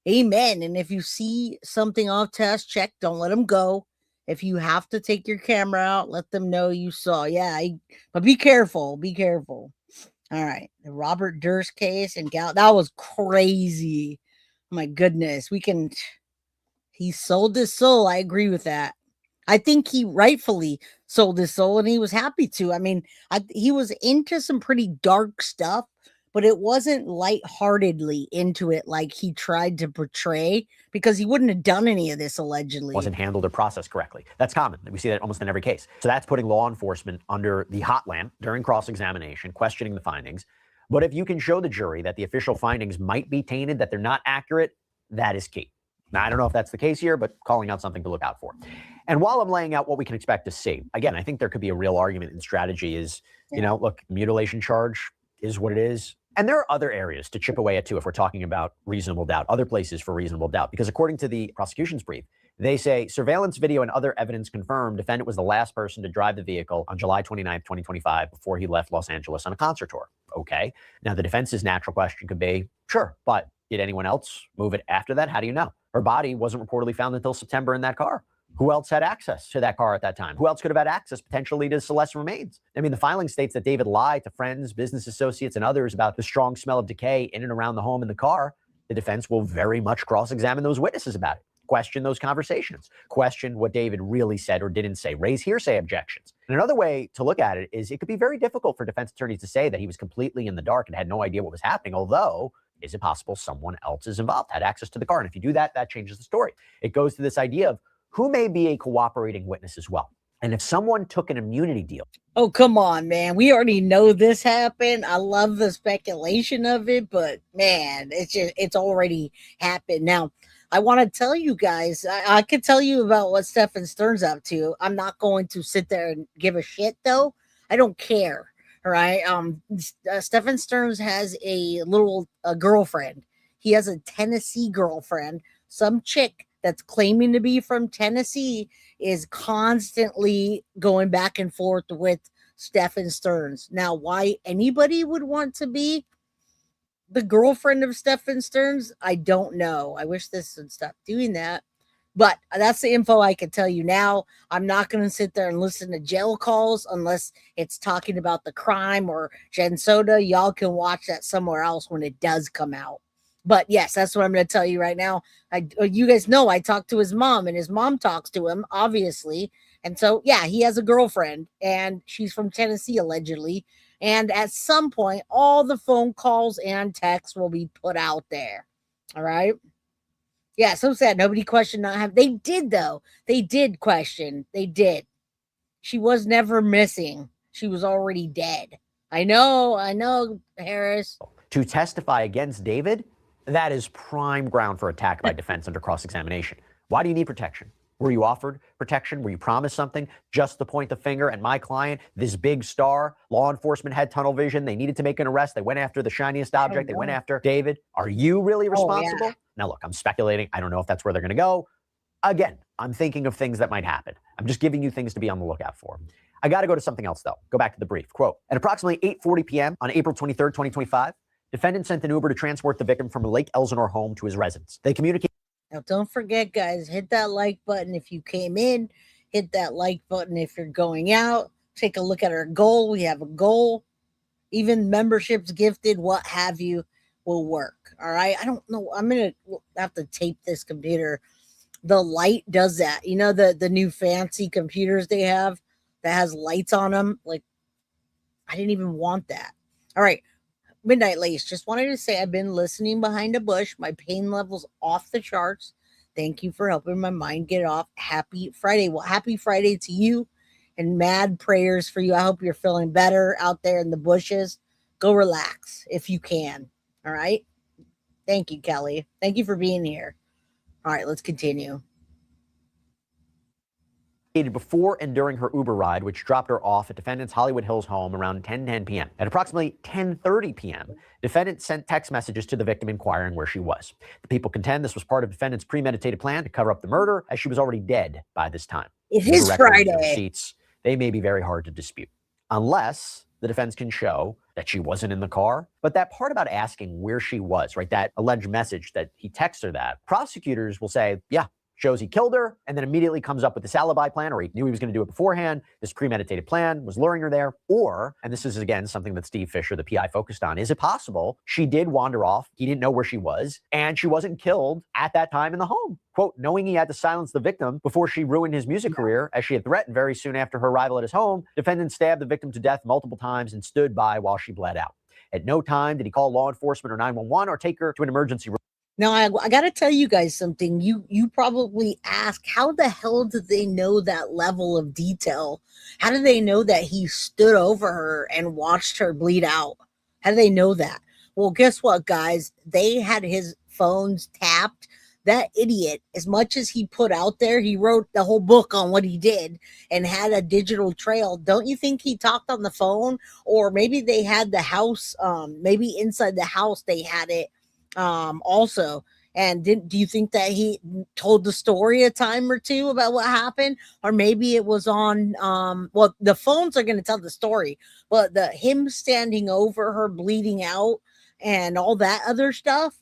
Amen. And if you see something off task, check. Don't let them go. If you have to take your camera out, let them know you saw. Yeah, but be careful. Be careful. All right. The Robert Durst case and that was crazy. My goodness. He sold his soul. I agree with that. I think he rightfully sold his soul, and he was happy to. I mean, he was into some pretty dark stuff, but it wasn't lightheartedly into it like he tried to portray, because he wouldn't have done any of this allegedly. Wasn't handled or processed correctly. That's common. We see that almost in every case. So that's putting law enforcement under the hot lamp during cross-examination, questioning the findings. But if you can show the jury that the official findings might be tainted, that they're not accurate, that is key. Now, I don't know if that's the case here, but calling out something to look out for. And while I'm laying out what we can expect to see, again, I think there could be a real argument in strategy is, look, mutilation charge is what it is. And there are other areas to chip away at too, if we're talking about reasonable doubt, other places for reasonable doubt. Because according to the prosecution's brief, they say surveillance video and other evidence confirm defendant was the last person to drive the vehicle on July 29th, 2025, before he left Los Angeles on a concert tour. Okay. Now, the defense's natural question could be, sure, but did anyone else move it after that? How do you know? Her body wasn't reportedly found until September in that car. Who else had access to that car at that time? Who else could have had access potentially to Celeste's remains? I mean, the filing states that David lied to friends, business associates, and others about the strong smell of decay in and around the home and the car. The defense will very much cross-examine those witnesses about it, question those conversations, question what David really said or didn't say, raise hearsay objections. And another way to look at it is it could be very difficult for defense attorneys to say that he was completely in the dark and had no idea what was happening, although Is it possible someone else is involved, had access to the car? And if you do that, that changes the story. It goes to this idea of who may be a cooperating witness as well. And if someone took an immunity deal. Oh, come on, man. We already know this happened. I love the speculation of it, but man, it's already happened. Now, I want to tell you guys, I could tell you about what Stefan Stern's up to. I'm not going to sit there and give a shit, though. I don't care. All right. Stefan Stearns has a girlfriend. He has a Tennessee girlfriend. Some chick that's claiming to be from Tennessee is constantly going back and forth with Stefan Stearns. Now, why anybody would want to be the girlfriend of Stefan Stearns, I don't know. I wish this would stop doing that. But that's the info I can tell you now. I'm not going to sit there and listen to jail calls unless it's talking about the crime or Jen Soda. Y'all can watch that somewhere else when it does come out. But yes, that's what I'm going to tell you right now. You guys know I talked to his mom, and his mom talks to him, obviously. And so, yeah, he has a girlfriend, and she's from Tennessee, allegedly. And at some point, all the phone calls and texts will be put out there. All right? Yeah, so sad. Nobody questioned not having. They did, though. They did question. They did. She was never missing. She was already dead. I know, Harris. To testify against David, that is prime ground for attack by defense under cross-examination. Why do you need protection? Were you offered protection? Were you promised something? Just to point the finger at my client, this big star. Law enforcement had tunnel vision. They needed to make an arrest. They went after the shiniest object. They went after David. Are you really responsible? Now, look, I'm speculating. I don't know if that's where they're going to go. Again, I'm thinking of things that might happen. I'm just giving you things to be on the lookout for. I got to go to something else, though. Go back to the brief. Quote, at approximately 8:40 p.m. on April 23rd, 2025, defendant sent an Uber to transport the victim from a Lake Elsinore home to his residence. They communicated. Now, don't forget, guys, hit that like button if you came in. Hit that like button if you're going out. Take a look at our goal. We have a goal. Even memberships, gifted, what have you, will work. All right? I don't know. I'm going to have to tape this computer. The light does that. You know, the new fancy computers they have that has lights on them? Like, I didn't even want that. All right. Midnight Lace, just wanted to say I've been listening behind a bush. My pain level's off the charts. Thank you for helping my mind get off. Happy Friday. Well, happy Friday to you, and mad prayers for you. I hope you're feeling better out there in the bushes. Go relax if you can. All right. Thank you, Kelly. Thank you for being here. All right, let's continue. Before and during her Uber ride, which dropped her off at defendant's Hollywood Hills home around 10:10 p.m. At approximately 10:30 p.m., defendant sent text messages to the victim inquiring where she was. The people contend this was part of defendant's premeditated plan to cover up the murder, as she was already dead by this time. It is Friday. Receipts, they may be very hard to dispute, unless the defense can show that she wasn't in the car. But that part about asking where she was, right, that alleged message that he texted her that, prosecutors will say, yeah, shows he killed her, and then immediately comes up with this alibi plan, or he knew he was going to do it beforehand. This premeditated plan was luring her there. Or, and this is again something that Steve Fisher, the PI, focused on, is it possible she did wander off, he didn't know where she was, and she wasn't killed at that time in the home? Quote, knowing he had to silence the victim before she ruined his music career, as she had threatened very soon after her arrival at his home, defendant stabbed the victim to death multiple times and stood by while she bled out. At no time did he call law enforcement or 911 or take her to an emergency room. Now, I got to tell you guys something. You probably ask, how the hell did they know that level of detail? How did they know that he stood over her and watched her bleed out? How do they know that? Well, guess what, guys? They had his phones tapped. That idiot, as much as he put out there, he wrote the whole book on what he did and had a digital trail. Don't you think he talked on the phone? Or maybe they had the house, maybe inside the house they had it also. And do you think that he told the story a time or two about what happened? Or maybe it was on, well, the phones are going to tell the story, but him standing over her bleeding out and all that other stuff.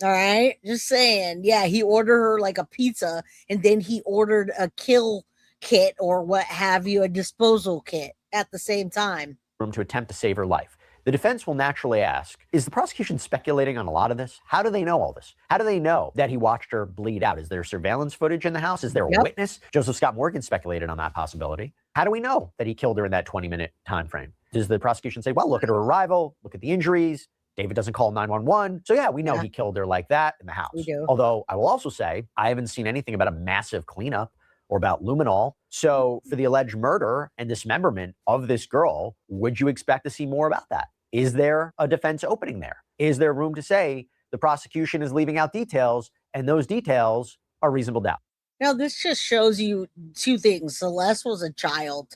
All right. Just saying. Yeah. He ordered her like a pizza, and then he ordered a kill kit or what have you, a disposal kit at the same time. To attempt to save her life. The defense will naturally ask, is the prosecution speculating on a lot of this? How do they know all this? How do they know that he watched her bleed out? Is there surveillance footage in the house? Is there a witness? Joseph Scott Morgan speculated on that possibility. How do we know that he killed her in that 20-minute time frame? Does the prosecution say, well, look at her arrival, look at the injuries, David doesn't call 911. So yeah, we know he killed her like that in the house. We do. Although I will also say, I haven't seen anything about a massive cleanup or about luminol. So for the alleged murder and dismemberment of this girl, would you expect to see more about that? Is there a defense opening there? Is there room to say the prosecution is leaving out details and those details are reasonable doubt? Now, this just shows you two things. Celeste was a child.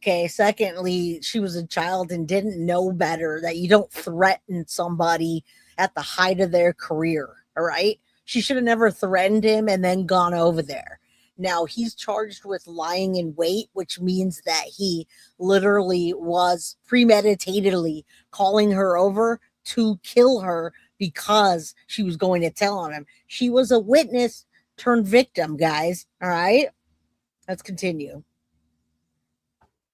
Okay. Secondly, she was a child and didn't know better, that you don't threaten somebody at the height of their career. All right. She should have never threatened him and then gone over there. Now, he's charged with lying in wait, which means that he literally was premeditatedly calling her over to kill her because she was going to tell on him. She was a witness turned victim, guys. All right. Let's continue.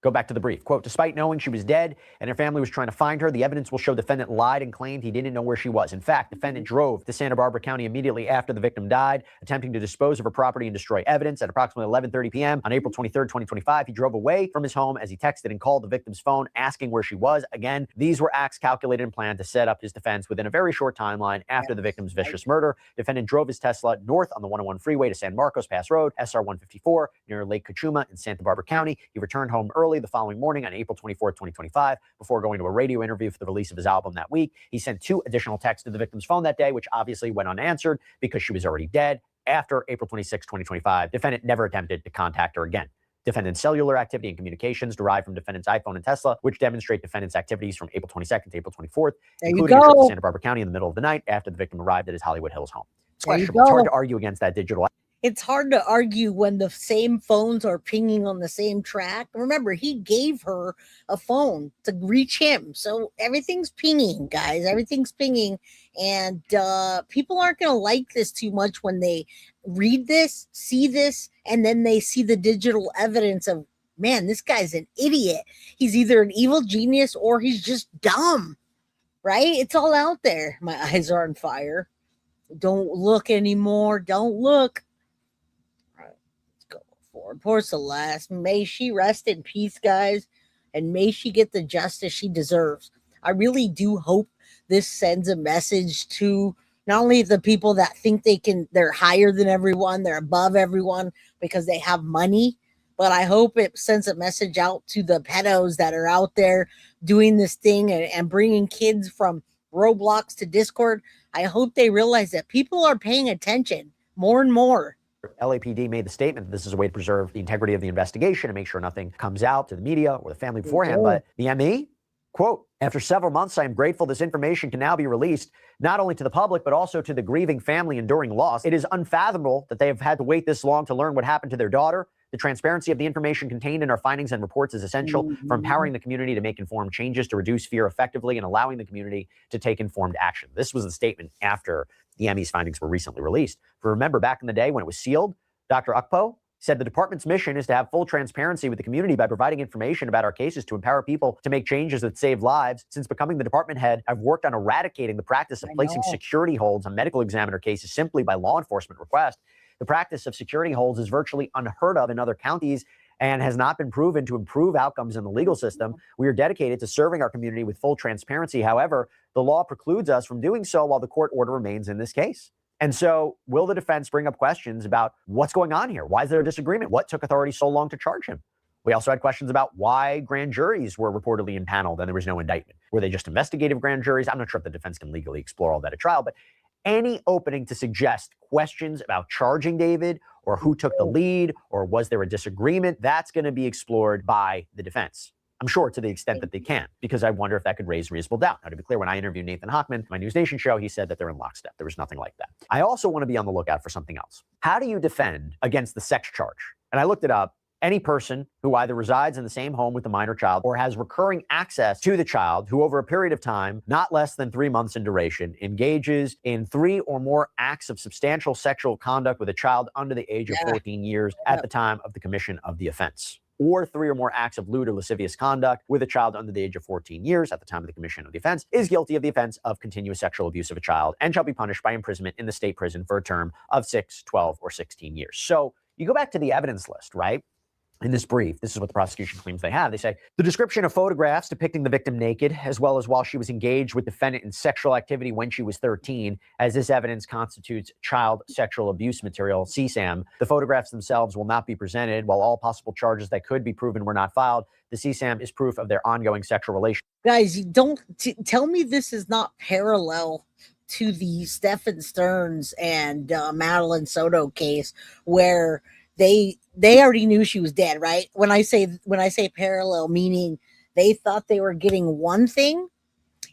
Go back to the brief. Quote, despite knowing she was dead and her family was trying to find her, the evidence will show defendant lied and claimed he didn't know where she was. In fact, defendant drove to Santa Barbara County immediately after the victim died, attempting to dispose of her property and destroy evidence. At approximately 11:30 p.m. on April 23rd, 2025, he drove away from his home as he texted and called the victim's phone, asking where she was. Again, these were acts calculated and planned to set up his defense within a very short timeline after the victim's vicious murder. Defendant drove his Tesla north on the 101 freeway to San Marcos Pass Road, SR 154, near Lake Cachuma in Santa Barbara County. He returned home early the following morning on April 24th, 2025, before going to a radio interview for the release of his album that week. He sent 2 additional texts to the victim's phone that day, which obviously went unanswered because she was already dead. After April 26, 2025, defendant never attempted to contact her again. Defendant's cellular activity and communications derived from defendant's iPhone and Tesla, which demonstrate defendant's activities from April 22nd to April 24th, including a trip to Santa Barbara County in the middle of the night after the victim arrived at his Hollywood Hills home. It's questionable. It's hard to argue against that digital. It's hard to argue when the same phones are pinging on the same track. Remember, he gave her a phone to reach him. So everything's pinging, guys. Everything's pinging. And people aren't going to like this too much when they read this, see this, and then they see the digital evidence of, man, this guy's an idiot. He's either an evil genius or he's just dumb, right? It's all out there. My eyes are on fire. Don't look anymore. Don't look. Poor Celeste. May she rest in peace, guys, and may she get the justice she deserves. I really do hope this sends a message to not only the people that think they're higher than everyone, they're above everyone because they have money, but I hope it sends a message out to the pedos that are out there doing this thing and bringing kids from Roblox to Discord. I hope they realize that people are paying attention more and more. LAPD made the statement that this is a way to preserve the integrity of the investigation and make sure nothing comes out to the media or the family beforehand. But the ME, quote, after several months, I am grateful this information can now be released, not only to the public, but also to the grieving family enduring loss. It is unfathomable that they have had to wait this long to learn what happened to their daughter. The transparency of the information contained in our findings and reports is essential for empowering the community to make informed changes to reduce fear effectively and allowing the community to take informed action. This was the statement after the ME's findings were recently released. Remember, back in the day when it was sealed, Dr. Ukpo said the department's mission is to have full transparency with the community by providing information about our cases to empower people to make changes that save lives. Since becoming the department head, I've worked on eradicating the practice of placing security holds on medical examiner cases simply by law enforcement request. The practice of security holds is virtually unheard of in other counties and has not been proven to improve outcomes in the legal system. We are dedicated to serving our community with full transparency. However, the law precludes us from doing so while the court order remains in this case. And so will the defense bring up questions about what's going on here? Why is there a disagreement? What took authorities so long to charge him? We also had questions about why grand juries were reportedly impaneled and there was no indictment. Were they just investigative grand juries? I'm not sure if the defense can legally explore all that at trial, but any opening to suggest questions about charging David or who took the lead or was there a disagreement, that's going to be explored by the defense. I'm sure to the extent that they can, because I wonder if that could raise reasonable doubt. Now, to be clear, when I interviewed Nathan Hochman, my News Nation show, he said that they're in lockstep. There was nothing like that. I also want to be on the lookout for something else. How do you defend against the sex charge? And I looked it up. Any person who either resides in the same home with the minor child or has recurring access to the child who over a period of time, not less than 3 months in duration, engages in 3 or more acts of substantial sexual conduct with a child under the age of 14 years at the time of the commission of the offense, or 3 or more acts of lewd or lascivious conduct with a child under the age of 14 years at the time of the commission of the offense, is guilty of the offense of continuous sexual abuse of a child and shall be punished by imprisonment in the state prison for a term of 6, 12, or 16 years. So you go back to the evidence list, right? In this brief, this is what the prosecution claims they have. They say, the description of photographs depicting the victim naked, as well as while she was engaged with defendant in sexual activity when she was 13, as this evidence constitutes child sexual abuse material, CSAM. The photographs themselves will not be presented. While all possible charges that could be proven were not filed, the CSAM is proof of their ongoing sexual relationship. Guys, you don't tell me this is not parallel to the Stephen Stearns and Madeline Soto case, where they already knew she was dead, right? When I say parallel, meaning they thought they were getting one thing,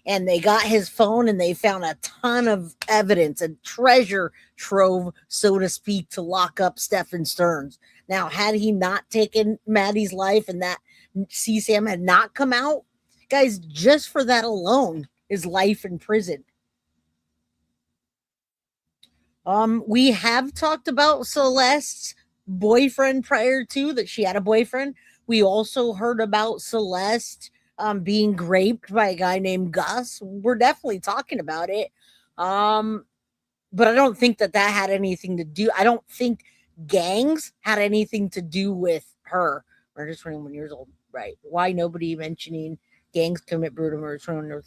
and they got his phone and they found a ton of evidence, a treasure trove, so to speak, to lock up Stephen Stearns. Now, had he not taken Maddie's life and that CSAM had not come out, guys, just for that alone is life in prison. We have talked about Celeste's boyfriend prior to that. She had a boyfriend. We also heard about Celeste being raped by a guy named Gus. We're definitely talking about it. But I don't think that had anything to do. I don't think gangs had anything to do with her. We're just 21 years old, right? Why nobody mentioning gangs commit brutal murder?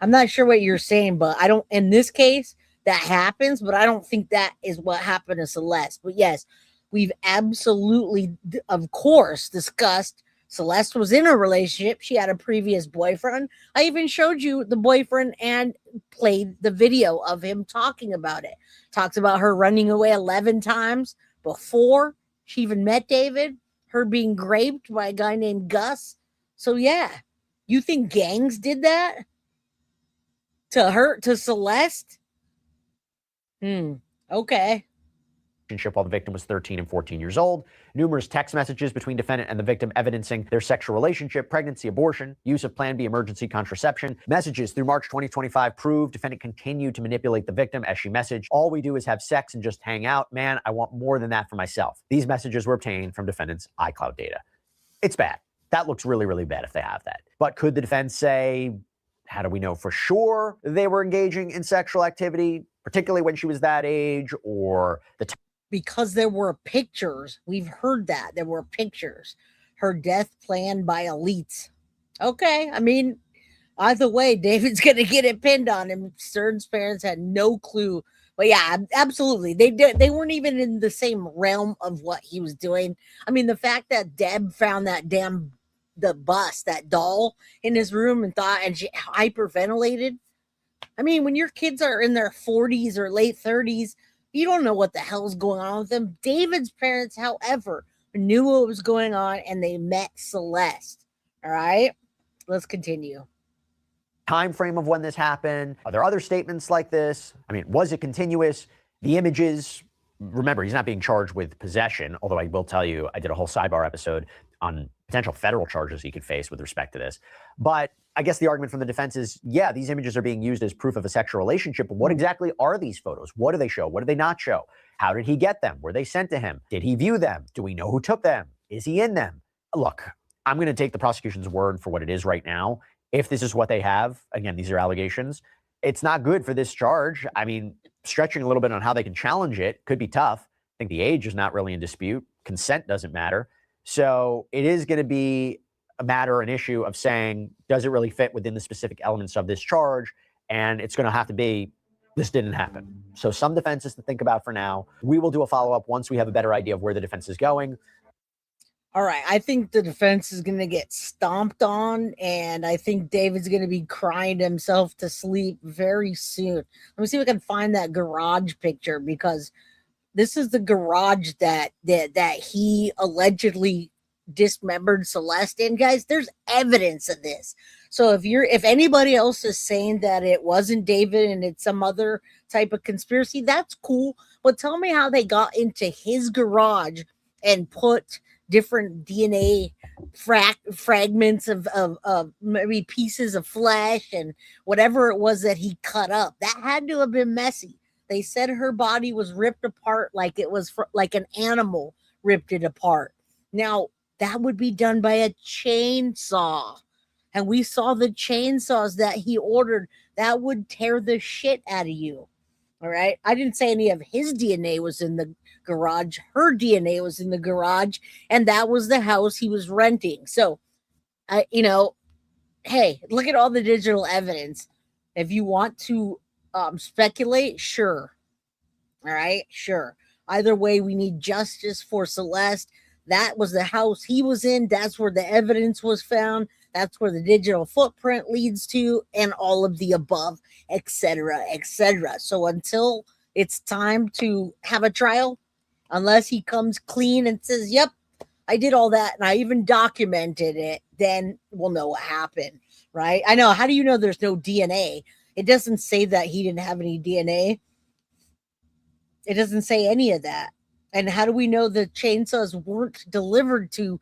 I'm not sure what you're saying, but I don't, in this case, that happens, but I don't think that is what happened to Celeste. But yes, we've absolutely, of course, discussed Celeste was in a relationship. She had a previous boyfriend. I even showed you the boyfriend and played the video of him talking about it. Talks about her running away 11 times before she even met David, her being raped by a guy named Gus. So yeah, you think gangs did that to her, to Celeste? Okay. While the victim was 13 and 14 years old. Numerous text messages between defendant and the victim evidencing their sexual relationship, pregnancy, abortion, use of Plan B emergency contraception. Messages through March 2025 prove defendant continued to manipulate the victim as she messaged, "All we do is have sex and just hang out. Man, I want more than that for myself." These messages were obtained from defendant's iCloud data. It's bad. That looks really, really bad if they have that. But could the defense say, how do we know for sure they were engaging in sexual activity, particularly when she was that age, or the because there were pictures. We've heard that there were pictures. Her death planned by elites. Okay, I mean, either way, David's gonna get it pinned on him. Stearns' parents had no clue. But yeah, absolutely, they weren't even in the same realm of what he was doing. I mean, the fact that Deb found that the bust, that doll in his room and she hyperventilated. I mean, when your kids are in their 40s or late 30s, you don't know what the hell's going on with them. David's parents, however, knew what was going on and they met Celeste. All right, let's continue. Time frame of when this happened. Are there other statements like this? I mean, was it continuous? The images, remember, he's not being charged with possession, although I will tell you, I did a whole sidebar episode on potential federal charges he could face with respect to this. But I guess the argument from the defense is, yeah, these images are being used as proof of a sexual relationship. But what exactly are these photos? What do they show? What do they not show? How did he get them? Were they sent to him? Did he view them? Do we know who took them? Is he in them? Look, I'm going to take the prosecution's word for what it is right now. If this is what they have, again, these are allegations. It's not good for this charge. I mean, stretching a little bit on how they can challenge it could be tough. I think the age is not really in dispute. Consent doesn't matter. So it is going to be a matter, an issue of saying, does it really fit within the specific elements of this charge? And it's going to have to be, this didn't happen. So some defenses to think about for now. We will do a follow-up once we have a better idea of where the defense is going. All right, I think the defense is going to get stomped on, and I think David's going to be crying himself to sleep very soon. Let me see if I can find that garage picture, because this is the garage that he allegedly dismembered Celeste in. Guys, there's evidence of this. So if anybody else is saying that it wasn't David and it's some other type of conspiracy, that's cool. But tell me how they got into his garage and put different DNA fragments of maybe pieces of flesh and whatever it was that he cut up. That had to have been messy. They said her body was ripped apart like it was like an animal ripped it apart. Now, that would be done by a chainsaw. And we saw the chainsaws that he ordered. That would tear the shit out of you. All right. I didn't say any of his DNA was in the garage. Her DNA was in the garage, and that was the house he was renting. So, hey, look at all the digital evidence. If you want to speculate, sure. All right, sure. Either way, we need justice for Celeste. That was the house he was in. That's where the evidence was found. That's where the digital footprint leads to, and all of the above, etc., etc. So until it's time to have a trial, unless he comes clean and says, yep, I did all that and I even documented it, then we'll know what happened, right? I know. How do you know there's no DNA? It doesn't say that he didn't have any DNA. It doesn't say any of that. And how do we know the chainsaws weren't delivered to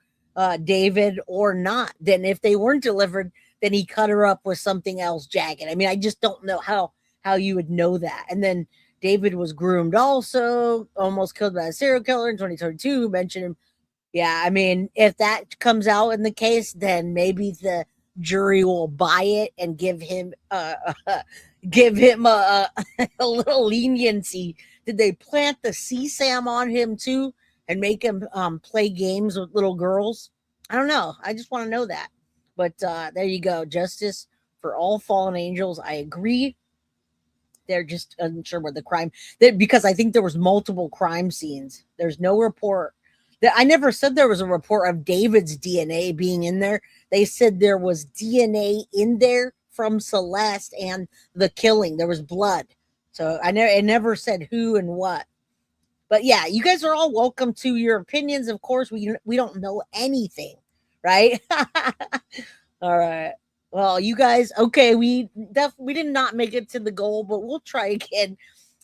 David or not? Then if they weren't delivered, then he cut her up with something else jagged. I mean, I just don't know how you would know that. And then David was groomed also, almost killed by a serial killer in 2022. Mentioned him. Yeah, I mean, if that comes out in the case, then maybe the jury will buy it and give him a little leniency. Did they plant the CSAM on him too and make him play games with little girls? I don't know. I just want to know that. But there you go. Justice for all fallen angels. I agree. They're just unsure what the crime, because I think there was multiple crime scenes. There's no report. I never said there was a report of David's DNA being in there. They said there was DNA in there from Celeste and the killing. There was blood. So it never said who and what. But yeah, you guys are all welcome to your opinions. Of course, we don't know anything, right? All right. Well, you guys, okay, we did not make it to the goal, but we'll try again.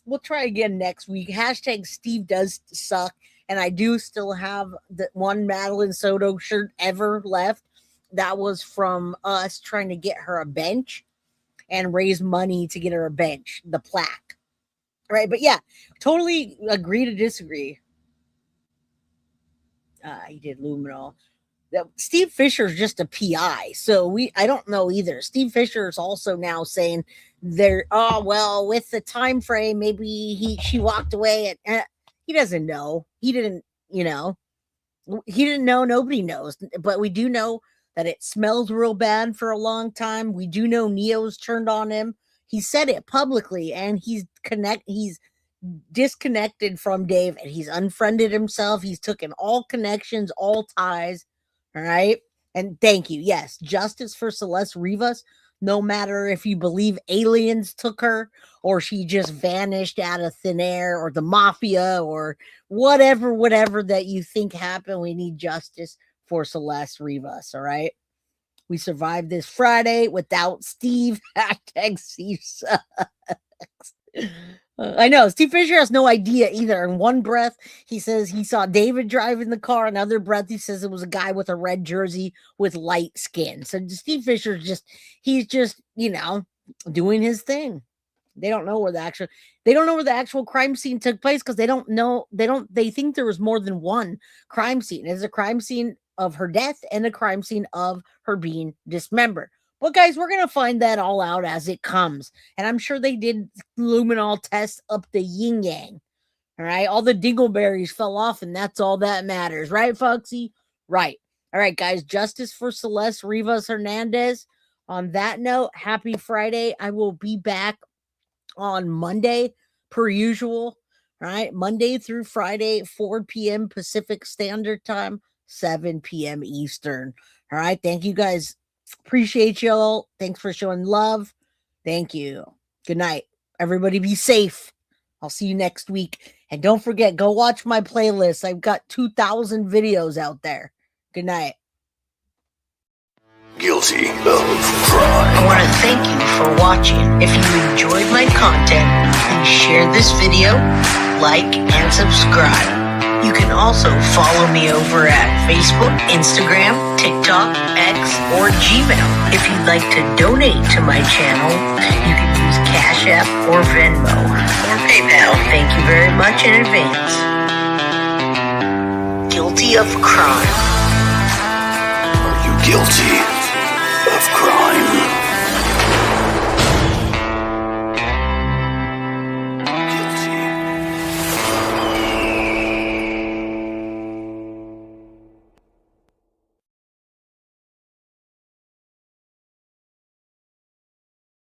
We'll try again next week. Hashtag Steve does suck. And I do still have the one Madeline Soto shirt ever left. That was from us trying to get her a bench and raise money to get her a bench, the plaque. Right. But yeah, totally agree to disagree. He did luminol. Steve Fisher's just a PI. So I don't know either. Steve Fisher is also now saying with the time frame, maybe she walked away and he doesn't know. He didn't know. Nobody knows. But we do know that it smelled real bad for a long time. We do know Neo's turned on him. He said it publicly, and he's disconnected from Dave, and he's unfriended himself. He's taken all connections, all ties. All right. And thank you. Yes. Justice for Celeste Rivas. No matter if you believe aliens took her or she just vanished out of thin air or the mafia or whatever that you think happened, we need justice for Celeste Rivas. All right. We survived this Friday without Steve. Hashtag Steve sucks. I know. Steve Fisher has no idea either. In one breath, he says he saw David driving the car. Another breath, he says it was a guy with a red jersey with light skin. So Steve Fisher's he's just, doing his thing. They don't know where the actual crime scene took place because they think there was more than one crime scene. There's a crime scene of her death and a crime scene of her being dismembered. But guys, we're going to find that all out as it comes. And I'm sure they did luminol tests up the yin yang. All right. All the dingleberries fell off and that's all that matters. Right, Foxy? Right. All right, guys. Justice for Celeste Rivas Hernandez. On that note, happy Friday. I will be back on Monday per usual. All right. Monday through Friday, 4 p.m. Pacific Standard Time, 7 p.m. Eastern. All right. Thank you guys. Appreciate y'all. Thanks for showing love. Thank you. Good night. Everybody be safe. I'll see you next week. And don't forget, go watch my playlist. I've got 2,000 videos out there. Good night. Guilty of crime. I want to thank you for watching. If you enjoyed my content, please share this video, like, and subscribe. You can also follow me over at Facebook, Instagram, TikTok, X, or Gmail. If you'd like to donate to my channel, you can use Cash App or Venmo or PayPal. Thank you very much in advance. Guilty of crime. Are you guilty of crime?